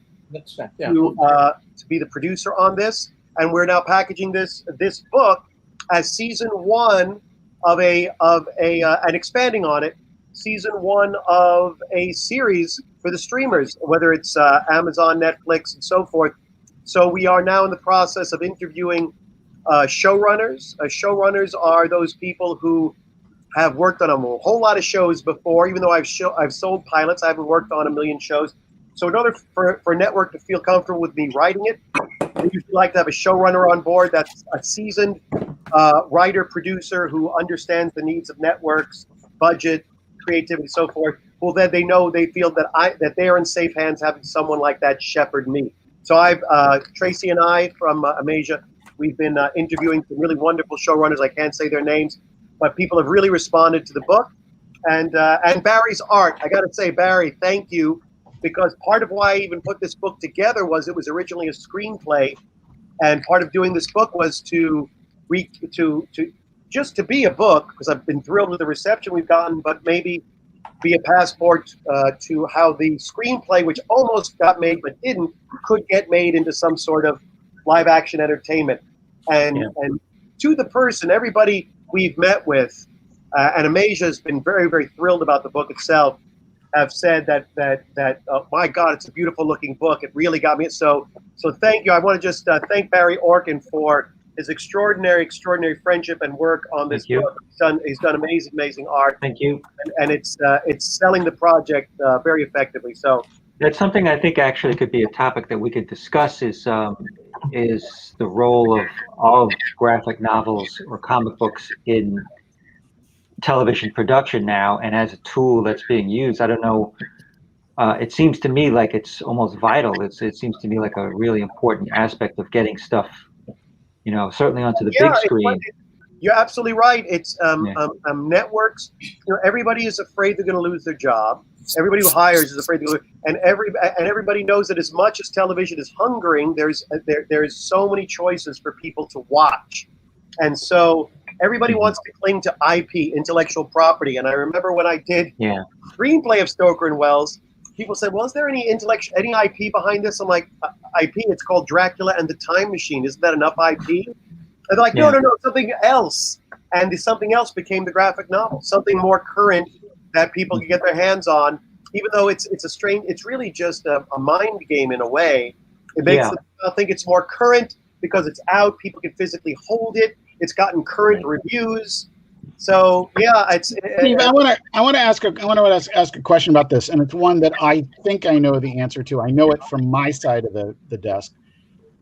be the producer on this, and we're now packaging this book as season 1 of and expanding on it, season 1 of a series for the streamers, whether it's Amazon, Netflix, and so forth. So we are now in the process of interviewing showrunners. Showrunners are those people who have worked on a whole lot of shows before. Even though I've sold pilots, I haven't worked on a million shows. So in order for a network to feel comfortable with me writing it, we usually like to have a showrunner on board that's a seasoned writer, producer who understands the needs of networks, budget, creativity, so forth. Well, then they feel that they are in safe hands having someone like that shepherd me. So Tracy and I from Amasia, we've been interviewing some really wonderful showrunners. I can't say their names, but people have really responded to the book. And Barry's art, I got to say, Barry, thank you, because part of why I even put this book together was it was originally a screenplay, and part of doing this book was to just to be a book, because I've been thrilled with the reception we've gotten, but maybe be a passport to how the screenplay, which almost got made but didn't, could get made into some sort of live action entertainment. And to the person, everybody we've met with, and Amasia has been very, very thrilled about the book itself, have said that oh my God, it's a beautiful looking book. It really got me. So thank you. I want to just thank Barry Orkin for his extraordinary friendship and work on this book. He's done amazing art. Thank you. And it's selling the project very effectively. So that's something I think actually could be a topic that we could discuss is the role of graphic novels or comic books in television production now, and as a tool that's being used. I don't know. It seems to me like it's almost vital. It seems to me like a really important aspect of getting stuff, certainly onto the big screen. You're absolutely right. It's networks. Everybody is afraid they're going to lose their job. Everybody who hires is afraid to lose, and everybody knows that as much as television is hungering, there's so mmany choices for people to watch, and so everybody wants to cling to IP, intellectual property. And I remember when I did screenplay of Stoker and Wells, people said, "Well, is there any IP behind this?" I'm like, "IP? It's called Dracula and the Time Machine. Isn't that enough IP?" And they're like, no, something else. And the something else became the graphic novel, something more current that people can get their hands on, even though it's really just a mind game in a way. It makes them think it's more current because it's out. People can physically hold it. It's gotten current reviews. So Steve, I want to ask a question about this, and it's one that I think I know the answer to. I know it from my side of the desk,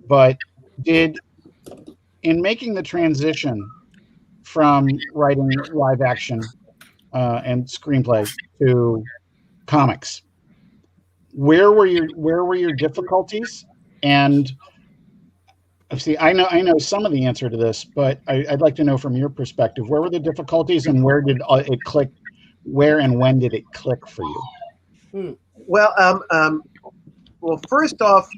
but in making the transition from writing live action and screenplay to comics, where were your difficulties? And see, I know some of the answer to this, but I'd like to know from your perspective, where were the difficulties, and where did it click? Where and when did it click for you? Well, first off,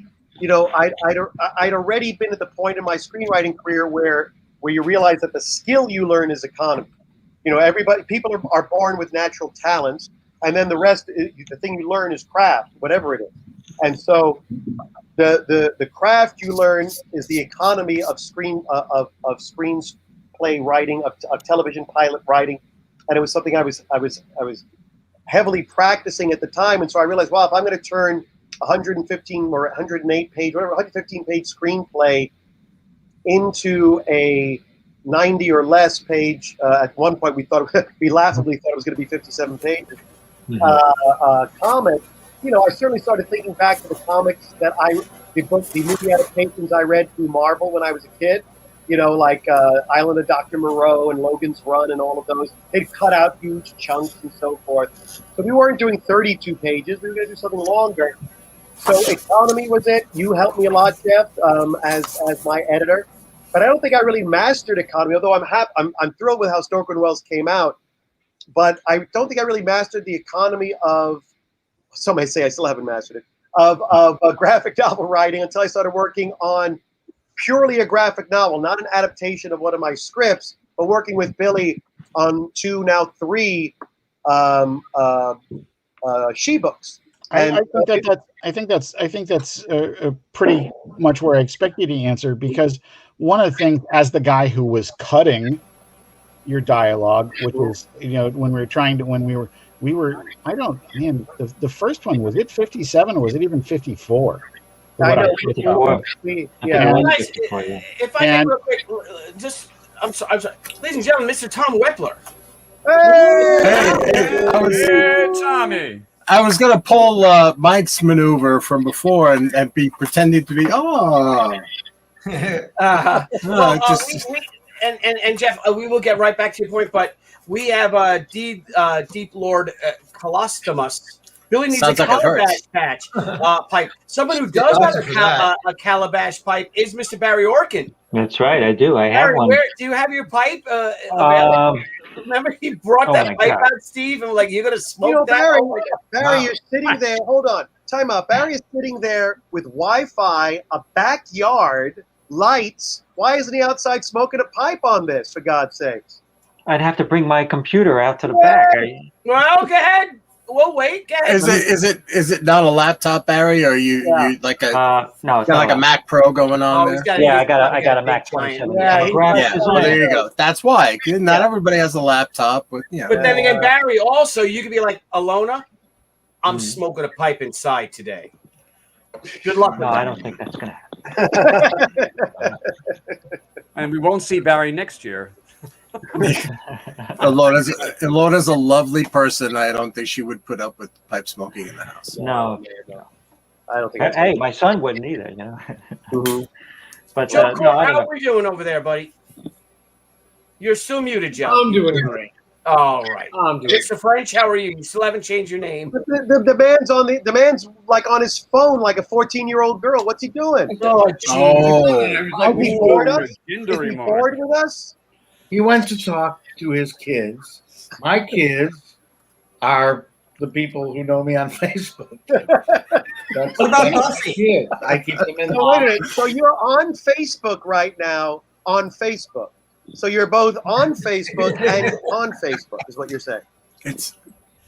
I'd already been at the point in my screenwriting career where you realize that the skill you learn is economy. People are born with natural talents, and then the rest, the thing you learn is craft, whatever it is. And so the craft you learn is the economy of screenplay writing, of television pilot writing, and it was something I was heavily practicing at the time. And so I realized, well, if I'm going to turn 115 or 108 page, whatever, 115 page screenplay into a 90 or less page. At one point, we laughably thought it was going to be 57 pages. Comic. I certainly started thinking back to the comics that the movie adaptations I read through Marvel when I was a kid. Like Island of Dr. Moreau and Logan's Run and all of those. They'd cut out huge chunks and so forth. So we weren't doing 32 pages. We were going to do something longer. So economy was it. You helped me a lot, Jeff, as my editor. But I don't think I really mastered economy, although I'm thrilled with how Stoker and Wells came out. But I don't think I really mastered the economy of, some may say I still haven't mastered it, of graphic novel writing until I started working on purely a graphic novel, not an adaptation of one of my scripts, but working with Bily on 2, now 3 she-books. And I think that's pretty much where I expect you to answer, because one of the things, as the guy who was cutting your dialogue, which was, when we were the first one, was it 57 or was it even 54? I know. If I can real quick, I'm sorry, ladies and gentlemen, Mr. Tom Wepler. Hey, Tommy. I was gonna pull Mike's maneuver from before and be pretending to be and Jeff, we will get right back to your point, but we have Deep Lord Colostomus. Bily needs a calabash patch pipe. Someone who does have a calabash pipe is Mr. Barry Orkin. That's right, I do. I have one. Do you have your pipe available? Remember, he brought that pipe out, Steve, and like, you're gonna smoke that. Barry, you're sitting there. Hold on, time out. Barry is sitting there with Wi-Fi, a backyard, lights. Why isn't he outside smoking a pipe on this? For God's sakes! I'd have to bring my computer out to the back. Well, go ahead. We'll wait. Go ahead. Is it not a laptop, Barry? Or are you like a no? It's like a Mac Pro going on there? Yeah, I got a Mac 27. There you go. That's why. Not everybody has a laptop with But then again, Barry, also you could be like, Alona, I'm smoking a pipe inside today. Good luck. No, I don't think that's gonna happen. And we won't see Barry next year. Alona's a lovely person. I don't think she would put up with pipe smoking in the house. No. I don't think. Hey, my son wouldn't either. But Joe, how are we doing over there, buddy? You're still muted, Joe. I'm doing great. All right. Mr. French, how are you? You still haven't changed your name. The man's like on his phone like a 14-year-old girl. What's he doing? Oh, Is he bored with us? He went to talk to his kids. My kids are the people who know me on Facebook. What about Buffy? Kids. I keep them in the So wait a minute. So you're on Facebook right now, on Facebook. So you're both on Facebook and on Facebook, is what you're saying. It's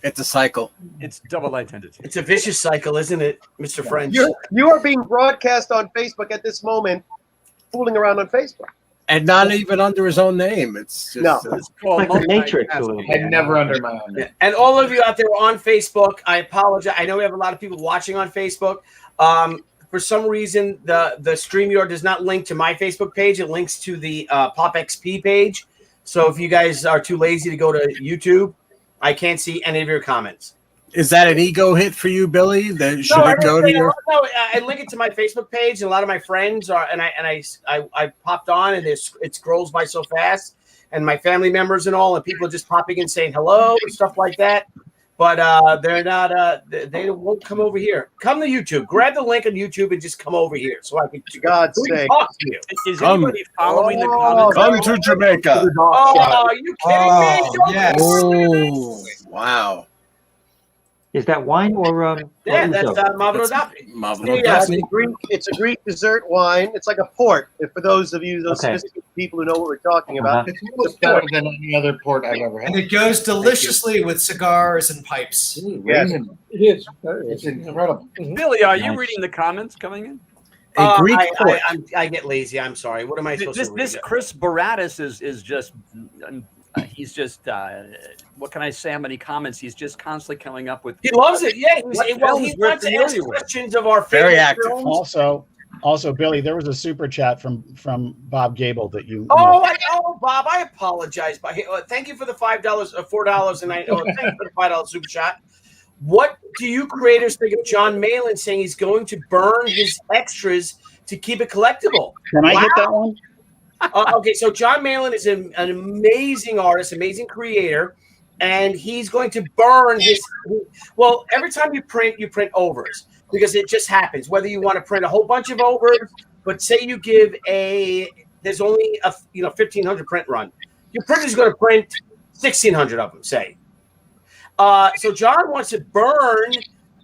a cycle. It's double identity. It's a vicious cycle, isn't it, Mr. French? You are being broadcast on Facebook at this moment, fooling around on Facebook. And not even under his own name. It's just No. It's called Like the Matrix a little bit. And never under my own name. And all of you out there on Facebook, I apologize. I know we have a lot of people watching on Facebook. For some reason, the StreamYard does not link to my Facebook page. It links to the POPXP page. So if you guys are too lazy to go to YouTube, I can't see any of your comments. Is that an ego hit for you, Billy? That should it go to your? No, I link it to my Facebook page, and a lot of my friends are, and I popped on, and it scrolls by so fast, and my family members and all, and people just popping in saying hello and stuff like that. But they're not. They won't come over here. Come to YouTube. Grab the link on YouTube and just come over here, so I can. For God's sake. Talk to you. Is anybody following the comments? Come to Jamaica. Oh, are you kidding me? Don't Yes. do this. Oh, wow. Is that wine or Yeah, that's Mavro Dapi. It's a Greek dessert wine. It's like a port. For those of you, those specific people who know what we're talking about, It's almost better than any other port I've ever had. And it goes deliciously with cigars and pipes. Yes. It is. It's incredible. Billy, are you reading the comments coming in? A Greek port. I get lazy. I'm sorry. What am I supposed to read? This Chris Baratus is just he's just what can I say? How many comments? He's just constantly coming up with. He loves it. Yeah, he films we're wants to ask familiar with. questions of our favorite Very active. films. Also, Billy, there was a super chat from Bob Gable that you. Oh, Bob, I apologize. Thank you for the $5, $4, and thank you for the $5 super chat. What do you creators think of John Malin saying he's going to burn his extras to keep it collectible? Can I hit that one? Okay, so John Malin is an amazing artist, amazing creator, and he's going to burn his. Well, every time you print overs because it just happens. Whether you want to print a whole bunch of overs, but say you give there's only a 1,500 print run, your printer's going to print 1,600 of them. Say, so John wants to burn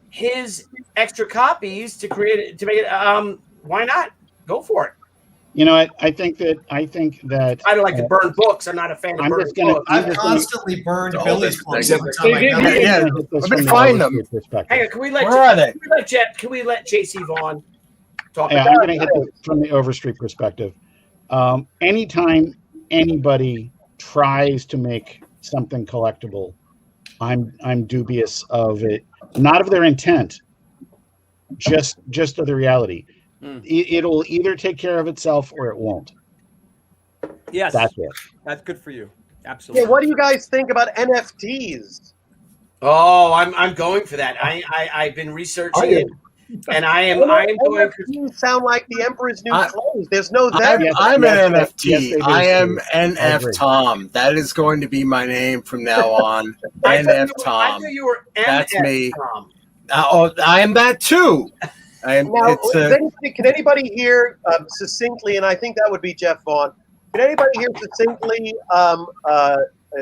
his extra copies to make it. Why not? Go for it. You know, I think that I don't like to burn books. I'm not a fan of burning books. I've constantly burned Billy's books every time I go. Yeah, let me find them. Hang on, can we let JC Vaughn talk Yeah, about I'm going to hit it from the Overstreet perspective. Anytime anybody tries to make something collectible, I'm dubious of it. Not of their intent, just of the reality. It'll either take care of itself or it won't. Yes, That's it. That's good for you. Absolutely. Yeah, what do you guys think about NFTs? Oh, I'm going for that. I've been researching it, and I am going. NFTs sound like the Emperor's New Clothes. There's no that. I'm an NFT. I am NF Tom. That is going to be my name from now on. NF Tom. I knew you were NF That's me. Tom. I am that too. Now, can anybody here succinctly, and I think that would be Jeff Vaughn, can anybody here succinctly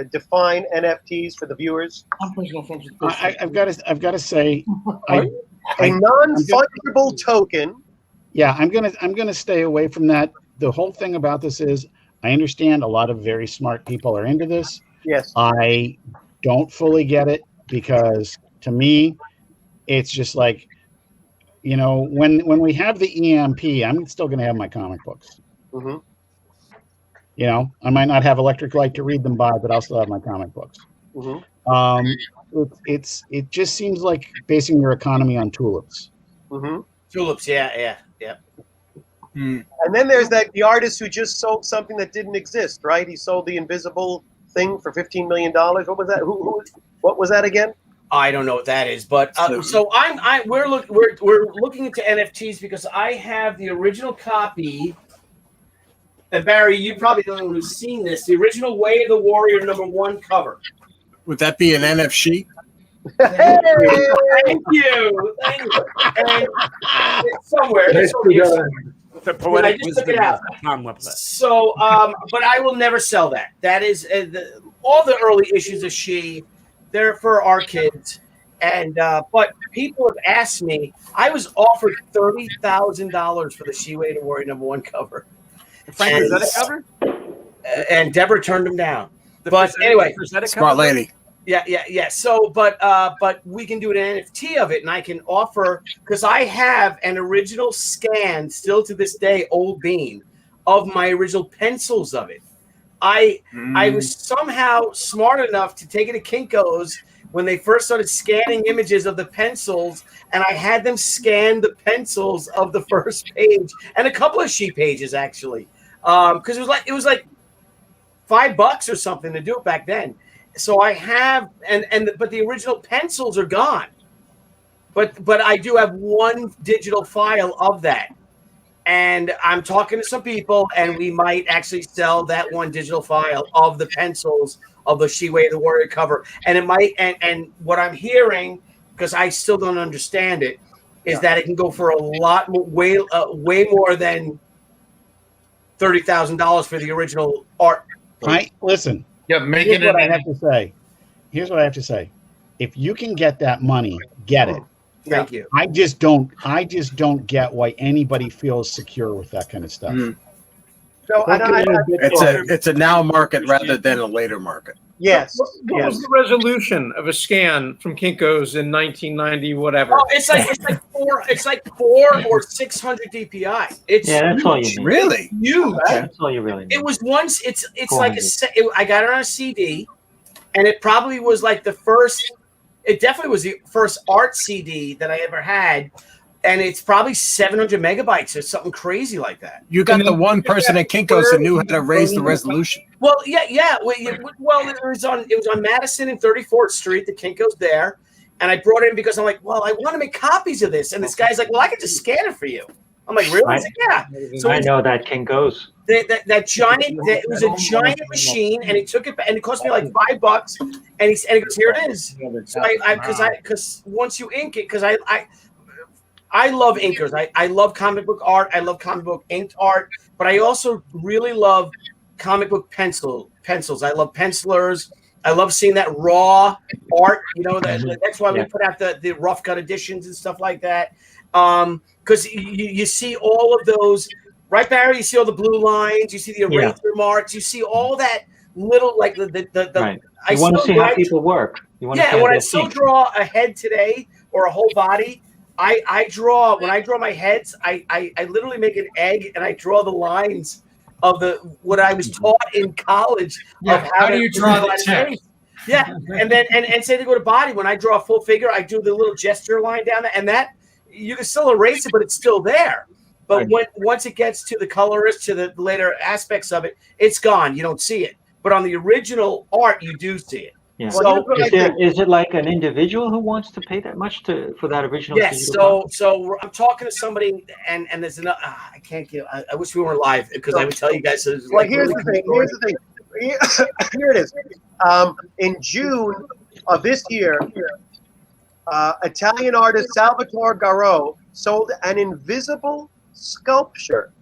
define NFTs for the viewers? I've got to say, a non-fungible token. Yeah, I'm gonna stay away from that. The whole thing about this is, I understand a lot of very smart people are into this. Yes. I don't fully get it because to me, it's just like, you know, when we have the EMP, I'm still going to have my comic books. Mm-hmm. You know, I might not have electric light to read them by, but I'll still have my comic books. Mm-hmm. It just seems like basing your economy on tulips. Mm-hmm. Tulips, yeah. And then there's the artist who just sold something that didn't exist, right? He sold the invisible thing for $15 million. What was that? What was that again? I don't know what that is, but so we're looking into NFTs because I have the original copy. And Barry, you probably don't know who's seen this. The original Way of the Warrior #1 cover. Would that be an NF sheet? Thank you. And it's somewhere. It's The poetic I just took it wisdom out. of Tom Whiplet. So, but I will never sell that. That is all the early issues of She. They're for our kids, and but people have asked me. I was offered $30,000 for the She Way to Warrior #1 cover. Frank, is that a cover? And Deborah turned him down. But anyway, Smart lady. Yeah. So, but we can do an NFT of it, and I can offer, because I have an original scan still to this day, Old Bean, of my original pencils of it. I was somehow smart enough to take it to Kinko's when they first started scanning images of the pencils, and I had them scan the pencils of the first page and a couple of She pages actually, because it was like $5 or something to do it back then. So I have, but the original pencils are gone. But I do have one digital file of that. And I'm talking to some people, and we might actually sell that one digital file of the pencils of the She Way the Warrior cover. And it might, and what I'm hearing, because I still don't understand it, is that it can go for a lot more, way more than $30,000 for the original art. Listen. Yeah, Here's what I have to say. Here's what I have to say. If you can get that money, get it. Thank you. I just don't get why anybody feels secure with that kind of stuff. So It's a now market rather than a later market. Yes. What was the resolution of a scan from Kinko's in 1990, whatever? Oh, it's like 400 or 600 DPI. It's that's all you huge. need. Really? Huge. That's all you really need. It was once. It's like I got it on a CD, and it probably was like the first. It definitely was the first art CD that I ever had, and it's probably 700 megabytes or something crazy like that. You got the one person at Kinko's who knew how to raise the resolution. Well, yeah. Well, it was on Madison and 34th Street. The Kinko's there, and I brought it in because I'm like, well, I want to make copies of this, and this guy's like, well, I can just scan it for you. I'm like, really? He's like, yeah. So I know that Kinko's. That giant, it was a giant machine, and he took it, and it cost me like $5, and he goes, here it is. So because once you ink it, because I love inkers. I love comic book art. I love comic book inked art, but I also really love comic book pencils. I love pencilers. I love seeing that raw art. You know, that's why we put out the rough cut editions and stuff like that. Because you see all of those, right, Barry? You see all the blue lines. You see the eraser marks. You see all that little, like the Right. You want to see how people work. When I still draw a head today or a whole body, I draw, when I draw my heads, I literally make an egg and I draw the lines of what I was taught in college. Yeah, of how do you draw the check? Yeah, and then and say to go to body, when I draw a full figure, I do the little gesture line down there, and that you can still erase it, but it's still there. But once it gets to the colorist, to the later aspects of it, it's gone. You don't see it. But on the original art, you do see it. Yeah. So is it like an individual who wants to pay that much for that original? Yes. So I'm talking to somebody, and there's another. I can't give. I wish we weren't live because I would tell you guys. Well, here's the thing. Here it is. In June of this year, Italian artist Salvatore Garro sold an invisible sculpture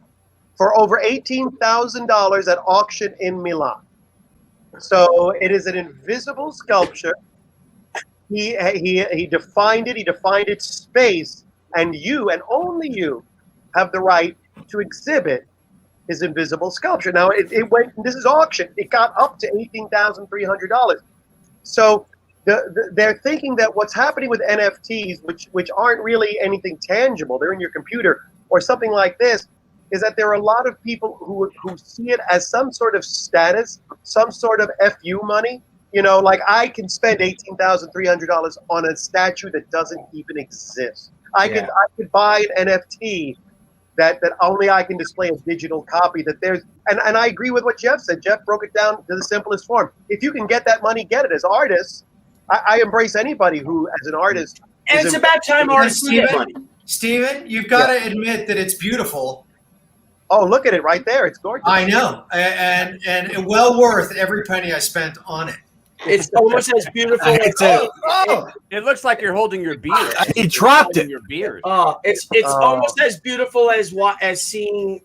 for over $18,000 at auction in Milan. So it is an invisible sculpture. He defined it. He defined its space, and you and only you have the right to exhibit his invisible sculpture. Now it went. This is auction. It got up to $18,300. So they're thinking that what's happening with NFTs, which aren't really anything tangible, they're in your computer or something like this, is that there are a lot of people who see it as some sort of status, some sort of FU money. You know, like I can spend $18,300 on a statue that doesn't even exist. I could buy an NFT that only I can display a digital copy. That there's and I agree with what Jeff said. Jeff broke it down to the simplest form. If you can get that money, get it. As artists, I embrace anybody who, as an artist, and it's about time artists get money. Steven, you've got to admit that it's beautiful. Oh, look at it right there. It's gorgeous. I know. And well worth every penny I spent on it. It's almost as beautiful. It looks like you're holding your beard. He dropped it. Your beard. It's almost as beautiful as seeing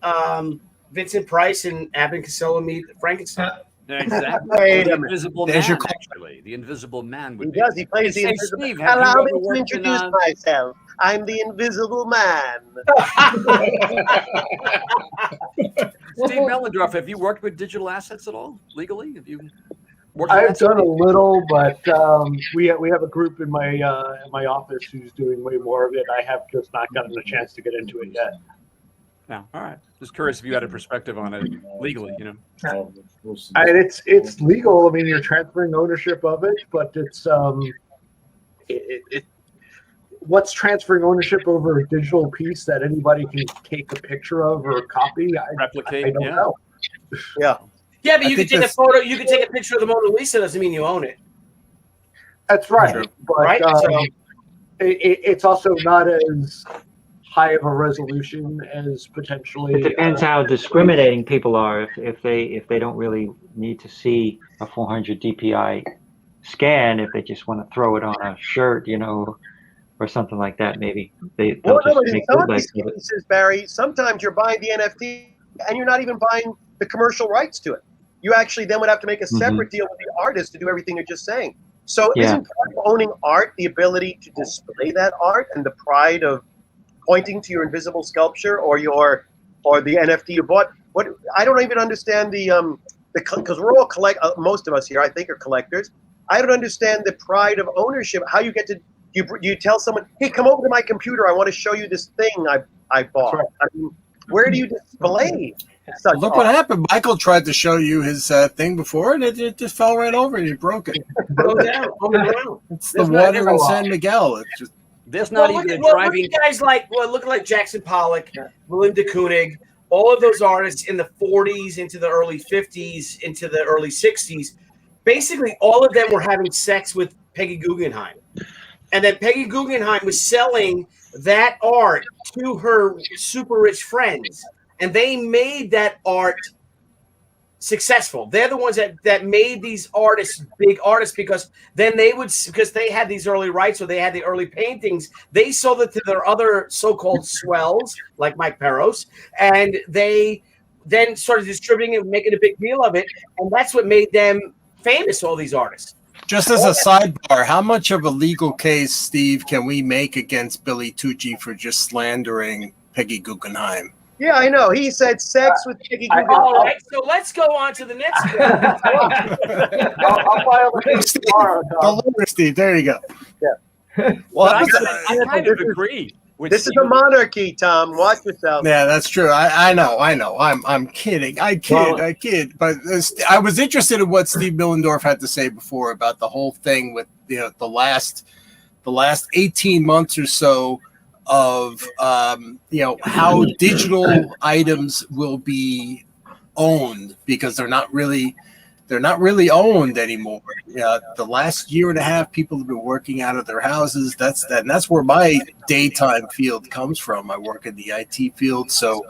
Vincent Price and Abbott and Costello meet Frankenstein. Exactly. Wait The a minute. Invisible There's Man, your actually. The Invisible Man would He be. does. He plays the Hey, invisible. Steve, have you Allow ever me to worked in, introduce myself. I'm the Invisible Man. Steve Millendorf, have you worked with digital assets at all legally? Have you worked with I've that done a stuff? little, but we have a group in my office who's doing way more of it. I have just not gotten a chance to get into it yet. No. All right. Just curious if you had a perspective on it legally, you know. And it's legal. I mean, you're transferring ownership of it, but it's what's transferring ownership over a digital piece that anybody can take a picture of or copy? Replicate, I don't know. Yeah. Yeah, but I you could think take a photo. You could take a picture of the Mona Lisa. Doesn't mean you own it. That's right. True. But Right? So- it's also not as high of a resolution as potentially. It depends how discriminating people are. If they don't really need to see a 400 DPI scan, if they just want to throw it on a shirt, you know, or something like that, maybe they'll Well, no, just but in make some of bootlegs these of it. cases, Barry, sometimes you're buying the NFT and you're not even buying the commercial rights to it. You actually then would have to make a separate deal with the artist to do everything you're just saying. So Yeah. isn't part of owning art the ability to display that art and the pride of pointing to your invisible sculpture or the NFT you bought? What I don't even understand because we're all most of us here I think are collectors. I don't understand the pride of ownership. How you get to you tell someone, hey, come over to my computer. I want to show you this thing I bought. Right. I mean, where do you display such Look art? what happened. Michael tried to show you his thing before, and it just fell right over, and he broke it. Go down on the ground. It's the water in San Miguel. It's just There's not Look even at a driving. guys like look like Jackson Pollock, Melinda Koenig, all of those artists in the 40s into the early 50s into the early 60s. Basically, all of them were having sex with Peggy Guggenheim, and then Peggy Guggenheim was selling that art to her super rich friends, and they made that art successful. They're the ones that made these artists big artists because then because they had these early rights or they had the early paintings, they sold it to their other so-called swells like Mike Perez, and they then started distributing it and making a big deal of it, and that's what made them famous, all these artists. just as a sidebar. How much of a legal case, Steve, can we make against Billy Tucci for just slandering Peggy Guggenheim? Yeah, I know. He said sex with Peggy Guggenheim. All right, so let's go on to the next one. I'll file a case tomorrow. The lawyer, Steve. There you go. Well, Well, I kind of agree. With this is Steve. a monarchy, Tom. Watch yourself. Yeah, that's true. I know. I'm kidding. I kid. But I was interested in what Steve Millendorf had to say before about the whole thing with the last 18 months or so of how digital items will be owned because they're not really owned anymore. The last year and a half, people have been working out of their houses. That's where my daytime field comes from. I work in the IT field, so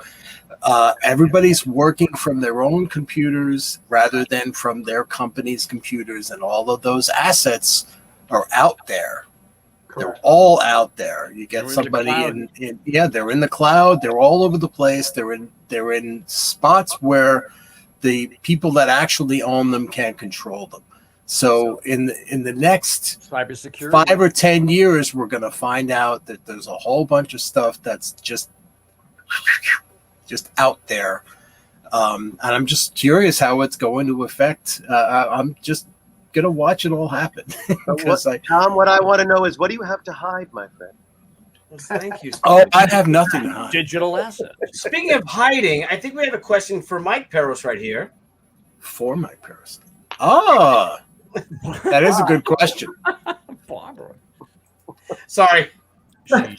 everybody's working from their own computers rather than from their company's computers, and all of those assets are out there. They're all out there. You get somebody they're in the cloud. They're all over the place. They're in spots where the people that actually own them can't control them. So in the next cybersecurity 5 or 10 years, we're going to find out that there's a whole bunch of stuff that's just out there. And I'm just curious how it's going to affect. I'm just going to watch it all happen. Tom, what I want to know is, what do you have to hide, my friend? Well, thank you. Oh, I have nothing to hide. Digital asset. Speaking of hiding, I think we have a question for Mike Perez right here. For Mike Perez. Oh, that is a good question. Barbara. Sorry. That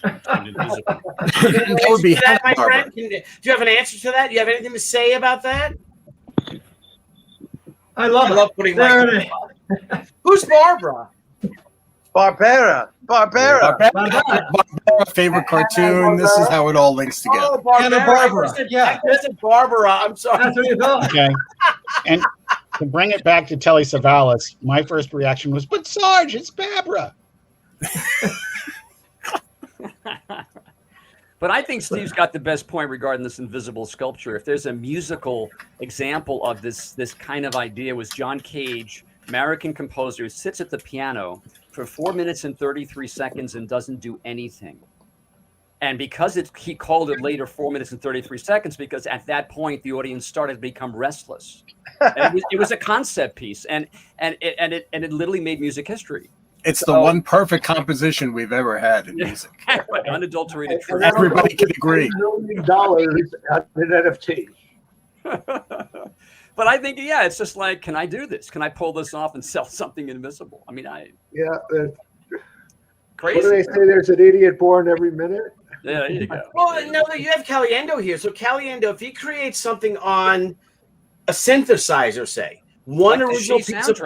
would be that, my Barbara. friend. Do you have an answer to that? Do you have anything to say about that? I love putting there Mike. Who's Barbara? Barbara. Barbara, favorite cartoon. This is how it all links together. Oh, Barbara. Barbara. I said Barbara. I'm sorry. That's what you thought. Okay. And to bring it back to Telly Savalas, my first reaction was, "But Sarge, it's Barbara." But I think Steve's got the best point regarding this invisible sculpture. If there's a musical example of this kind of idea, was John Cage, American composer, who sits at the piano for 4 minutes and 33 seconds and doesn't do anything. And because he called it later 4 minutes and 33 seconds, because at that point the audience started to become restless. And it was a concept piece, and it literally made music history. It's the one perfect composition we've ever had in music. Unadulterated truth. Everybody can agree. $1 million in NFT. But I think, yeah, it's just like, can I do this? Can I pull this off and sell something invisible? I mean, crazy. What do they say? There's an idiot born every minute. Yeah, there you go. Well, no, you have Caliendo here. So Caliendo, if he creates something on a synthesizer, say, one like original piece of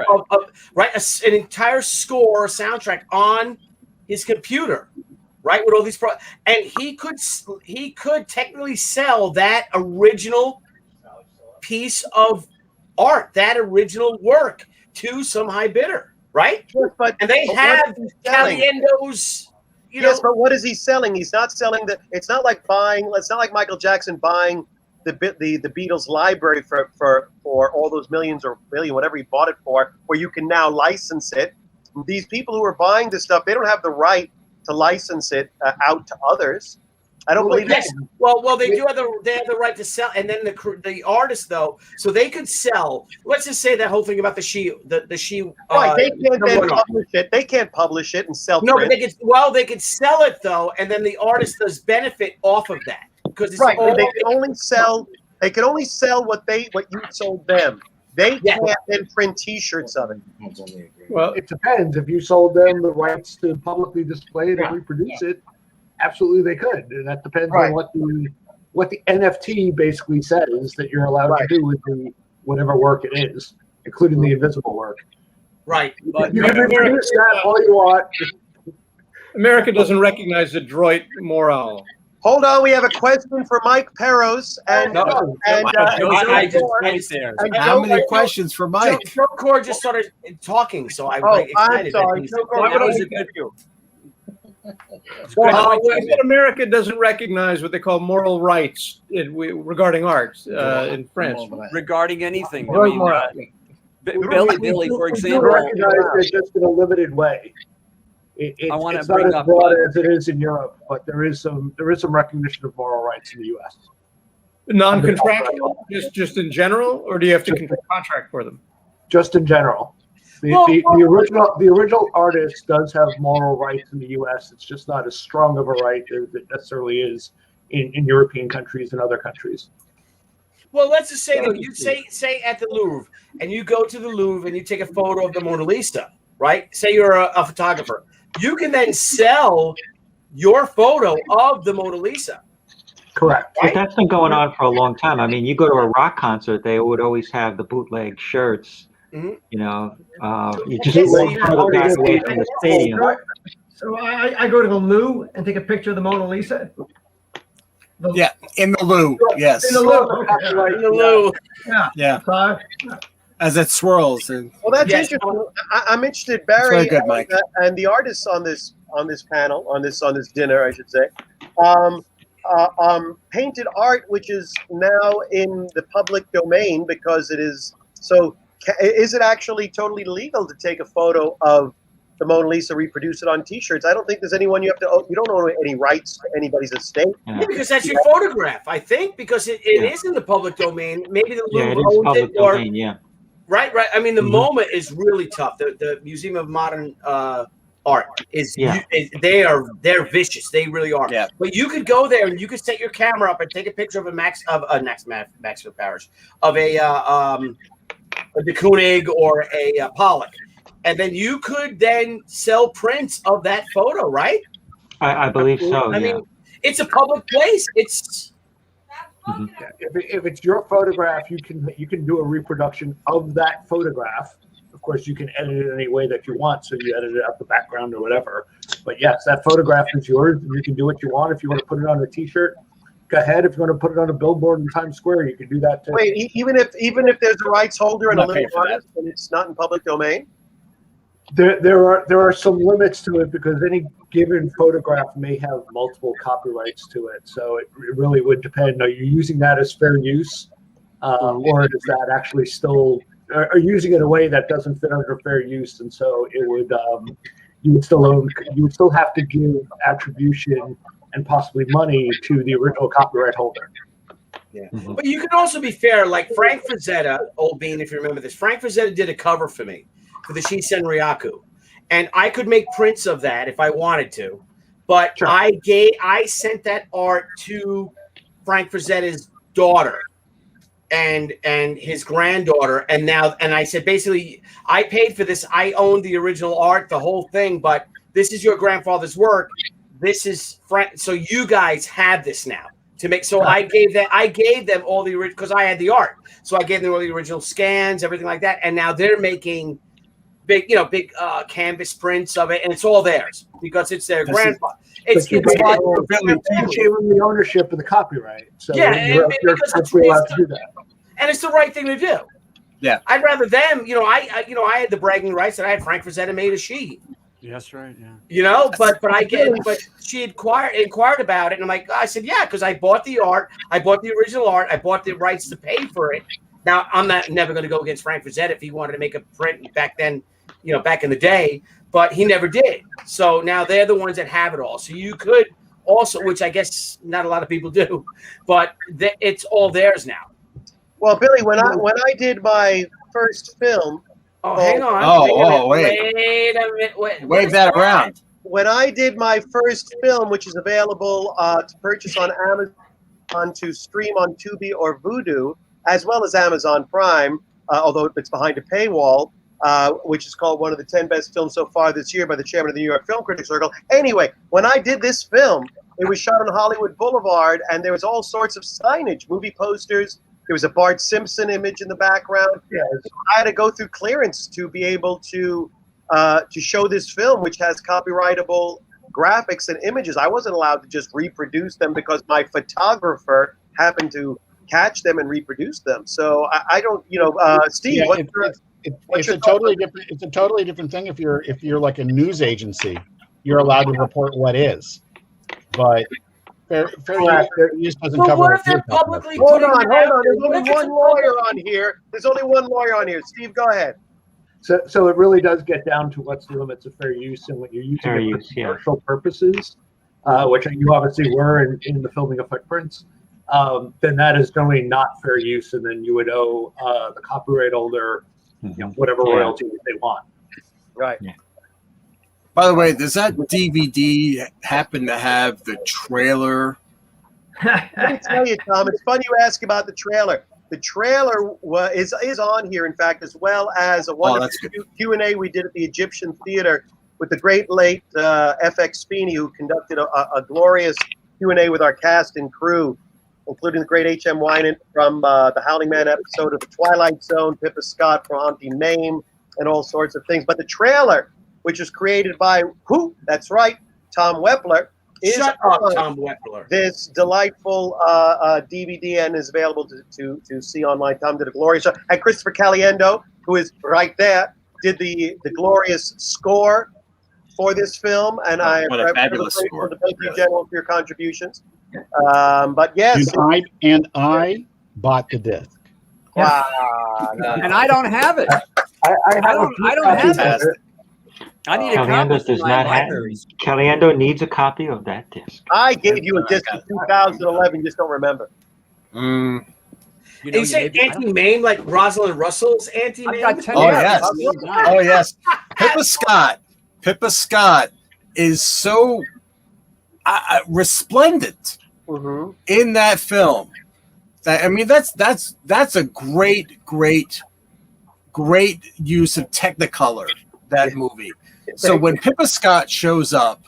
right, an entire score or soundtrack on his computer, right, with all these and he could technically sell that original piece of art, that original work, to some high bidder, right? Yes, and they have Caliendo's. Yes, but what is he selling? He's not selling it's not like buying. It's not like Michael Jackson buying the Beatles library for all those millions or billion, whatever he bought it for, where you can now license it. These people who are buying this stuff, they don't have the right to license it out to others. I don't believe that. Well, they do have the right to sell, and then the artist though, so they could sell. Let's just say that whole thing about the she. Right, they can't then publish it. They can't publish it and sell. No, but they could sell it though, and then the artist does benefit off of that. Because it's right, they can only sell. They can only sell what you sold them. They can't then print T-shirts of it. Well, it depends. If you sold them the rights to publicly display it and reproduce it, absolutely they could. And that depends on what the NFT basically says that you're allowed to do with whatever work it is, including the invisible work. Right. But you can reproduce that all you want. America doesn't recognize the droit moral. Hold on, we have a question for Mike Perez and How many questions for Mike? Joe Kuhr just started talking, so I'm excited. I'm sorry. That was a good view. America doesn't recognize what they call moral rights regarding art in France. Regarding anything. I mean, Bily, for example. Recognized just in a limited way. I want to it's bring not up as broad as it is in Europe, but there is some recognition of moral rights in the U.S. Non-contractual, just in general, or do you have to contract for them? Just in general. The original artist does have moral rights in the U.S. It's just not as strong of a right as it necessarily is in European countries and other countries. Well, let's just say that you say at the Louvre, and you go to the Louvre and you take a photo of the Mona Lisa, right? Say you're a photographer. You can then sell your photo of the Mona Lisa. Correct. But that's been going on for a long time. I mean, you go to a rock concert, they would always have the bootleg shirts. Mm-hmm. You know, you just walk further back away from the stadium. So I go to the loo and take a picture of the Mona Lisa. Yeah, in the loo. Yes. In the loo. In the loo. Yeah. As it swirls. And well, that's interesting. I'm interested, Barry, very good, Mike. and the artists on this panel, on this dinner, I should say, painted art which is now in the public domain because it is so. Is it actually totally legal to take a photo of the Mona Lisa, reproduce it on T-shirts? I don't think there's anyone you don't own any rights to anybody's estate. Yeah, because that's your photograph, I think, because it is in the public domain. Maybe the Louvre owns it, or domain, right. I mean, the MoMA is really tough. The Museum of Modern Art is they're vicious. They really are. Yeah. But you could go there and you could set your camera up and take a picture of Maxfield Parish of a de Kooning or a Pollock, and then you could then sell prints of that photo, right? I believe so. I mean, it's a public place. It's if it's your photograph, you can do a reproduction of that photograph. Of course, you can edit it any way that you want, so you edit it out the background or whatever. But yes, that photograph is yours, and you can do what you want. If you want to put it on a T-shirt, go ahead. If you want to put it on a billboard in Times Square, you can do that too. Wait, even if there's a rights holder and a I'm not paying limited for that. artist and it's not in public domain? There are some limits to it because any given photograph may have multiple copyrights to it. So it really would depend. Are you using that as fair use, or is that actually still are using it in a way that doesn't fit under fair use? And so it would you would still have to give attribution and possibly money to the original copyright holder. Yeah, but you can also be fair. Like Frank Frazetta, Old Bean, if you remember this, Frank Frazetta did a cover for me for the Shisen Ryaku, and I could make prints of that if I wanted to, but sure. I sent that art to Frank Frazetta's daughter and his granddaughter, and I said basically I paid for this. I own the original art, the whole thing, but this is your grandfather's work. This is Frank, so you guys have this now. To make I gave them all the original because I had the art, so I gave them all the original scans, everything like that, and now they're making big canvas prints of it, and it's all theirs because it's their grandfather. It's you gave them the ownership of the copyright, so you're allowed to do that, and it's the right thing to do. Yeah, I'd rather them. I had the bragging rights that I had Frank Frazetta made a sheet. Yeah, that's right. Yeah. But she inquired about it, and I'm like, I said, yeah, because I bought the art, I bought the original art, I bought the rights to pay for it. Now I'm never going to go against Frank Frazetta if he wanted to make a print back then, back in the day, but he never did. So now they're the ones that have it all. So you could also, which I guess not a lot of people do, but it's all theirs now. Well, Billy, when I did my first film. Oh, hang on. Wait a minute. Wave that around. When I did my first film, which is available to purchase on Amazon, to stream on Tubi or Vudu, as well as Amazon Prime, although it's behind a paywall, which is called one of the 10 best films so far this year by the chairman of the New York Film Critics Circle. Anyway, when I did this film, it was shot on Hollywood Boulevard, and there was all sorts of signage, movie posters. There was a Bart Simpson image in the background. Yeah. So I had to go through clearance to be able to show this film, which has copyrightable graphics and images. I wasn't allowed to just reproduce them because my photographer happened to catch them and reproduce them. So I don't, Steve. Yeah, it's a totally different thing if you're like a news agency. You're allowed to report what is, but. Fair use doesn't cover. What if they're publicly? Hold on. There's only one lawyer on here. Steve, go ahead. So it really does get down to what's the limits of fair use, and when you're using it for commercial purposes, which you obviously were in the filming of Footprints, then that is generally not fair use, and then you would owe the copyright holder, whatever royalties they want. Right. Yeah. By the way, does that DVD happen to have the trailer? Let me tell you, Tom, it's funny you ask about the trailer. The trailer is on here, in fact, as well as a wonderful Q&A we did at the Egyptian Theater with the great late FX Spini, who conducted a glorious Q&A with our cast and crew, including the great H.M. Wynant from the Howling Man episode of The Twilight Zone, Pippa Scott from Auntie Mame, and all sorts of things. But the trailer, which is created by who? That's right, Tom Wepler. Tom Wepler. This delightful DVD and is available to see online. Tom did a glorious job. And Christopher Caliendo, who is right there, did the glorious score for this film. And what a fabulous score. Thank you, General, for your contributions. But yes. And I bought the disc. Wow. And I don't have it. I don't have it. I need a copy. Caliendo needs a copy of that disc. I gave you a disc in 2011. Just don't remember. You say Auntie Mame like Rosalind Russell's Auntie Mame? Oh yes. Pippa Scott is so resplendent in that film. That's a great use of Technicolor. That movie. So when Pippa Scott shows up,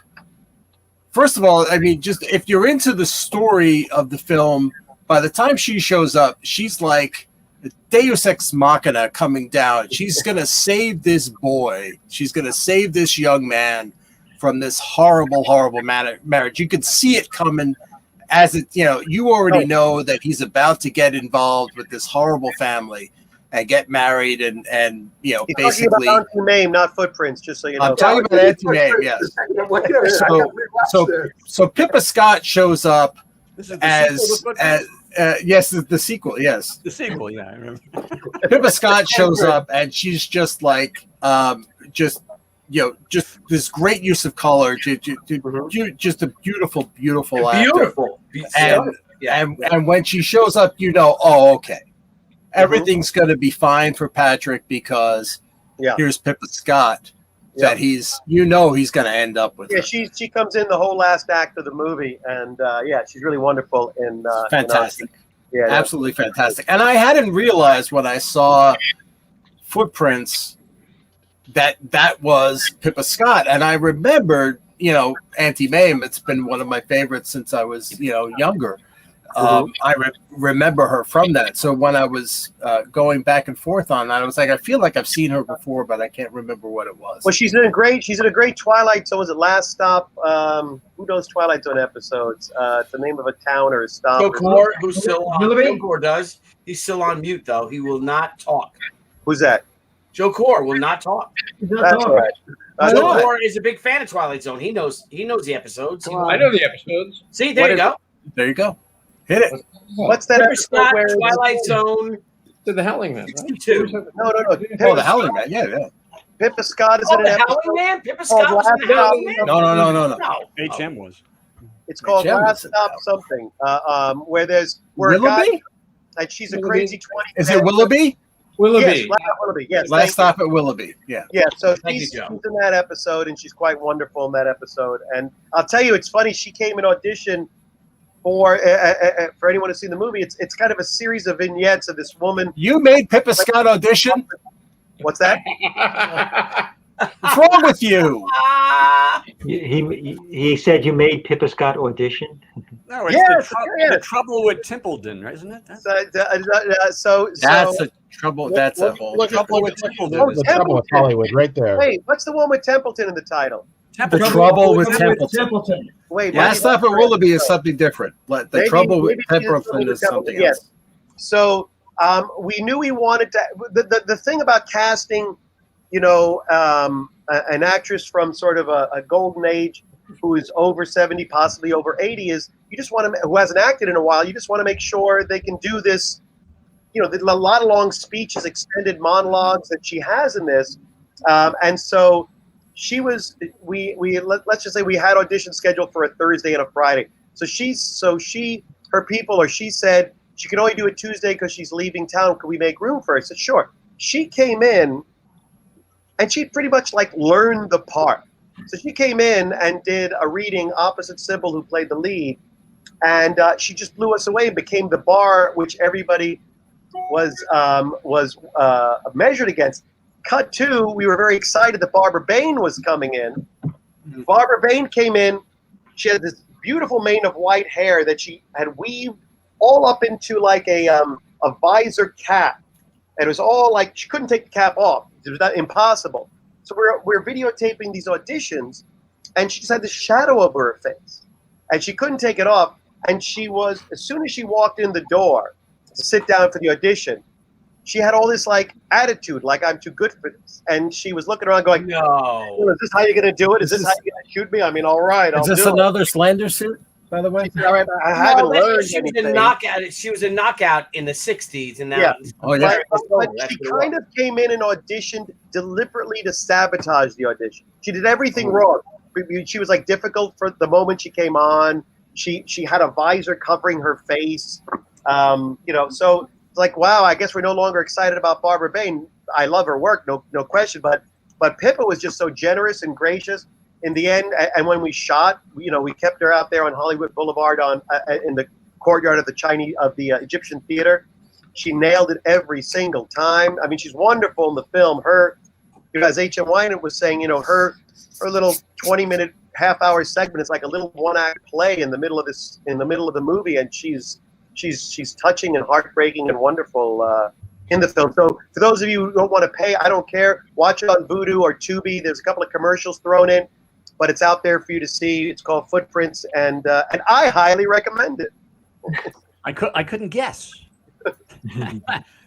first of all, just if you're into the story of the film, by the time she shows up, she's like the Deus Ex Machina coming down. She's going to save this boy. She's going to save this young man from this horrible marriage. You could see it coming. as it, you already know that he's about to get involved with this horrible family and get married, and He's basically. talking about Auntie Mame, not Footprints, just so you know. I'm talking about Auntie Mame, yes. So Pippa Scott shows up This is the as sequel to yes, the sequel, yes. the sequel. Yeah, I remember. Pippa Scott shows up, and she's just like, just this great use of color, just a beautiful actor. Beautiful. And when she shows up, oh, okay, everything's going to be fine for Patrick because here's Pippa Scott that he's going to end up with. Yeah, she comes in the whole last act of the movie, and she's really wonderful in fantastic. Yeah, absolutely fantastic. And I hadn't realized when I saw Footprints that was Pippa Scott, and I remembered, Auntie Mame. It's been one of my favorites since I was, younger. I remember her from that. So when I was going back and forth on that, I was like, I feel like I've seen her before, but I can't remember what it was. Well, she's in a great Twilight Zone. Was it Last Stop? Who does Twilight Zone episodes? It's the name of a town or a stop. Kuhr, who's still on. Kuhr does. He's still on mute though. He will not talk. Who's that? Joe Kuhr will not talk. That's right. Joe Kuhr is a big fan of Twilight Zone. He knows the episodes. I know the episodes. See, there you go. There you go. Hit it. What's that episode where Twilight Zone? To the Howling Man. 62. No. Oh, the Howling Man. Yeah. Pippa Scott is Oh, in the an episode. Howling Man? Pippa Scott was in the Howling Man? No. HM was. It's called HM Last Stop something. Where a guy, Willoughby? and she's a crazy 20. Is it Willoughby? Yes, Willoughby. Yes. Last Stop at Willoughby. Yeah. Yeah, so Thank she's you, Joe. in that episode, and she's quite wonderful in that episode. And I'll tell you, it's funny. She came in audition for anyone who's seen the movie. It's kind of a series of vignettes of this woman. You made Pippa Scott audition? What's that? What's wrong with you? He said you made Pippa Scott audition. No, it's the trouble with Templeton, right? Isn't it? So that's a trouble. That's a whole trouble with Templeton. The trouble with Hollywood, right there. Wait, what's the one with Templeton in the title? The Trouble with Templeton. Wait, Last Stop at Willoughby is something different. The Trouble with Templeton is something else. Yes. So we knew we wanted to. The thing about casting, an actress from sort of a golden age who is over 70, possibly over 80, is you just want to, who hasn't acted in a while, you just want to make sure they can do this. A lot of long speeches, extended monologues that she has in this, and so she was. Let's just say we had auditions scheduled for a Thursday and a Friday. She said she could only do it Tuesday because she's leaving town. Could we make room for her? I said sure. She came in, and she pretty much learned the part. So she came in and did a reading opposite Sybil, who played the lead, and she just blew us away and became the bar which everybody was measured against. Cut to, we were very excited that Barbara Bain was coming in. Barbara Bain came in. She had this beautiful mane of white hair that she had weaved all up into a visor cap, and it was all she couldn't take the cap off. It was impossible. So we're videotaping these auditions, and she just had this shadow over her face, and she couldn't take it off. And she was, as soon as she walked in the door to sit down for the audition, she had all this attitude, I'm too good for this. And she was looking around going, no. Is this how you're going to do it? Is this how you're going to shoot me? I mean, all right. Is this another Slender suit, by the way? All right, I haven't learned She was anything. She was a knockout in the 60s. And Yeah. Oh, yeah. But she kind of came in and auditioned deliberately to sabotage the audition. She did everything wrong. She was difficult for the moment she came on. She had a visor covering her face. So it's wow, I guess we're no longer excited about Barbara Bain. I love her work, no question. But Pippa was just so generous and gracious in the end. And when we shot, we kept her out there on Hollywood Boulevard in the courtyard of the Egyptian theater. She nailed it every single time. I mean, she's wonderful in the film. Her, as H.M. Wynant was saying, her little 20-minute, half-hour segment is like a little one-act play in the middle of the movie, and she's touching and heartbreaking and wonderful in the film. So for those of you who don't want to pay, I don't care. Watch it on Vudu or Tubi. There's a couple of commercials thrown in. but it's out there for you to see. It's called Footprints, and I highly recommend it. I couldn't guess.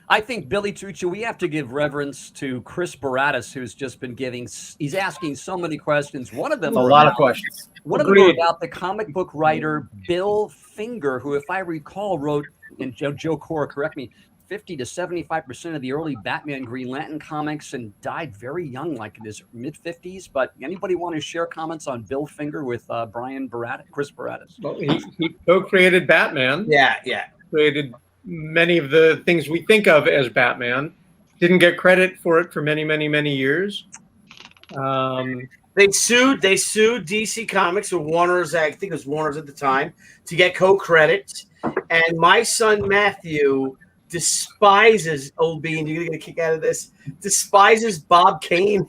I think, Billy Tucci, we have to give reverence to Chris Baradas, who's just been he's asking so many questions. One of them A lot of questions. One of them are about the comic book writer Bill Finger, who, if I recall, wrote, and Joe Kuhr, correct me, 50 to 75% of the early Batman Green Lantern comics, and died very young, like in his mid-50s. But anybody want to share comments on Bill Finger with Chris Baradas? Well, he co-created Batman. Yeah. Created many of the things we think of as Batman. Didn't get credit for it for many, many, many years. They sued DC Comics, or Warner's, I think it was Warner's at the time, to get co-credits. And my son Matthew despises Old Bean. You're gonna get a kick out of this. Despises Bob Kane.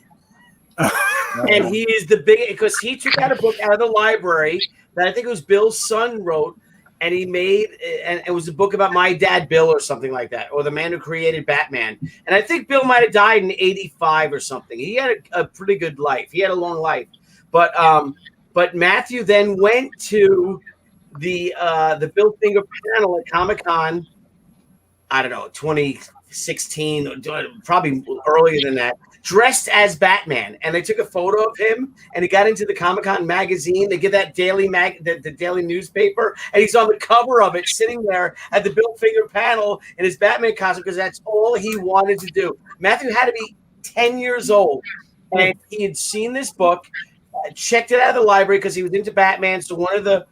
And he is the big, because he took out a book out of the library that I think it was Bill's son wrote, and he made, and it was a book about my dad Bill or something like that, or the man who created Batman. And I think Bill might have died in '85 or something. He had a pretty good life. He had a long life. But Matthew then went to the Bill Finger panel at Comic-Con, I don't know, 2016, probably earlier than that, dressed as Batman. And they took a photo of him, and he got into the Comic-Con magazine. They give that the daily newspaper, and he's on the cover of it, sitting there at the Bill Finger panel in his Batman costume, because that's all he wanted to do. Matthew had to be 10 years old, and he had seen this book, checked it out of the library because he was into Batman. So one of the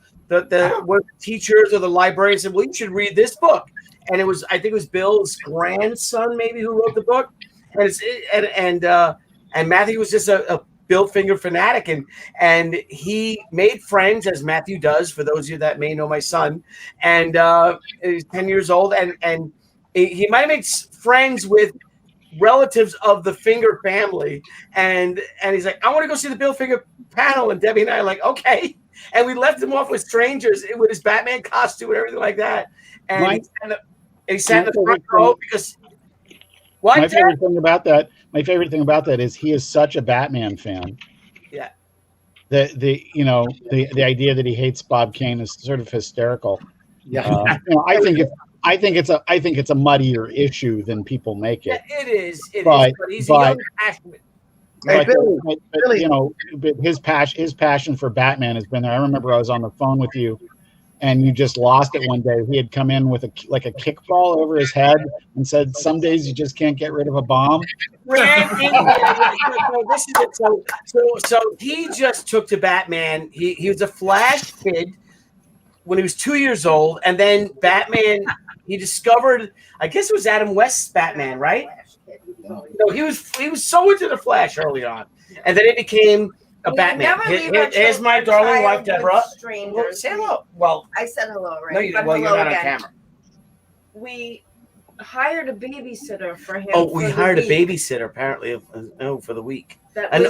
teachers or the librarian said, well, you should read this book. And I think it was Bill's grandson maybe who wrote the book. And Matthew was just a Bill Finger fanatic, and he made friends, as Matthew does, for those of you that may know my son. And he's 10 years old, and he might have made friends with relatives of the Finger family. And he's like, I want to go see the Bill Finger panel. And Debbie and I are like, okay. And we left him off with strangers with his Batman costume and everything like that. And he sat in the front row because my favorite thing about that is he is such a Batman fan. Yeah. The idea that he hates Bob Kane is sort of hysterical. Yeah. I think it's a muddier issue than people make it. Yeah, it is. But he's a young, passionate. Hey, Billy, but his passion for Batman has been there. I remember I was on the phone with you, and you just lost it one day. He had come in with a kickball over his head and said, "Some days you just can't get rid of a bomb." So he just took to Batman. He was a Flash kid when he was 2 years old, and then Batman. He discovered, I guess it was Adam West's Batman, right? No, he was so into the Flash early on, and then it became a Batman. Here's my darling wife, Deborah. Well, say hello. Well, I said hello, right? No, you're not on camera. We hired a babysitter for him. Oh, we hired a babysitter apparently. For the week. An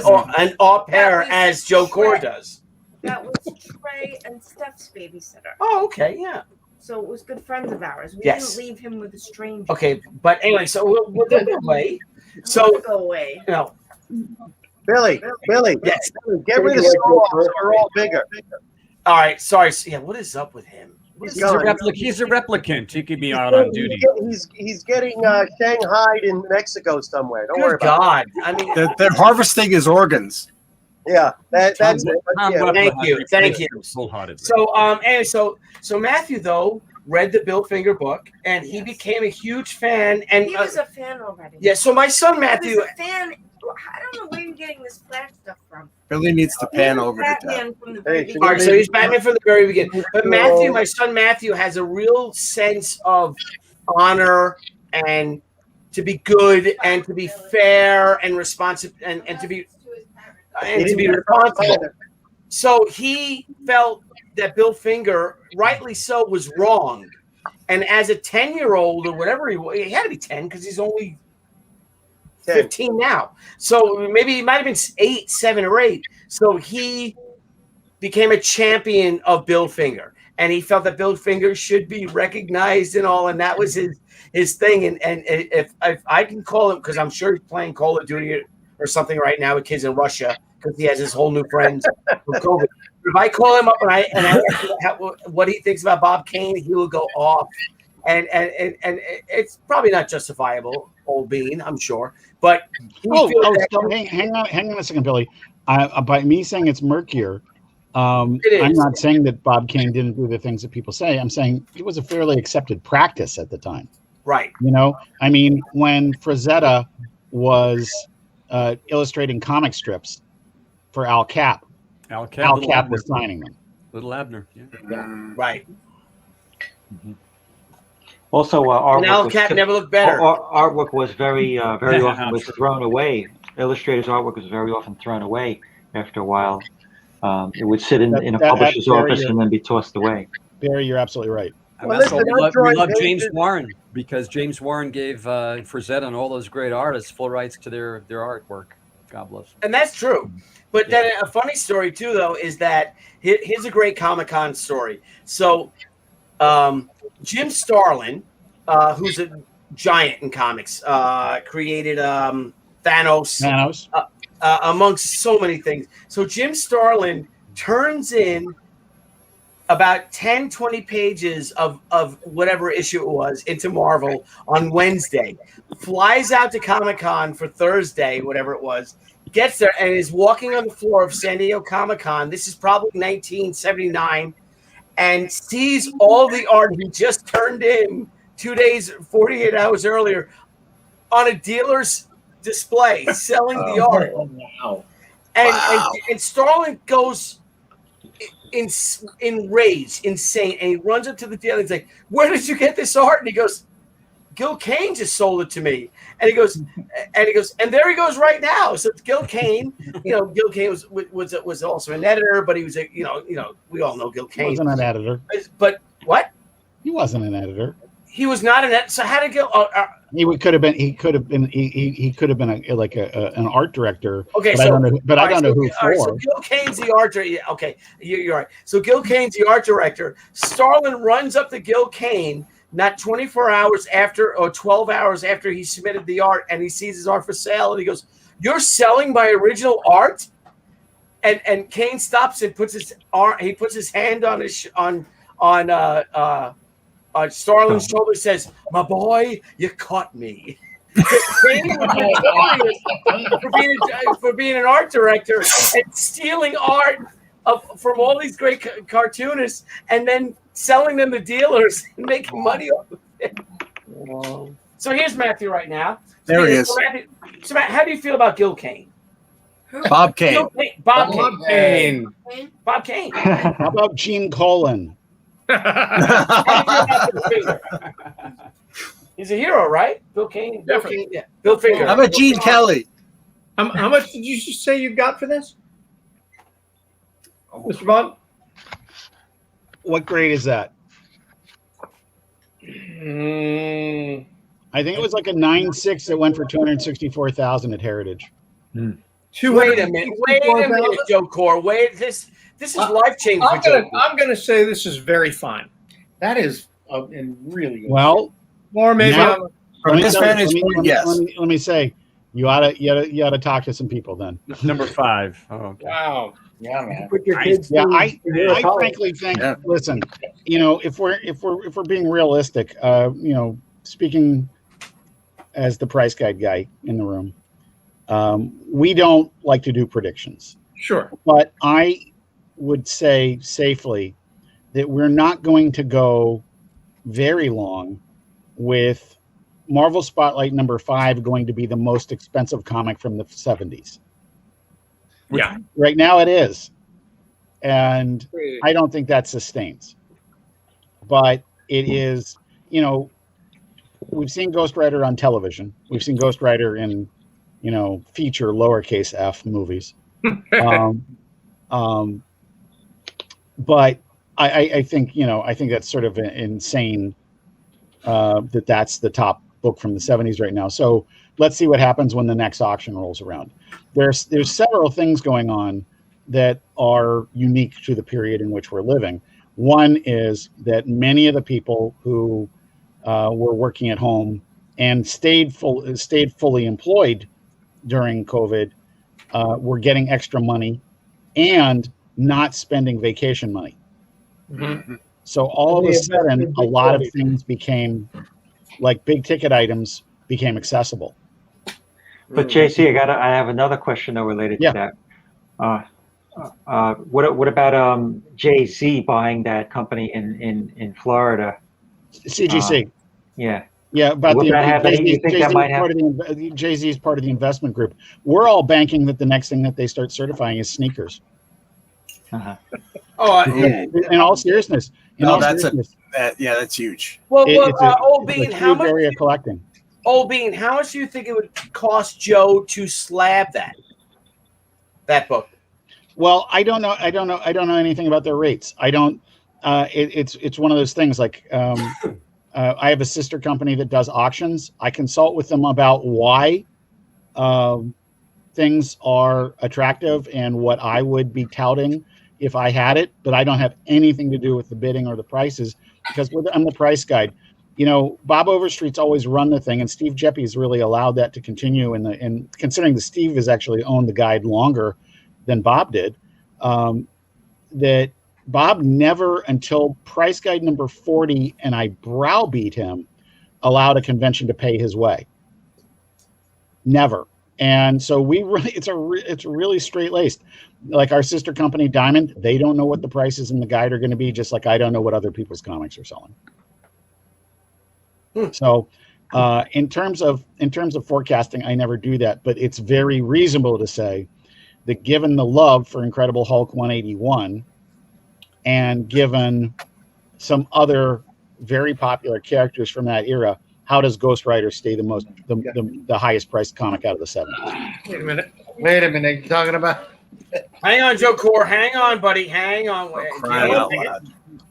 au pair, as Joe Kuhr does. That was Trey and Steph's babysitter. Oh, okay, yeah. So it was good friends of ours. We Yes. didn't leave him with a stranger. Okay, but anyway, so we'll go away. So go away. Billy, yes, get rid of Soloff so we're all bigger. All right, sorry. Yeah, what is up with him? He's a replicant. He could be out on duty. He's getting shanghaied in Mexico somewhere. Don't worry about it. I mean, they're harvesting his organs. Yeah, that's it. Thank you. So Matthew though read the Bill Finger book, and he became a huge fan. And he was a fan already. Yeah. So my son Matthew, he was a fan. I don't know where you're getting this Flash stuff from. Billy needs to pan over to Batman from the very beginning. All right, so he's Batman from the very beginning. But Matthew, my son Matthew, has a real sense of honor and to be good and to be fair and responsive and to be responsible. So he felt that Bill Finger, rightly so, was wrong. And as a 10-year-old or whatever he had to be 10 because he's only 15 now. So maybe he might have been 8, 7, or 8. So he became a champion of Bill Finger. And he felt that Bill Finger should be recognized and all. And that was his thing. And if I can call him, because I'm sure he's playing Call of Duty or something right now with kids in Russia, because he has his whole new friends from COVID. If I call him up and I ask him what he thinks about Bob Kane, he will go off. And it's probably not justifiable, old bean, I'm sure. But hang on a second, Billy. By me saying it's murkier, I'm not saying that Bob Kane didn't do the things that people say. I'm saying it was a fairly accepted practice at the time. Right. You know, I mean, when Frazetta was illustrating comic strips for Al Cap was signing them. Little Abner. Yeah. Right. Mm-hmm. Also, artwork Al Cap never looked better. Artwork was very often was thrown away. Illustrators' artwork was very often thrown away after a while. It would sit in a publisher's office and then be tossed away. Barry, you're absolutely right. We love James Warren because James Warren gave Frazetta and all those great artists full rights to their artwork. God bless them. And that's true. But then a funny story, too, though, is that here's a great Comic-Con story. So Jim Starlin, who's a giant in comics, created Thanos. Amongst so many things. So Jim Starlin turns in about 10, 20 pages of whatever issue it was into Marvel on Wednesday, flies out to Comic-Con for Thursday, whatever it was, gets there and is walking on the floor of San Diego Comic-Con. This is probably 1979, and sees all the art he just turned in 2 days, 48 hours earlier on a dealer's display selling the art. Wow. And Starlin goes in rage, insane, and he runs up to the dealer and he's like, "Where did you get this art?" And he goes, "Gil Kane just sold it to me." And he goes, and there he goes right now. So Gil Kane, Gil Kane was also an editor, but he was we all know Gil Kane. He wasn't an editor. But what? He wasn't an editor. He was not an editor. So how did Gil? He could have been. He could have been an art director. Okay, but I don't know who for. So Gil Kane's the art director. Yeah, okay, you're right. So Gil Kane's the art director. Starlin runs up to Gil Kane not 24 hours after or 12 hours after he submitted the art, and he sees his art for sale, and he goes, "You're selling my original art?" And Kane stops and puts his hand on Starlin's shoulder, says, "My boy, you caught me." for being an art director and stealing art from all these great cartoonists and then selling them to dealers and making money off of it. So here's Matthew right now. There he is. So Matt, how do you feel about Gil Kane? Bob Kane. Bob Kane. How about Gene Colan? He's a hero, right? Bill Kane. Bill Kane, yeah. Bill Finger. How about Gene Kelly? How much did you say you got for this, Mr. Vaughn? What grade is that? I think it was like a 9.6 that went for $264,000 at Heritage. Wait a minute, Joe Kuhr. Wait, this is life changing for Joe. I'm going to say this is very fine. That is in really good. Well, or maybe from this vantage point, yes. Let me say, you ought to talk to some people then. Number 5. Oh, okay. Wow. Yeah, man. I frankly think. Yeah. Listen, if we're being realistic, speaking as the price guide guy in the room, we don't like to do predictions. Sure. But I would say safely that we're not going to go very long with Marvel Spotlight number 5 going to be the most expensive comic from the 70s. Yeah. Right now it is. And I don't think that sustains. But it is, we've seen Ghost Rider on television. We've seen Ghost Rider in, feature lowercase f movies. But I think, I think that's sort of insane that's the top book from the 70s right now. So let's see what happens when the next auction rolls around. There's several things going on that are unique to the period in which we're living. One is that many of the people who were working at home and stayed fully employed during COVID were getting extra money and not spending vacation money. Mm-hmm. So all of a sudden, a lot of things became, like big ticket items became accessible. But JC, I have another question though related to that. What about Jay-Z buying that company in Florida? CGC. Yeah. Yeah, but Would that have any? You think that might have? Jay-Z is part of the investment group. We're all banking that the next thing that they start certifying is sneakers. Uh-huh. In all seriousness. That's huge. Well, it's Old a Bean, huge how much? area of collecting. Old Bean, how much do you think it would cost Joe to slab that book? Well, I don't know anything about their rates. I don't. It's one of those things. Like I have a sister company that does auctions. I consult with them about why things are attractive and what I would be touting if I had it, but I don't have anything to do with the bidding or the prices because I'm the price guide. You know, Bob Overstreet's always run the thing, and Steve Geppe's really allowed that to continue. And considering that Steve has actually owned the guide longer than Bob did, that Bob never, until price guide number 40, and I browbeat him, allowed a convention to pay his way. Never. And so it's really straight laced. Like our sister company Diamond, they don't know what the prices in the guide are going to be, just like I don't know what other people's comics are selling. So in terms of forecasting, I never do that, but it's very reasonable to say that given the love for Incredible Hulk 181 and given some other very popular characters from that era, how does Ghost Rider stay the highest priced comic out of the 70s? Wait a minute. You talking about? Hang on, Joe Kuhr. Hang on, buddy. Hang on.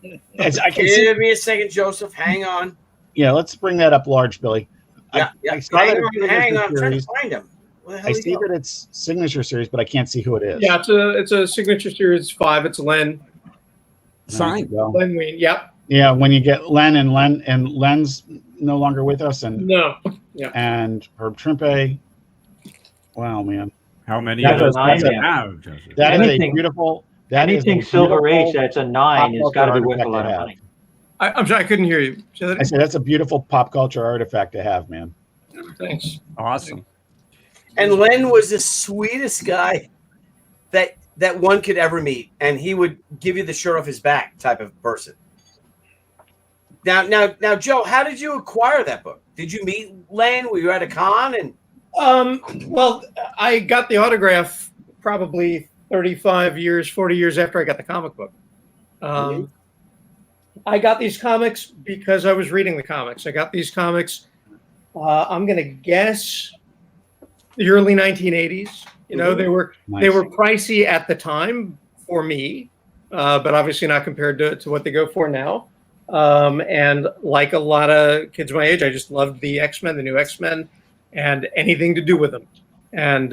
Give me a second, Joseph. Hang on. Yeah, let's bring that up large, Billy. Yeah. Hang on. I'm trying to find him. I see that it's Signature Series, but I can't see who it is. Yeah, it's a Signature Series 5. It's Len. Signed. Len Wein. Yep. Yeah, when you get Len's no longer with us, and and Herb Trimpe. Wow, man. How many of those guys have, Joseph? That is a beautiful. Anything Silver Age that's a 9 has got to be worth a lot of money. I'm sorry, I couldn't hear you. I said that's a beautiful pop culture artifact to have, man. Thanks. Awesome. And Len was the sweetest guy that one could ever meet, and he would give you the shirt off his back type of person. Now, Joe, how did you acquire that book? Did you meet Len? Were you at a con? And well, I got the autograph probably 35 years, 40 years after I got the comic book. I got these comics because I was reading the comics. I got these comics, I'm going to guess, the early 1980s. You know, they were pricey at the time for me, but obviously not compared to what they go for now. And like a lot of kids my age, I just loved the X-Men, the new X-Men, and anything to do with them. And,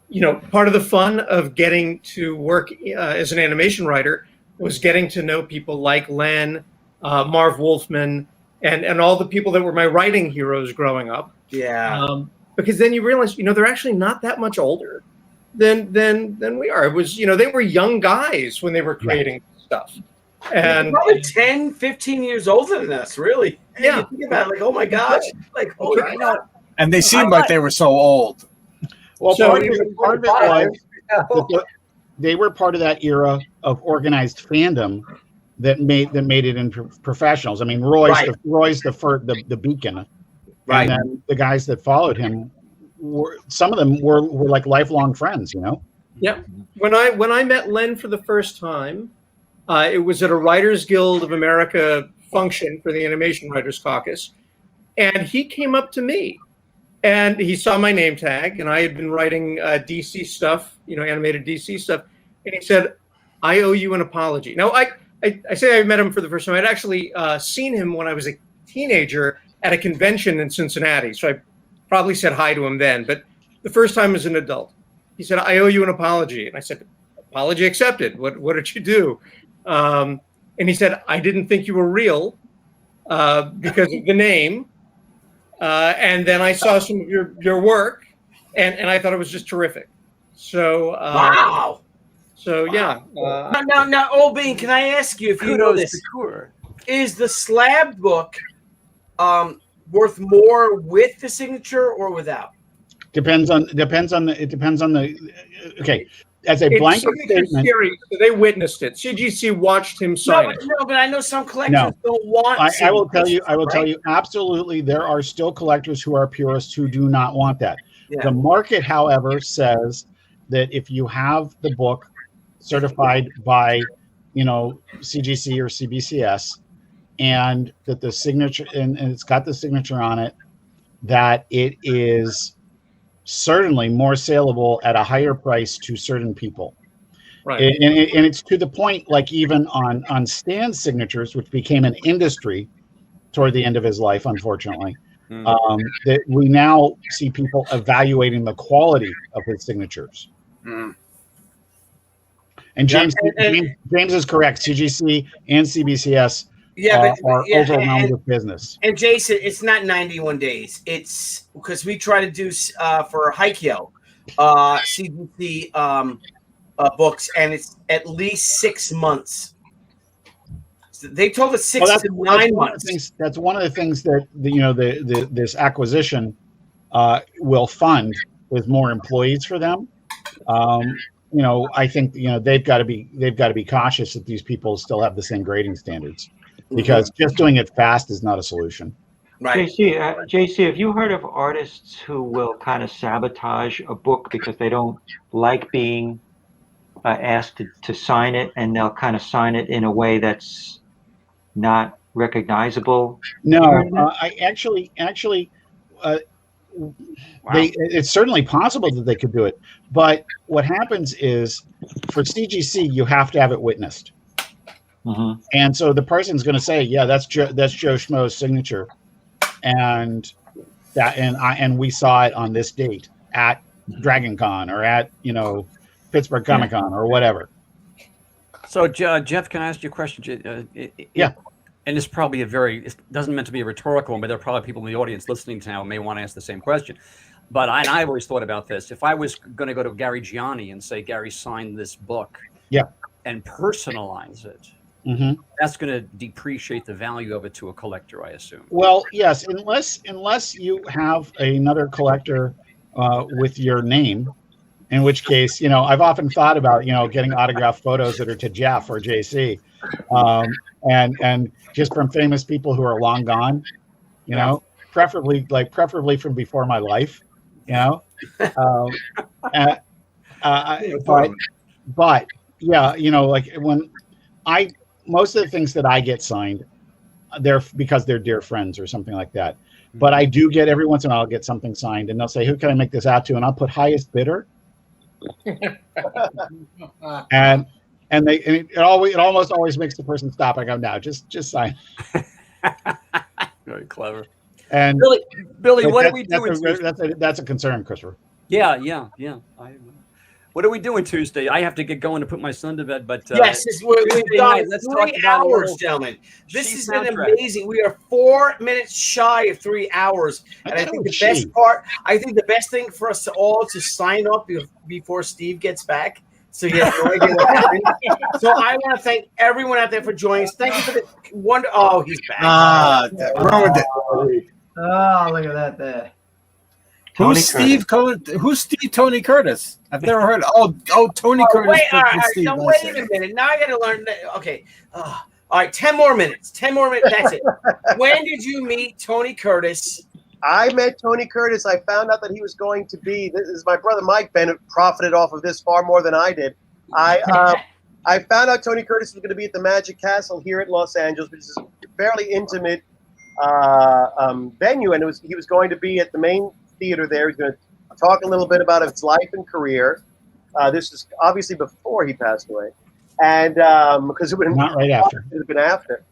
you know, part of the fun of getting to work as an animation writer was getting to know people like Len, Marv Wolfman, and all the people that were my writing heroes growing up. Yeah. Because then you realize, you know, they're actually not that much older than we are. It was, you know, they were young guys when they were creating stuff. And probably 10, 15 years older than us, really. Yeah. You think about it, like, oh my gosh. Like, holy God. And they seemed like they were so old. Well, So part of it was they were part of that era of organized fandom that made it into professionals. I mean, Roy's the beacon, right? And then the guys that followed him some of them were like lifelong friends. You know. Yeah. When I met Len for the first time, it was at a Writers Guild of America function for the Animation Writers Caucus, and he came up to me. And he saw my name tag, and I had been writing DC stuff, you know, animated DC stuff. And he said, "I owe you an apology." Now, I say I met him for the first time. I'd actually seen him when I was a teenager at a convention in Cincinnati. So I probably said hi to him then. But the first time as an adult, he said, "I owe you an apology." And I said, "Apology accepted. What did you do?" And he said, "I didn't think you were real because of the name. And then I saw some of your work, and I thought it was just terrific." So wow. So yeah. Now, Old Bean, can I ask you if you know this? Is the slab book worth more with the signature or without? Depends on the. Okay, as a blanket statement, Series, so they witnessed it. CGC watched him sign it. No, but I know some collectors don't want. I will tell you. I will tell you absolutely. There are still collectors who are purists who do not want that. Yeah. The market, however, says that if you have the book certified by, CGC or CBCS, and that the signature and it's got the signature on it, that it is certainly more saleable at a higher price to certain people. Right. And it's to the point, like even on Stan's signatures, which became an industry toward the end of his life, unfortunately, that we now see people evaluating the quality of his signatures. And James is correct. CGC and CBCS are overwhelmed with business. And Jason, it's not 91 days. It's because we try to do for Haikyo CGC books, and it's at least 6 months. So they told us 6 to 9 months. That's one of the things that this acquisition will fund with more employees for them. I think they've got to be cautious that these people still have the same grading standards, because just doing it fast is not a solution. Right. JC, have you heard of artists who will kind of sabotage a book because they don't like being asked to sign it, and they'll kind of sign it in a way that's not recognizable? No, I actually. It's certainly possible that they could do it, but what happens is for CGC you have to have it witnessed, and so the person's going to say, "Yeah, that's Joe Schmo's signature," and we saw it on this date at Dragon Con or at Pittsburgh Comic Con or whatever. So Jeff, can I ask you a question? Yeah. And it's probably it doesn't meant to be a rhetorical one, but there are probably people in the audience listening to now who may want to ask the same question. But I've always thought about this. If I was going to go to Gary Gianni and say, Gary, sign this book, and personalize it, that's going to depreciate the value of it to a collector, I assume. Well, yes, unless you have another collector with your name, in which case, I've often thought about, getting autographed photos that are to Jeff or JC, and just from famous people who are long gone, preferably from before my life, but yeah, like when most of the things that I get signed, they're because they're dear friends or something like that. But I do get every once in a while I'll get something signed, and they'll say, "Who can I make this out to?" And I'll put highest bidder. and it almost always makes the person stop. I go, "No, just sign." Very clever. And Billy, what are we doing? That's a concern, Christopher. Yeah. What are we doing Tuesday? I have to get going to put my son to bed. But yes, we've got 3 hours, gentlemen. This has been amazing. We are 4 minutes shy of 3 hours, and I think the best thing for us all to sign up before Steve gets back. So you have no idea what happened. So I want to thank everyone out there for joining us. Thank you for the wonder. Oh, he's back. Ruined it. Oh, look at that there. Who's Steve Tony Curtis? I've never heard. Tony Curtis. Wait a minute. Now I got to learn. Okay. All right. 10 more minutes. 10 more minutes. That's it. When did you meet Tony Curtis? I met Tony Curtis. I found out that he was going to be. This is my brother Mike Bennett profited off of this far more than I did. I found out Tony Curtis was going to be at the Magic Castle here in Los Angeles, which is a fairly intimate venue, and he was going to be at the main theater there. He's going to talk a little bit about his life and career. This is obviously before he passed away, and because it would not right after. It would have been after.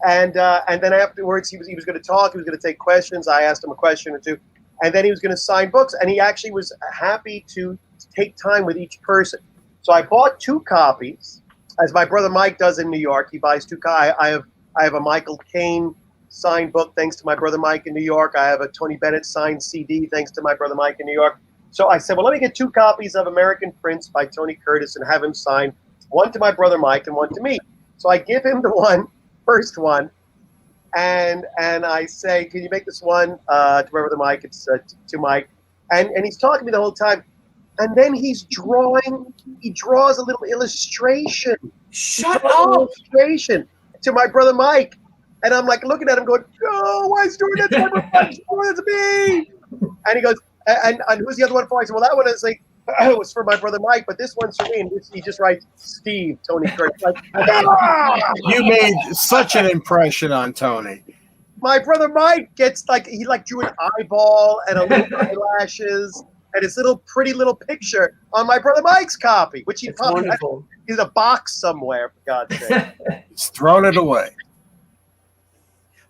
And then afterwards, he was going to talk. He was going to take questions. I asked him a question or two, and then he was going to sign books. And he actually was happy to take time with each person. So I bought 2 copies, as my brother Mike does in New York. He buys 2 copies. I have a Michael Caine signed book, thanks to my brother Mike in New York. I have a Tony Bennett signed CD, thanks to my brother Mike in New York. So I said, well, let me get 2 copies of American Prince by Tony Curtis and have him sign one to my brother Mike and one to me. So I give him the first one, and I say, can you make this one to my brother Mike? It's to Mike. And he's talking to me the whole time. And then he draws a little illustration. Shut up! Illustration to my brother Mike. And I'm like looking at him going, no, why is he doing that to my brother Mike? He's doing that to me. And he goes, and who's the other one for? I said, well, that one is like, it was for my brother Mike, but this one's for me. And he just writes Steve, Tony Curtis. Like, You made such an impression on Tony. My brother Mike gets he drew an eyeball and a little eyelashes and his little pretty little picture on my brother Mike's copy, which he probably has in a box somewhere, for God's sake. He's thrown it away.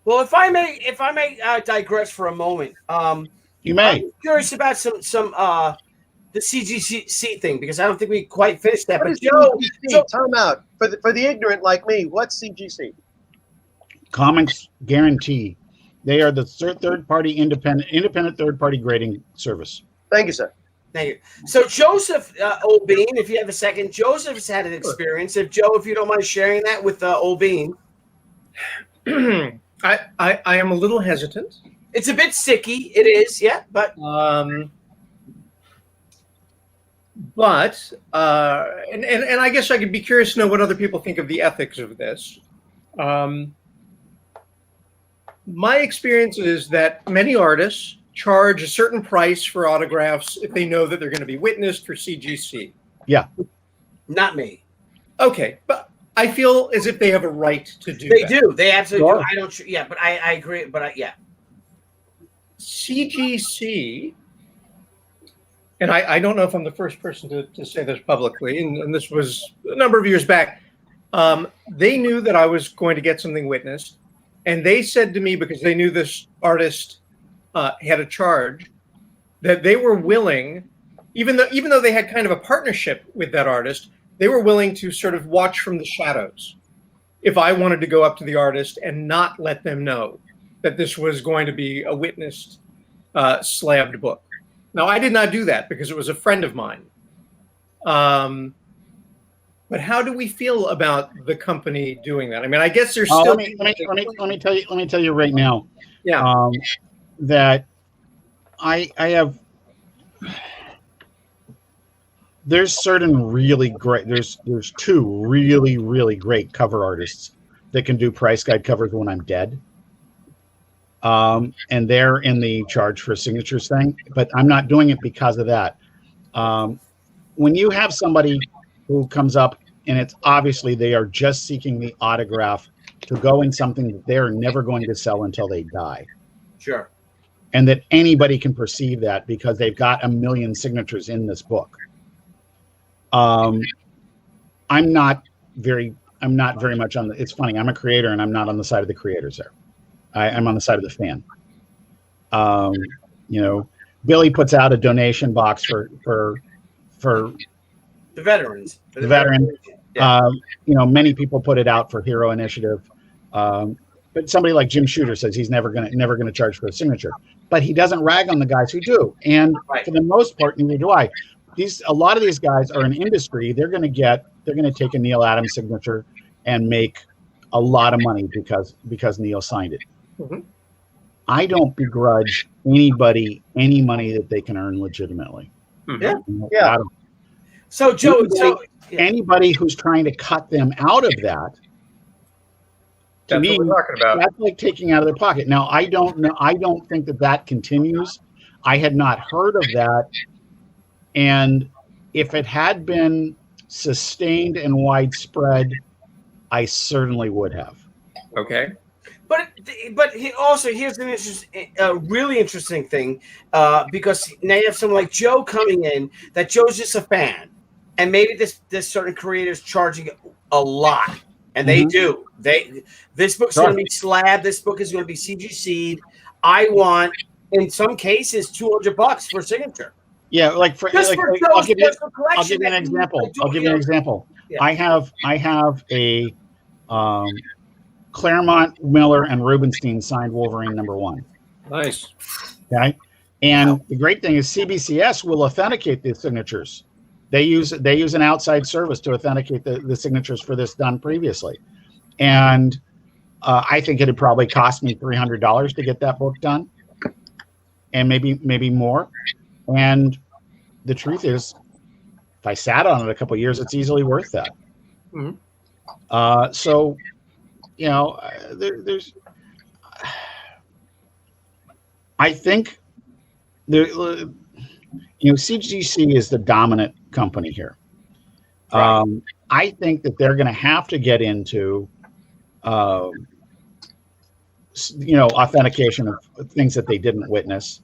Well, if I may digress for a moment, you may. I'm curious about some the CGC thing because I don't think we quite finished that. What But is Joe, CGC? Time out for the ignorant like me. What's CGC? Comics Guarantee. They are the third-party independent third-party grading service. Thank you, sir. Thank you. So Joseph O'Bean, if you have a second, Joseph has had an experience. If you don't mind sharing that with O'Bean. I am a little hesitant. It's a bit sticky. It is, yeah, but and I guess I could be curious to know what other people think of the ethics of this. My experience is that many artists charge a certain price for autographs if they know that they're going to be witnessed for CGC. Yeah. Not me. Okay, but I feel as if they have a right to do They that. do. They absolutely Sure. do. I don't. Yeah, but I agree. But yeah. CGC, and I don't know if I'm the first person to say this publicly, and this was a number of years back. They knew that I was going to get something witnessed, and they said to me, because they knew this artist had a charge, that they were willing, even though they had kind of a partnership with that artist, they were willing to sort of watch from the shadows if I wanted to go up to the artist and not let them know that this was going to be a witnessed slabbed book. Now, I did not do that because it was a friend of mine. But how do we feel about the company doing that? I mean, I guess there's still. Let me tell you right now. Yeah. That I have. There's certain really great. There's 2 really great cover artists that can do price guide covers when I'm dead. And they're in the charge for signatures thing, but I'm not doing it because of that. When you have somebody who comes up and it's obviously they are just seeking the autograph to go in something that they're never going to sell until they die. Sure. And that anybody can perceive that because they've got 1 million signatures in this book. I'm not very much on the, it's funny. I'm a creator and I'm not on the side of the creators there. I'm on the side of the fan. Bily puts out a donation box for the veterans. The veteran. Yeah. Many people put it out for Hero Initiative. But somebody like Jim Shooter says he's never gonna charge for a signature. But he doesn't rag on the guys who do. And for the most part, neither do I. A lot of these guys are in industry. They're gonna take a Neil Adams signature and make a lot of money because Neil signed it. Mm-hmm. I don't begrudge anybody any money that they can earn legitimately. Mm-hmm. Yeah. So Joe, anybody who's trying to cut them out of that, to me, that's like taking out of their pocket. Now, I don't know. I don't think that continues. I had not heard of that, and if it had been sustained and widespread, I certainly would have. Okay. But here's a really interesting thing, because now you have someone like Joe coming in, that Joe's just a fan, and maybe this certain creator's charging a lot, and they do. This book's going to be slabbed. This book is going to be CGC'd. I want, in some cases, $200 for a signature. Yeah, I'll give you an example. Yeah. I have a Claremont, Miller, and Rubenstein signed Wolverine #1. Nice. Okay. And the great thing is CBCS will authenticate the signatures. They use an outside service to authenticate the signatures for this done previously. And I think it had probably cost me $300 to get that book done, and maybe more. And the truth is, if I sat on it a couple of years, it's easily worth that. So, you know, there's, I think there, you know, CGC is the dominant company here. Right. I think that they're going to have to get into, you know, authentication of things that they didn't witness,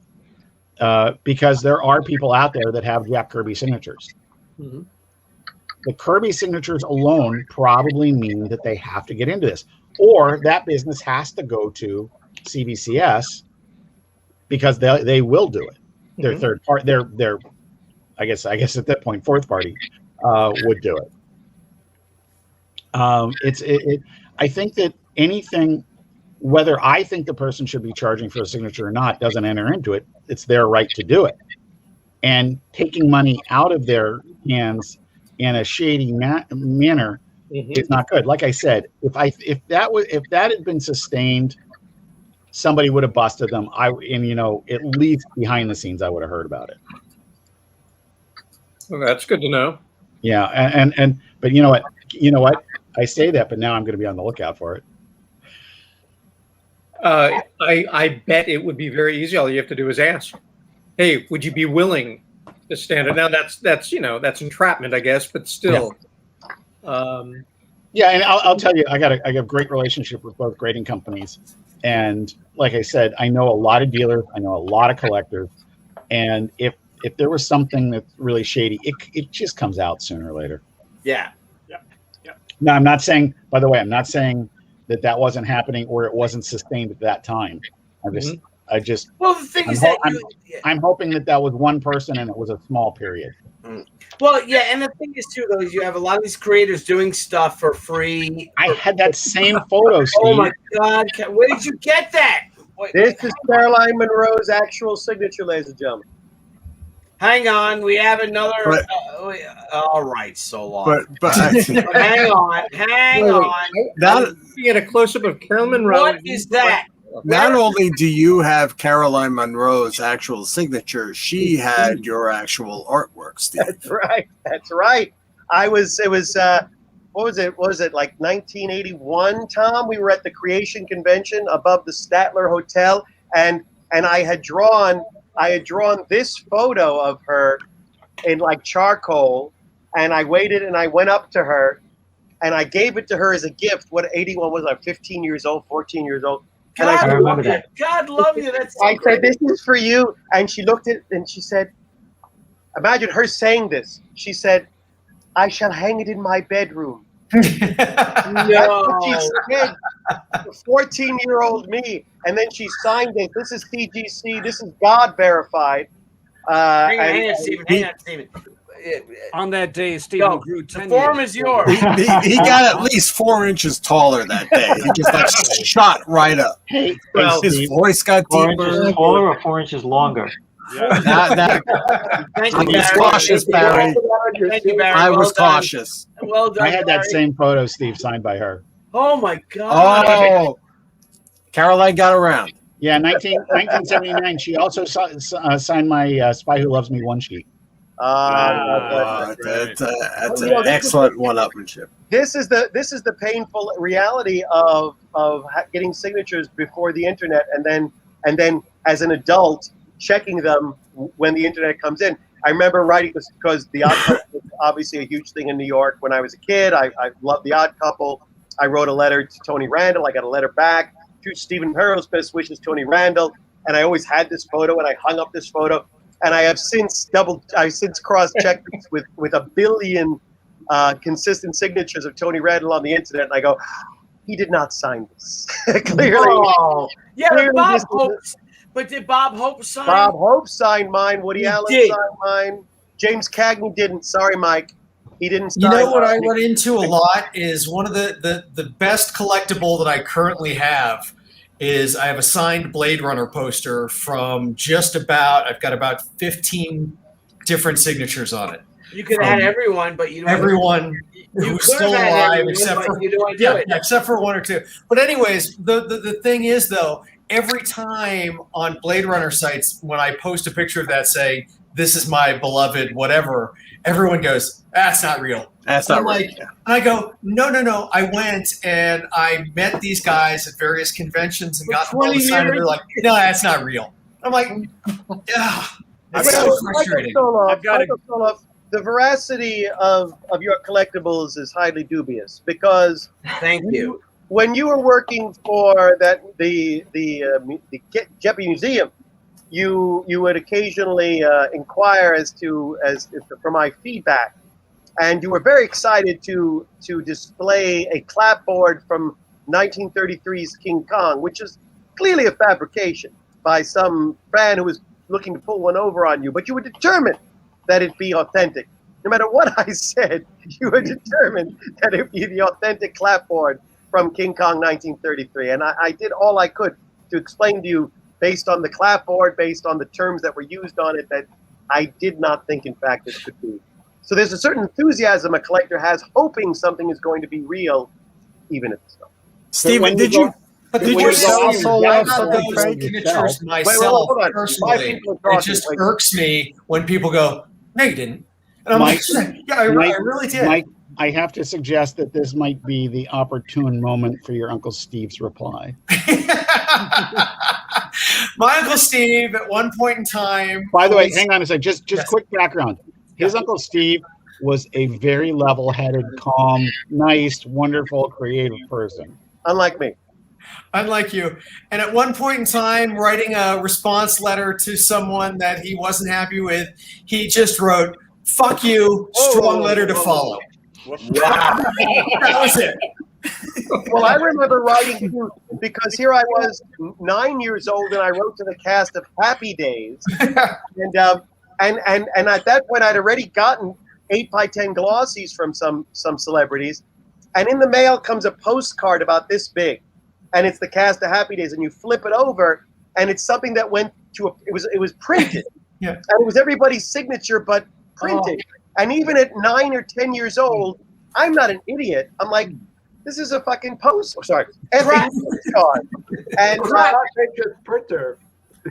because there are people out there that have Jack Kirby signatures. The Kirby signatures alone probably mean that they have to get into this, or that business has to go to CBCS because they will do it. Their third part, their I guess at that point, fourth party would do it. I think that anything, whether I think the person should be charging for a signature or not, doesn't enter into it. It's their right to do it. And taking money out of their hands in a shady manner is not good. Like I said, if that had been sustained, somebody would have busted them. And you know, at least behind the scenes, I would have heard about it. Well, that's good to know. Yeah, and but you know what? I say that, but now I'm going to be on the lookout for it. I bet it would be very easy. All you have to do is ask, "Hey, would you be willing to stand it?" Now that's you know, that's entrapment, I guess, but still. Yeah, and I'll tell you, I got a great relationship with both grading companies, and like I said, I know a lot of dealers, I know a lot of collectors, and if there was something that's really shady, it just comes out sooner or later. Yeah. No, I'm not saying. By the way, I'm not saying that wasn't happening or it wasn't sustained at that time. I just. Well, the thing is that I'm hoping that was one person and it was a small period. Well, yeah, and the thing is too, though, is you have a lot of these creators doing stuff for free. I had that same photo, Steve. Oh my God! Where did you get that? This is Caroline Monroe's actual signature, ladies and gentlemen. Hang on, we have another. All right, Soloff. But hang on. Now you get a close up of Carolyn Monroe. What is that? Not only do you have Caroline Monroe's actual signature, she had your actual artwork, Steve. That's right. That's right. It was what was it? What was it, like 1981, Tom? We were at the Creation Convention above the Statler Hotel, and I had drawn this photo of her in like charcoal, and I waited and I went up to her and I gave it to her as a gift. What 81 was I? 15 years old, 14 years old. And God love you. God love you. That's so I said, "This is for you." And she looked at it and she said, imagine her saying this. She said, "I shall hang it in my bedroom." That's what she said. 14-year-old me. And then she signed it. This is CGC. This is God verified. Hang on, Stephen. On that day, Stephen grew 10 The form years. is yours. He got at least 4 inches taller that day. He just like shot right up. Hey, his voice got 4 deeper. inches taller or 4 inches longer? Thank you, I was cautious, Barry. Thank you, Barry. I was Well done. cautious. Well done. I had that Barry. same photo, Steve, signed by her. Oh my God. Oh, Caroline got around. Yeah, 1979. She also signed my "Spy Who Loves Me" one sheet. That's an excellent one-upmanship. This is the painful reality of getting signatures before the internet, and then as an adult checking them when the internet comes in. I remember writing this because The Odd Couple was obviously a huge thing in New York when I was a kid. I loved The Odd Couple. I wrote a letter to Tony Randall. I got a letter back to Stephen Perez, best wishes, Tony Randall. And I always had this photo, and I hung up this photo. And I have since cross-checked with a billion consistent signatures of Tony Randall on the internet, and I go, he did not sign this. Clearly. Oh. Yeah, but did Bob Hope sign? Bob Hope signed mine. Woody Allen did. signed mine. James Cagney didn't. Sorry, Mike. He didn't sign. You know what I mine. run into a lot is one of the best collectible that I currently have is I have a signed Blade Runner poster from I've got about 15 different signatures on it. You could have had everyone, but you don't. Everyone who's still alive, except for except for one or two. But anyways, the thing is though, every time on Blade Runner sites when I post a picture of that saying this is my beloved whatever, everyone goes, "That's not real." That's not like, right. And I go, no. I went and I met these guys at various conventions and got them all signed. And they're like, no, that's not real. I'm like, yeah, it's so frustrating. Michael Solof, the veracity of your collectibles is highly dubious because thank you. When you were working for the Jeppy Museum, you would occasionally inquire for my feedback, and you were very excited to display a clapboard from 1933's King Kong, which is clearly a fabrication by some fan who was looking to pull one over on you, but you were determined that it be authentic. No matter what I said, you were determined that it be the authentic clapboard from King Kong 1933. And I did all I could to explain to you, based on the clapboard, based on the terms that were used on it, that I did not think, in fact, it could be. So there's a certain enthusiasm a collector has, hoping something is going to be real, even if it's not. Steven, did you sell Soloff signatures myself personally? It just irks me when people go, "No, you didn't." And I'm like, "Yeah, I really did." Mike, I have to suggest that this might be the opportune moment for your Uncle Steve's reply. My Uncle Steve, at one point in time. By the way, hang on a second. Just quick background. His Uncle Steve was a very level-headed, calm, nice, wonderful, creative person. Unlike me. Unlike you. And at one point in time, writing a response letter to someone that he wasn't happy with, he just wrote, "Fuck you, strong letter to follow." Wow. That was it. Well, I remember writing too, because here I was 9 years old and I wrote to the cast of Happy Days. And at that point I'd already gotten 8x10 glossies from some celebrities. And in the mail comes a postcard about this big. And it's the cast of Happy Days, and you flip it over, and it's something that went to it was printed, and it was everybody's signature, but printed. And even at 9 or 10 years old, I'm not an idiot. I'm like, this is a fucking postcard, and printer.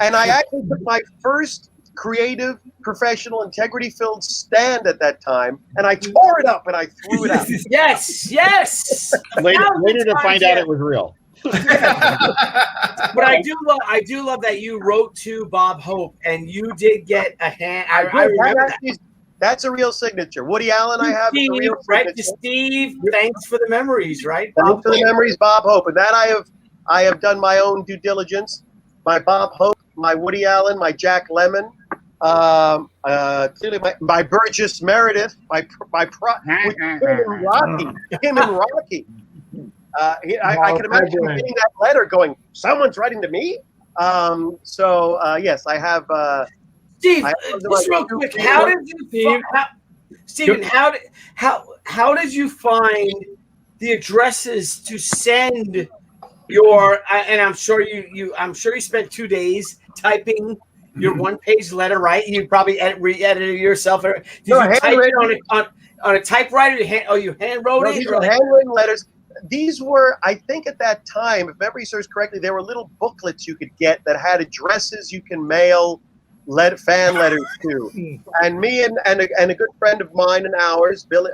And I actually took my first creative, professional, integrity-filled stand at that time, and I tore it up and I threw it out. Yes. Later to find out it was real. But I do love that you wrote to Bob Hope and you did get a hand. I remember that. That's a real signature. Woody Allen, I have Steve, a real right signature. to Steve. Thanks for the memories, right? Thanks for the memories, Bob Hope. And that I have done my own due diligence. My Bob Hope, my Woody Allen, my Jack Lemmon, clearly my Burgess Meredith, him and Rocky. I can imagine getting that letter going, someone's writing to me? Yes, I have. Steve, just real quick, how did you, Stephen? How did you find the addresses to send your? And I'm sure you spent 2 days typing your one-page letter, right? You probably re-edited it yourself. Did you type it on a typewriter? You hand wrote it? These were handwritten letters. These were, I think, at that time, if memory serves correctly, there were little booklets you could get that had addresses you can mail fan letters to. And me and a good friend of mine and ours, Bily,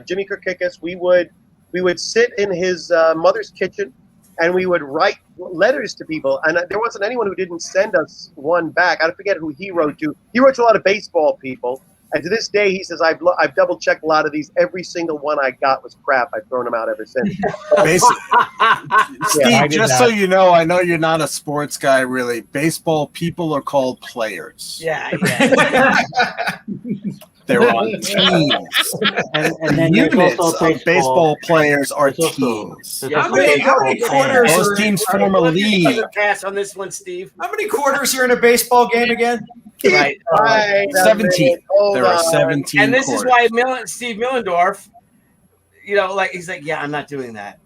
Jimmy Kirkikis, we would sit in his mother's kitchen and we would write letters to people. And there wasn't anyone who didn't send us one back. I forget who he wrote to. He wrote to a lot of baseball people. And to this day, he says, I've double-checked a lot of these. Every single one I got was crap. I've thrown them out ever since. Steve, just so you know, I know you're not a sports guy, really. Baseball people are called players. Yeah. They're on teams. And then units of baseball players are teams. How many quarters? Those teams form a league. Pass on this one, Steve. How many quarters are in a baseball game again? Right. 17. There are 17 And this quarters. is why Steve Millendorf, he's like, yeah, I'm not doing that.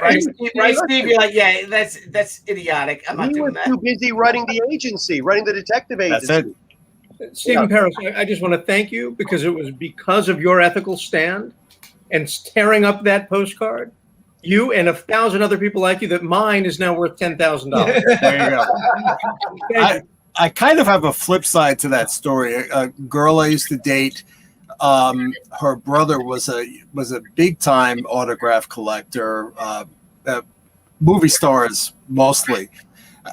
Right, Steve? You're like, yeah, that's idiotic. I'm not He doing was that. too busy running the agency, running the detective agency. That's it. Stephen Perez, I just want to thank you because it was because of your ethical stand and tearing up that postcard, you and 1,000 other people like you, that mine is now worth $10,000. There you go. I kind of have a flip side to that story. A girl I used to date, her brother was a big time autograph collector, movie stars mostly,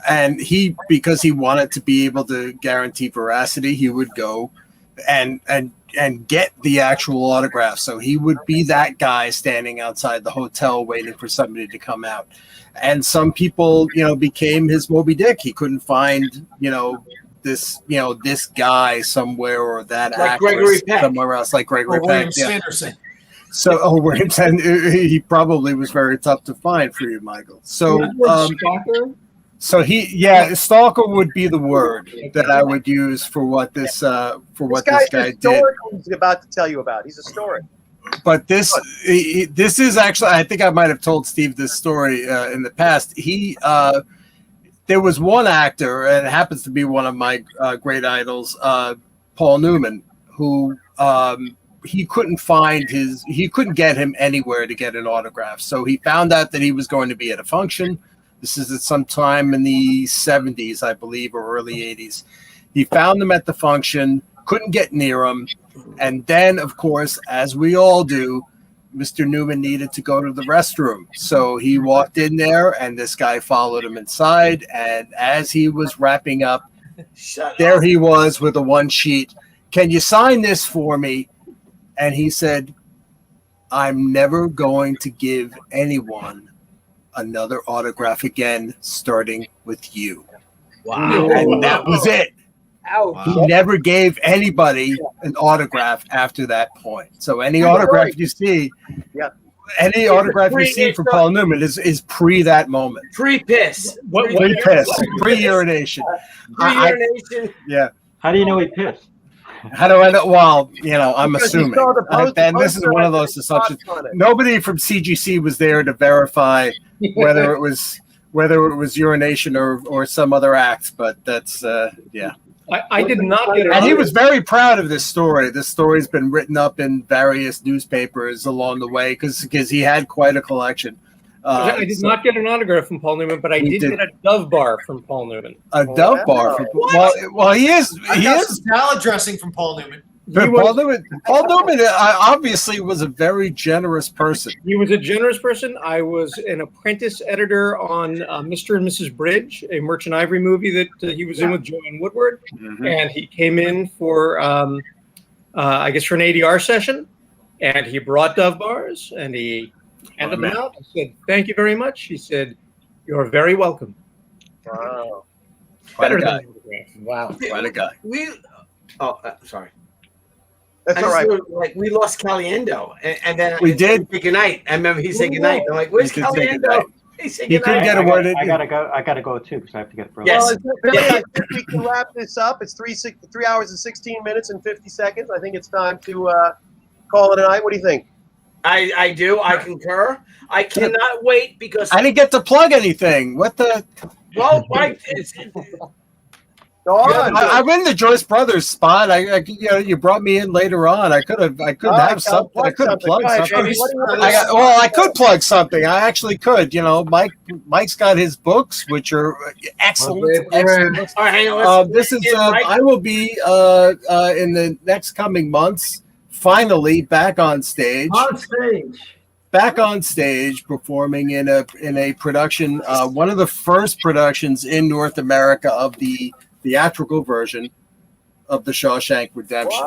and because he wanted to be able to guarantee veracity, he would go and get the actual autograph. So he would be that guy standing outside the hotel waiting for somebody to come out. And some people, became his Moby Dick. He couldn't find, this guy somewhere, or that like actress Gregory Peck. somewhere else, like Gregory Peck. William Yeah. Sanderson. So, William Sanderson, he probably was very tough to find for you, Michael. So, stalker would be the word that I would use for what this guy did. He's about to tell you about. He's a story. But this is actually, I think I might have told Steve this story in the past. There was one actor, and it happens to be one of my great idols, Paul Newman, who he couldn't get him anywhere to get an autograph. So he found out that he was going to be at a function. This is at some time in the 70s, I believe, or early 80s. He found him at the function, couldn't get near him. And then, of course, as we all do, Mr. Newman needed to go to the restroom. So he walked in there, and this guy followed him inside. And as he was wrapping up, there he was with a one sheet. Can you sign this for me? And he said, I'm never going to give anyone another autograph again, starting with you. Wow. And that was it. Wow. He never gave anybody an autograph after that point. So any autograph you see, any autograph you see from Paul Newman is pre that moment. Pre-piss. Pre-piss. Pre-urination. Pre-urination. Yeah. How do you know he pissed? How do I know? Well, I'm Because he assuming. saw the post- And this is one of those assumptions. Nobody from CGC was there to verify whether it was urination or some other act, but that's yeah. I did not get it. And he was very proud of this story. This story's been written up in various newspapers along the way because he had quite a collection. I did not get an autograph from Paul Newman, but I did get a Dove bar from Paul Newman. A Dove bar from well, he is. I got some salad dressing from Paul Newman. Paul Newman obviously was a very generous person. He was a generous person. I was an apprentice editor on Mr. and Mrs. Bridge, a Merchant Ivory movie that he was in with Joanne Woodward. Mm-hmm. And he came in for, I guess, for an ADR session. And he brought Dove bars and he handed them out. I said, thank you very much. He said, you're very welcome. Wow. Better Quite a than wow. Quite a guy. Sorry. That's all right. We lost Caliendo, and then We did. Say goodnight. I remember he said goodnight. I'm like, where's He did say Caliendo? goodnight. He said He goodnight. couldn't get a word in. I gotta go too because I have to get a Yes. Well, I think we can wrap this up. It's 3 hours and 16 minutes and 50 seconds. I think it's time to call it a night. What do you think? I do. I concur. I cannot wait because I didn't get to plug anything. What the? well, Go on. I'm in the Joyce Brothers spot. You brought me in later on. I could have have something. I could have plugged something. I could plug something. I actually could. Mike's got his books, which are excellent. Excellent books. All right, hang on. This is. I will be in the next coming months. Finally, back on stage. Back on stage, performing in a production. One of the first productions in North America of the theatrical version of the Shawshank Redemption.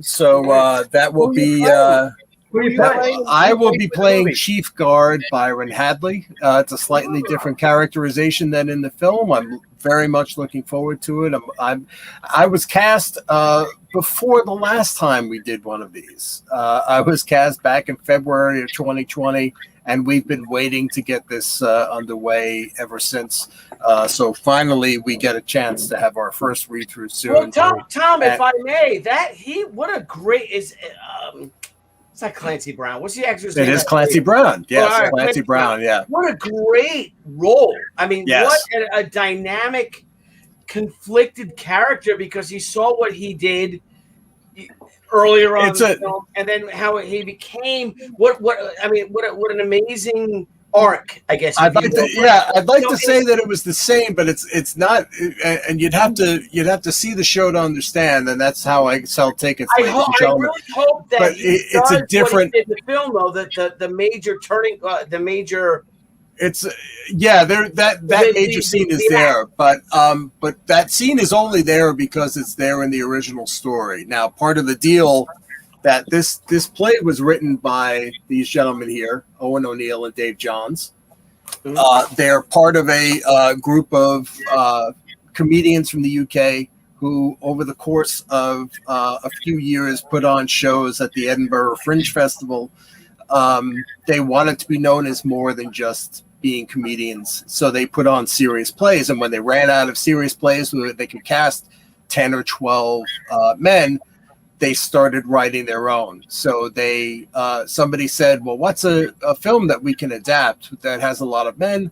So that will be. I will be playing Chief Guard Byron Hadley. It's a slightly different characterization than in the film. I'm very much looking forward to it. I was cast before the last time we did one of these. I was cast back in February of 2020. And we've been waiting to get this underway ever since. So finally, we get a chance to have our first read-through soon. Well, Tom, if I may, what a great is It's not Clancy Brown. What's the actor's It name? is Clancy Brown. Yes, All right, Clancy Brown. Yeah. What a great role. I mean, Yes. what a dynamic, conflicted character, because he saw what he did earlier on in the film, and then how he became what an amazing arc, I guess. I'd like to say that it was the same, but it's not, and you'd have to see the show to understand, and that's how I sell tickets. I really hope that but it's a different. What he did in the film, though, that the major turning, the major. It's that major scene is there, but that scene is only there because it's there in the original story. Now, part of the deal that this play was written by these gentlemen here, Owen O'Neill and Dave Johns. They're part of a group of comedians from the UK who, over the course of a few years, put on shows at the Edinburgh Fringe Festival. They wanted to be known as more than just being comedians, so they put on serious plays. And when they ran out of serious plays where they could cast 10 or 12 men, they started writing their own. So they somebody said, well, what's a film that we can adapt that has a lot of men?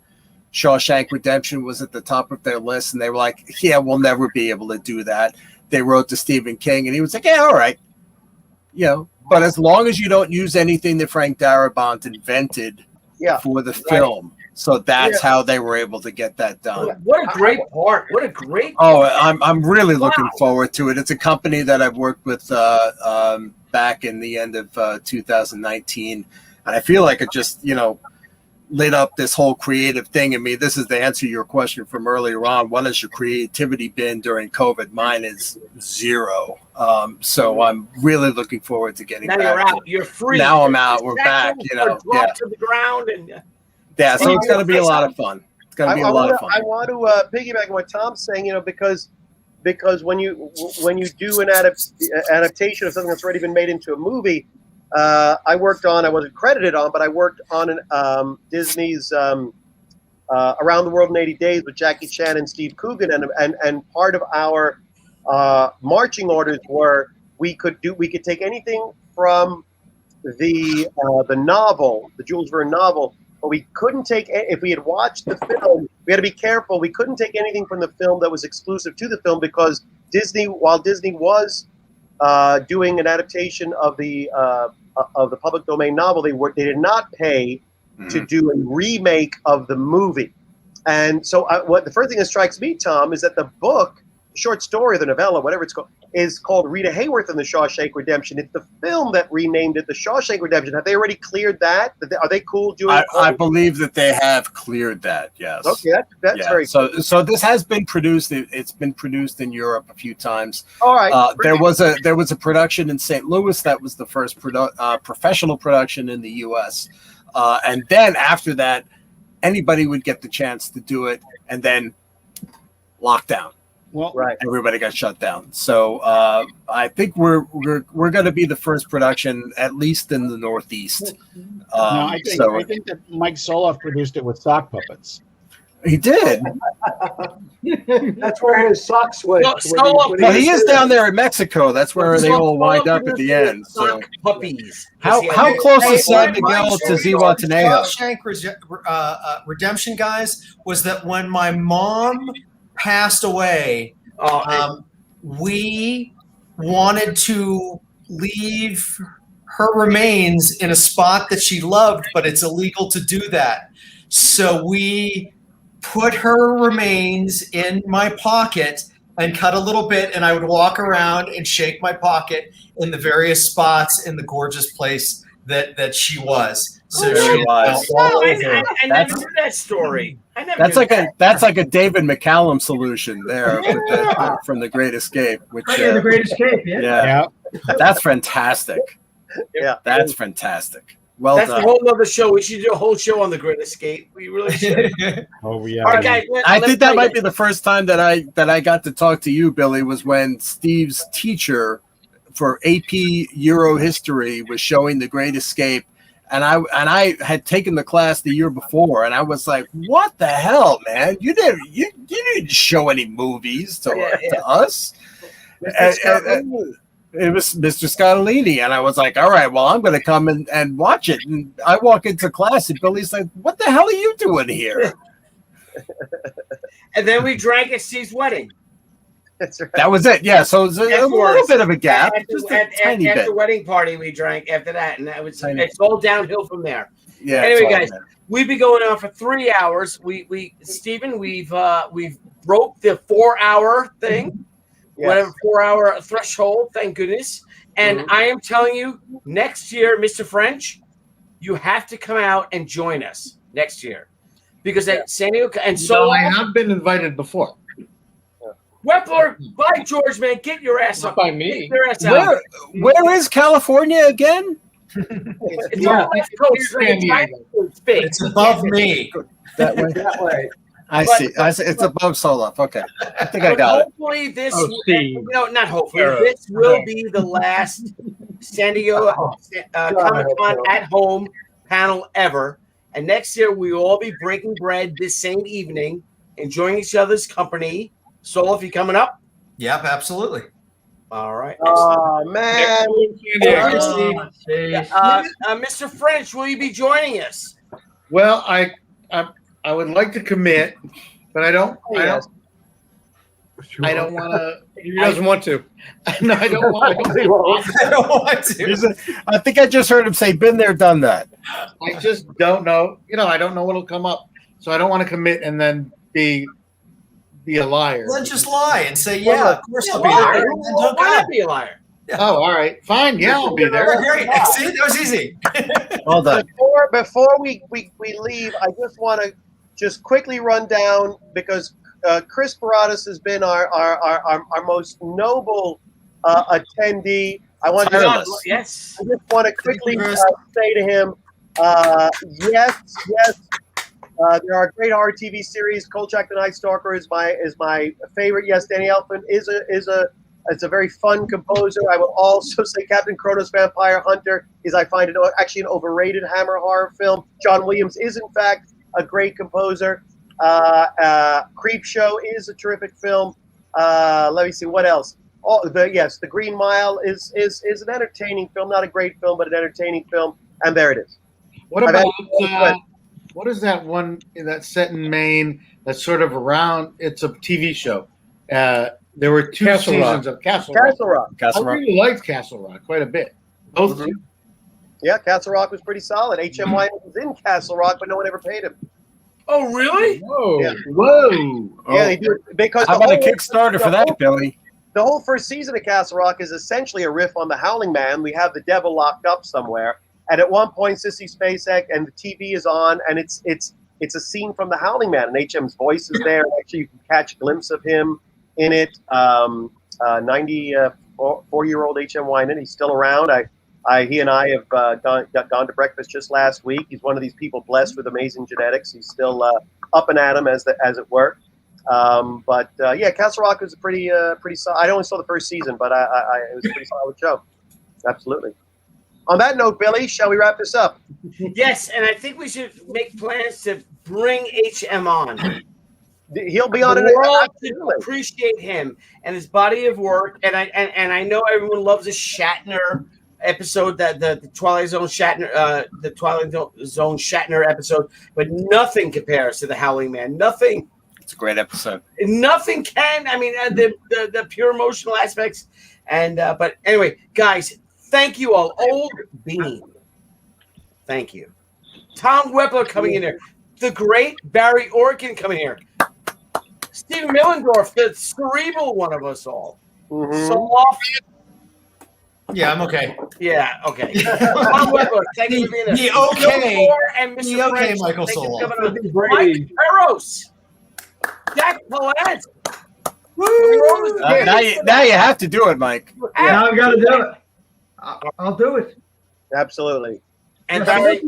Shawshank Redemption was at the top of their list, and they were like, yeah, we'll never be able to do that. They wrote to Stephen King, and he was like, yeah, all right. But as long as you don't use anything that Frank Darabont invented for the film. So that's how they were able to get that done. What a great part! What a great. Oh, I'm really looking forward to it. It's a company that I've worked with back in the end of 2019, and I feel like it just lit up this whole creative thing. I mean, this is to answer your question from earlier on. What has your creativity been during COVID? Mine is zero. So I'm really looking forward to getting back. Now you're out. You're free. Now I'm out. We're back. Drop to the ground and. Yeah, so it's going to be a lot of fun. It's going to be a lot of fun. I want to piggyback on what Tom's saying, because when you do an adaptation of something that's already been made into a movie, I wasn't credited on, but I worked on Disney's Around the World in 80 Days with Jackie Chan and Steve Coogan, and part of our marching orders were we could take anything from the novel, the Jules Verne novel. But we couldn't take, if we had watched the film, we had to be careful. We couldn't take anything from the film that was exclusive to the film, because while Disney was doing an adaptation of the public domain novel, they did not pay to do a remake of the movie. And so the first thing that strikes me, Tom, is that the book, short story, the novella, whatever it's called, is called Rita Hayworth and the Shawshank Redemption. It's the film that renamed it the Shawshank Redemption. Have they already cleared that? Are they cool doing? I believe that they have cleared that. Yes. Okay, that's very cool. So this has been produced. It's been produced in Europe a few times. All right. There was a production in St. Louis that was the first professional production in the U.S. And then after that, anybody would get the chance to do it, and then lockdown. Well, everybody got shut down. So I think we're going to be the first production, at least in the Northeast. I think that Mike Soloff produced it with sock puppets. He did. That's where his socks went. Well, he is down there in Mexico. That's where they all wind up at the end. So puppies. How close is San Miguel to Zihuatanejo? Shawshank Redemption, guys, was that when my mom passed away, we wanted to leave her remains in a spot that she loved, but it's illegal to do that. So we put her remains in my pocket and cut a little bit, and I would walk around and shake my pocket in the various spots in the gorgeous place that she was. So she was. I never knew that story. That's like a David McCallum solution there from The Great Escape. Which, The Great Escape, yeah. That's fantastic. Yeah, that's fantastic. Well that's done. a whole other show. We should do a whole show on The Great Escape. We really should. Oh yeah. All right, guys. I think that might be the first time that I got to talk to you, Billy, was when Steve's teacher for AP Euro History was showing The Great Escape. And I had taken the class the year before, and I was like, "What the hell, man? You didn't show any movies to us." It was Mr. Scottolini, and I was like, all right, well, I'm going to come and watch it. And I walk into class, and Billy's like, what the hell are you doing here? And then we drank at Steve's wedding. That's right. That was it. Yeah, so it was a little bit of a gap. Just a tiny at bit. the wedding party, we drank after that, and it's all downhill from there. Yeah. Anyway, guys, we've been going on for 3 hours. Stephen, we've broke the 4-hour thing. Yes. Whatever 4-hour threshold, thank goodness. And I am telling you, next year, Mr. French, you have to come out and join us next year, because at San Diego and so I have been invited before. Wepler, by George, man, get your ass up. By me. Get your ass out. Where is California again? It's on the West Coast. It's above me. That way. That way. I see. It's above Soloff. Okay. I think I got it. Hopefully this Steve. no, not hopefully. This will be the last San Diego Comic-Con at home panel ever. And next year we will all be breaking bread this same evening, enjoying each other's company. Soloff, you coming up? Yep, absolutely. All right. Oh man. Mr. French, will you be joining us? Well, I would like to commit, but I don't want to. He doesn't want to. No, I don't want to. I don't want to. I think I just heard him say, "Been there, done that." I just don't know. I don't know what'll come up, so I don't want to commit and then be a liar. Then just lie and say, "Yeah, of course I'll be there." Why not be a liar? Oh, all right, fine. Yeah, I'll be there. Great. See, that was easy. Well done. Before we leave, I just want to just quickly run down, because Chris Paradas has been our most noble attendee. I want to yes. I just want to quickly say to him, yes. There are great horror TV series. Kolchak the Night Stalker is my favorite. Yes, Danny Elfman is a very fun composer. I will also say Captain Kronos Vampire Hunter is, I find it actually an overrated Hammer horror film. John Williams is in fact a great composer. Creep Show is a terrific film. Let me see what else. The Green Mile is an entertaining film, not a great film, but an entertaining film. And there it is. What about what is that one that's set in Maine that's sort of around? It's a TV show. There were 2 seasons of Castle Rock. I really liked Castle Rock quite a bit. Both. Yeah, Castle Rock was pretty solid. HMY was in Castle Rock, but no one ever paid him. Oh, really? Whoa. Yeah. Whoa. Yeah, they do, because How about a Kickstarter for that, Billy? The whole first season of Castle Rock is essentially a riff on the Howling Man. We have the devil locked up somewhere, and at one point, Sissy Spacek and the TV is on, and it's a scene from the Howling Man, and HM's voice is there. Actually, you can catch a glimpse of him in it. 94-year-old HM Wyman, he's still around. He and I have gone to breakfast just last week. He's one of these people blessed with amazing genetics. He's still up and at 'em, as it were. Yeah, Castle Rock was a pretty solid. I only saw the first season, but it was a pretty solid show. Absolutely. On that note, Billy, shall we wrap this up? Yes, and I think we should make plans to bring HM on. He'll be on it. The world should appreciate him and his body of work. And I know everyone loves a Shatner episode, that the Twilight Zone Shatner episode, but nothing compares to the Howling Man. Nothing. It's a great episode. Nothing can. I mean, the pure emotional aspects. And but anyway, guys, thank you all. Old Bean, thank you. Tom Wepler coming in here. The great Barry Orkin coming here. Stephen Millendorf, the cerebral one of us all. Soloff. Yeah, I'm okay. Yeah, okay. Tom Wepler, thank you for being there. The okay. And Mr. The okay, French, Michael thank you for Soloff. coming on. Mike Perez. Jack Perez. Now you have to do it, Mike. Now I've got to do it. I'll do it. Absolutely. And don't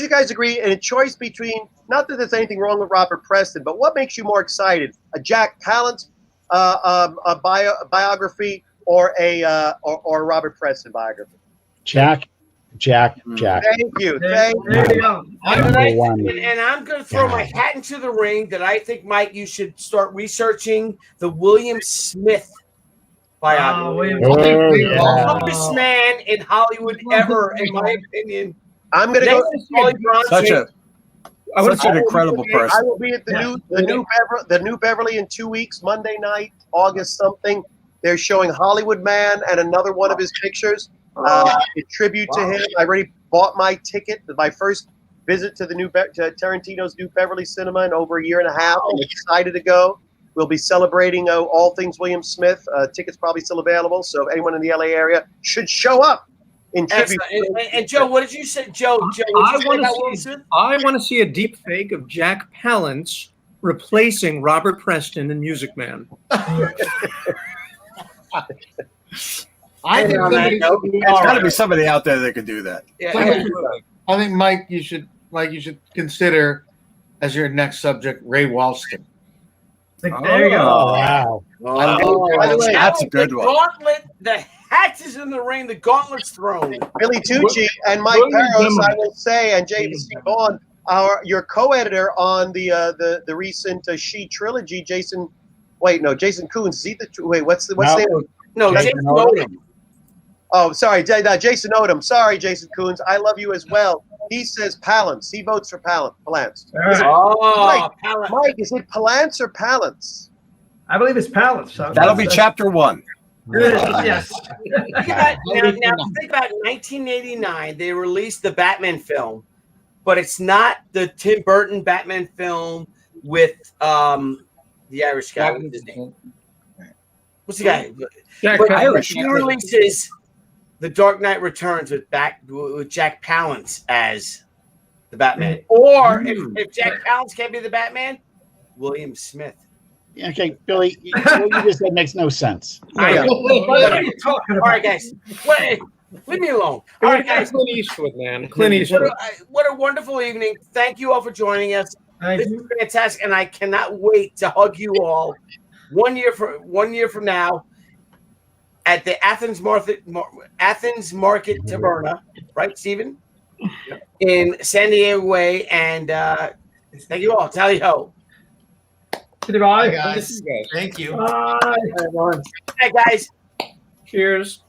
you guys agree? In a choice between, not that there's anything wrong with Robert Preston, but what makes you more excited? A Jack Palance biography or a Robert Preston biography? Jack. Thank you. Thank you. And I'm going to throw my hat into the ring that I think, Mike, you should start researching the William Smith biography. Toughest man in Hollywood ever, in my opinion. I'm going to go such an incredible person. I will be at the new Beverly in 2 weeks, Monday night, August something. They're showing Hollywood Man and another one of his pictures. A tribute to him. I already bought my ticket. My first visit to the to Tarantino's New Beverly Cinema in over a year and a half. I'm excited to go. We'll be celebrating all things William Smith. Tickets probably still available, so anyone in the LA area should show up in tribute. And Joe, what did you say, Joe? I want to see a deep fake of Jack Palance replacing Robert Preston in Music Man. I think there's got to be somebody out there that could do that. I think Mike, you should consider as your next subject Ray Walston. There you go. Wow. By the way, that's a good one. Gauntlet, the hatch is in the ring. The gauntlet's thrown. Billy Tucci and Mike Perez, I will say, and James Vaughn, your co-editor on the recent She trilogy. Jason Kuhn's. Is he what's the name? No, Jason Odom. Oh, sorry, Jason Odom. Sorry, Jason Kuhn's. I love you as well. He says Palance. He votes for Palance. Mike, is it Palance or Palance? I believe it's Palance. So that'll be chapter 1. Yes. Now think about 1989. They released the Batman film, but it's not the Tim Burton Batman film with the Irish guy. What's his name? What's the guy? He releases The Dark Knight Returns with Jack Palance as the Batman. Or if Jack Palance can't be the Batman, William Smith. Okay, Billy, what you just said makes no sense. What are you talking about? All right, guys. Leave me alone. All right, guys. Clint Eastwood, man. Clint Eastwood. What a wonderful evening. Thank you all for joining us. This is fantastic, and I cannot wait to hug you all 1 year from now at the Athens Market Taverna, right, Stephen? In San Diego Way, and thank you all. Tally ho. Goodbye, guys. Thank you. Bye. Hey, guys. Cheers.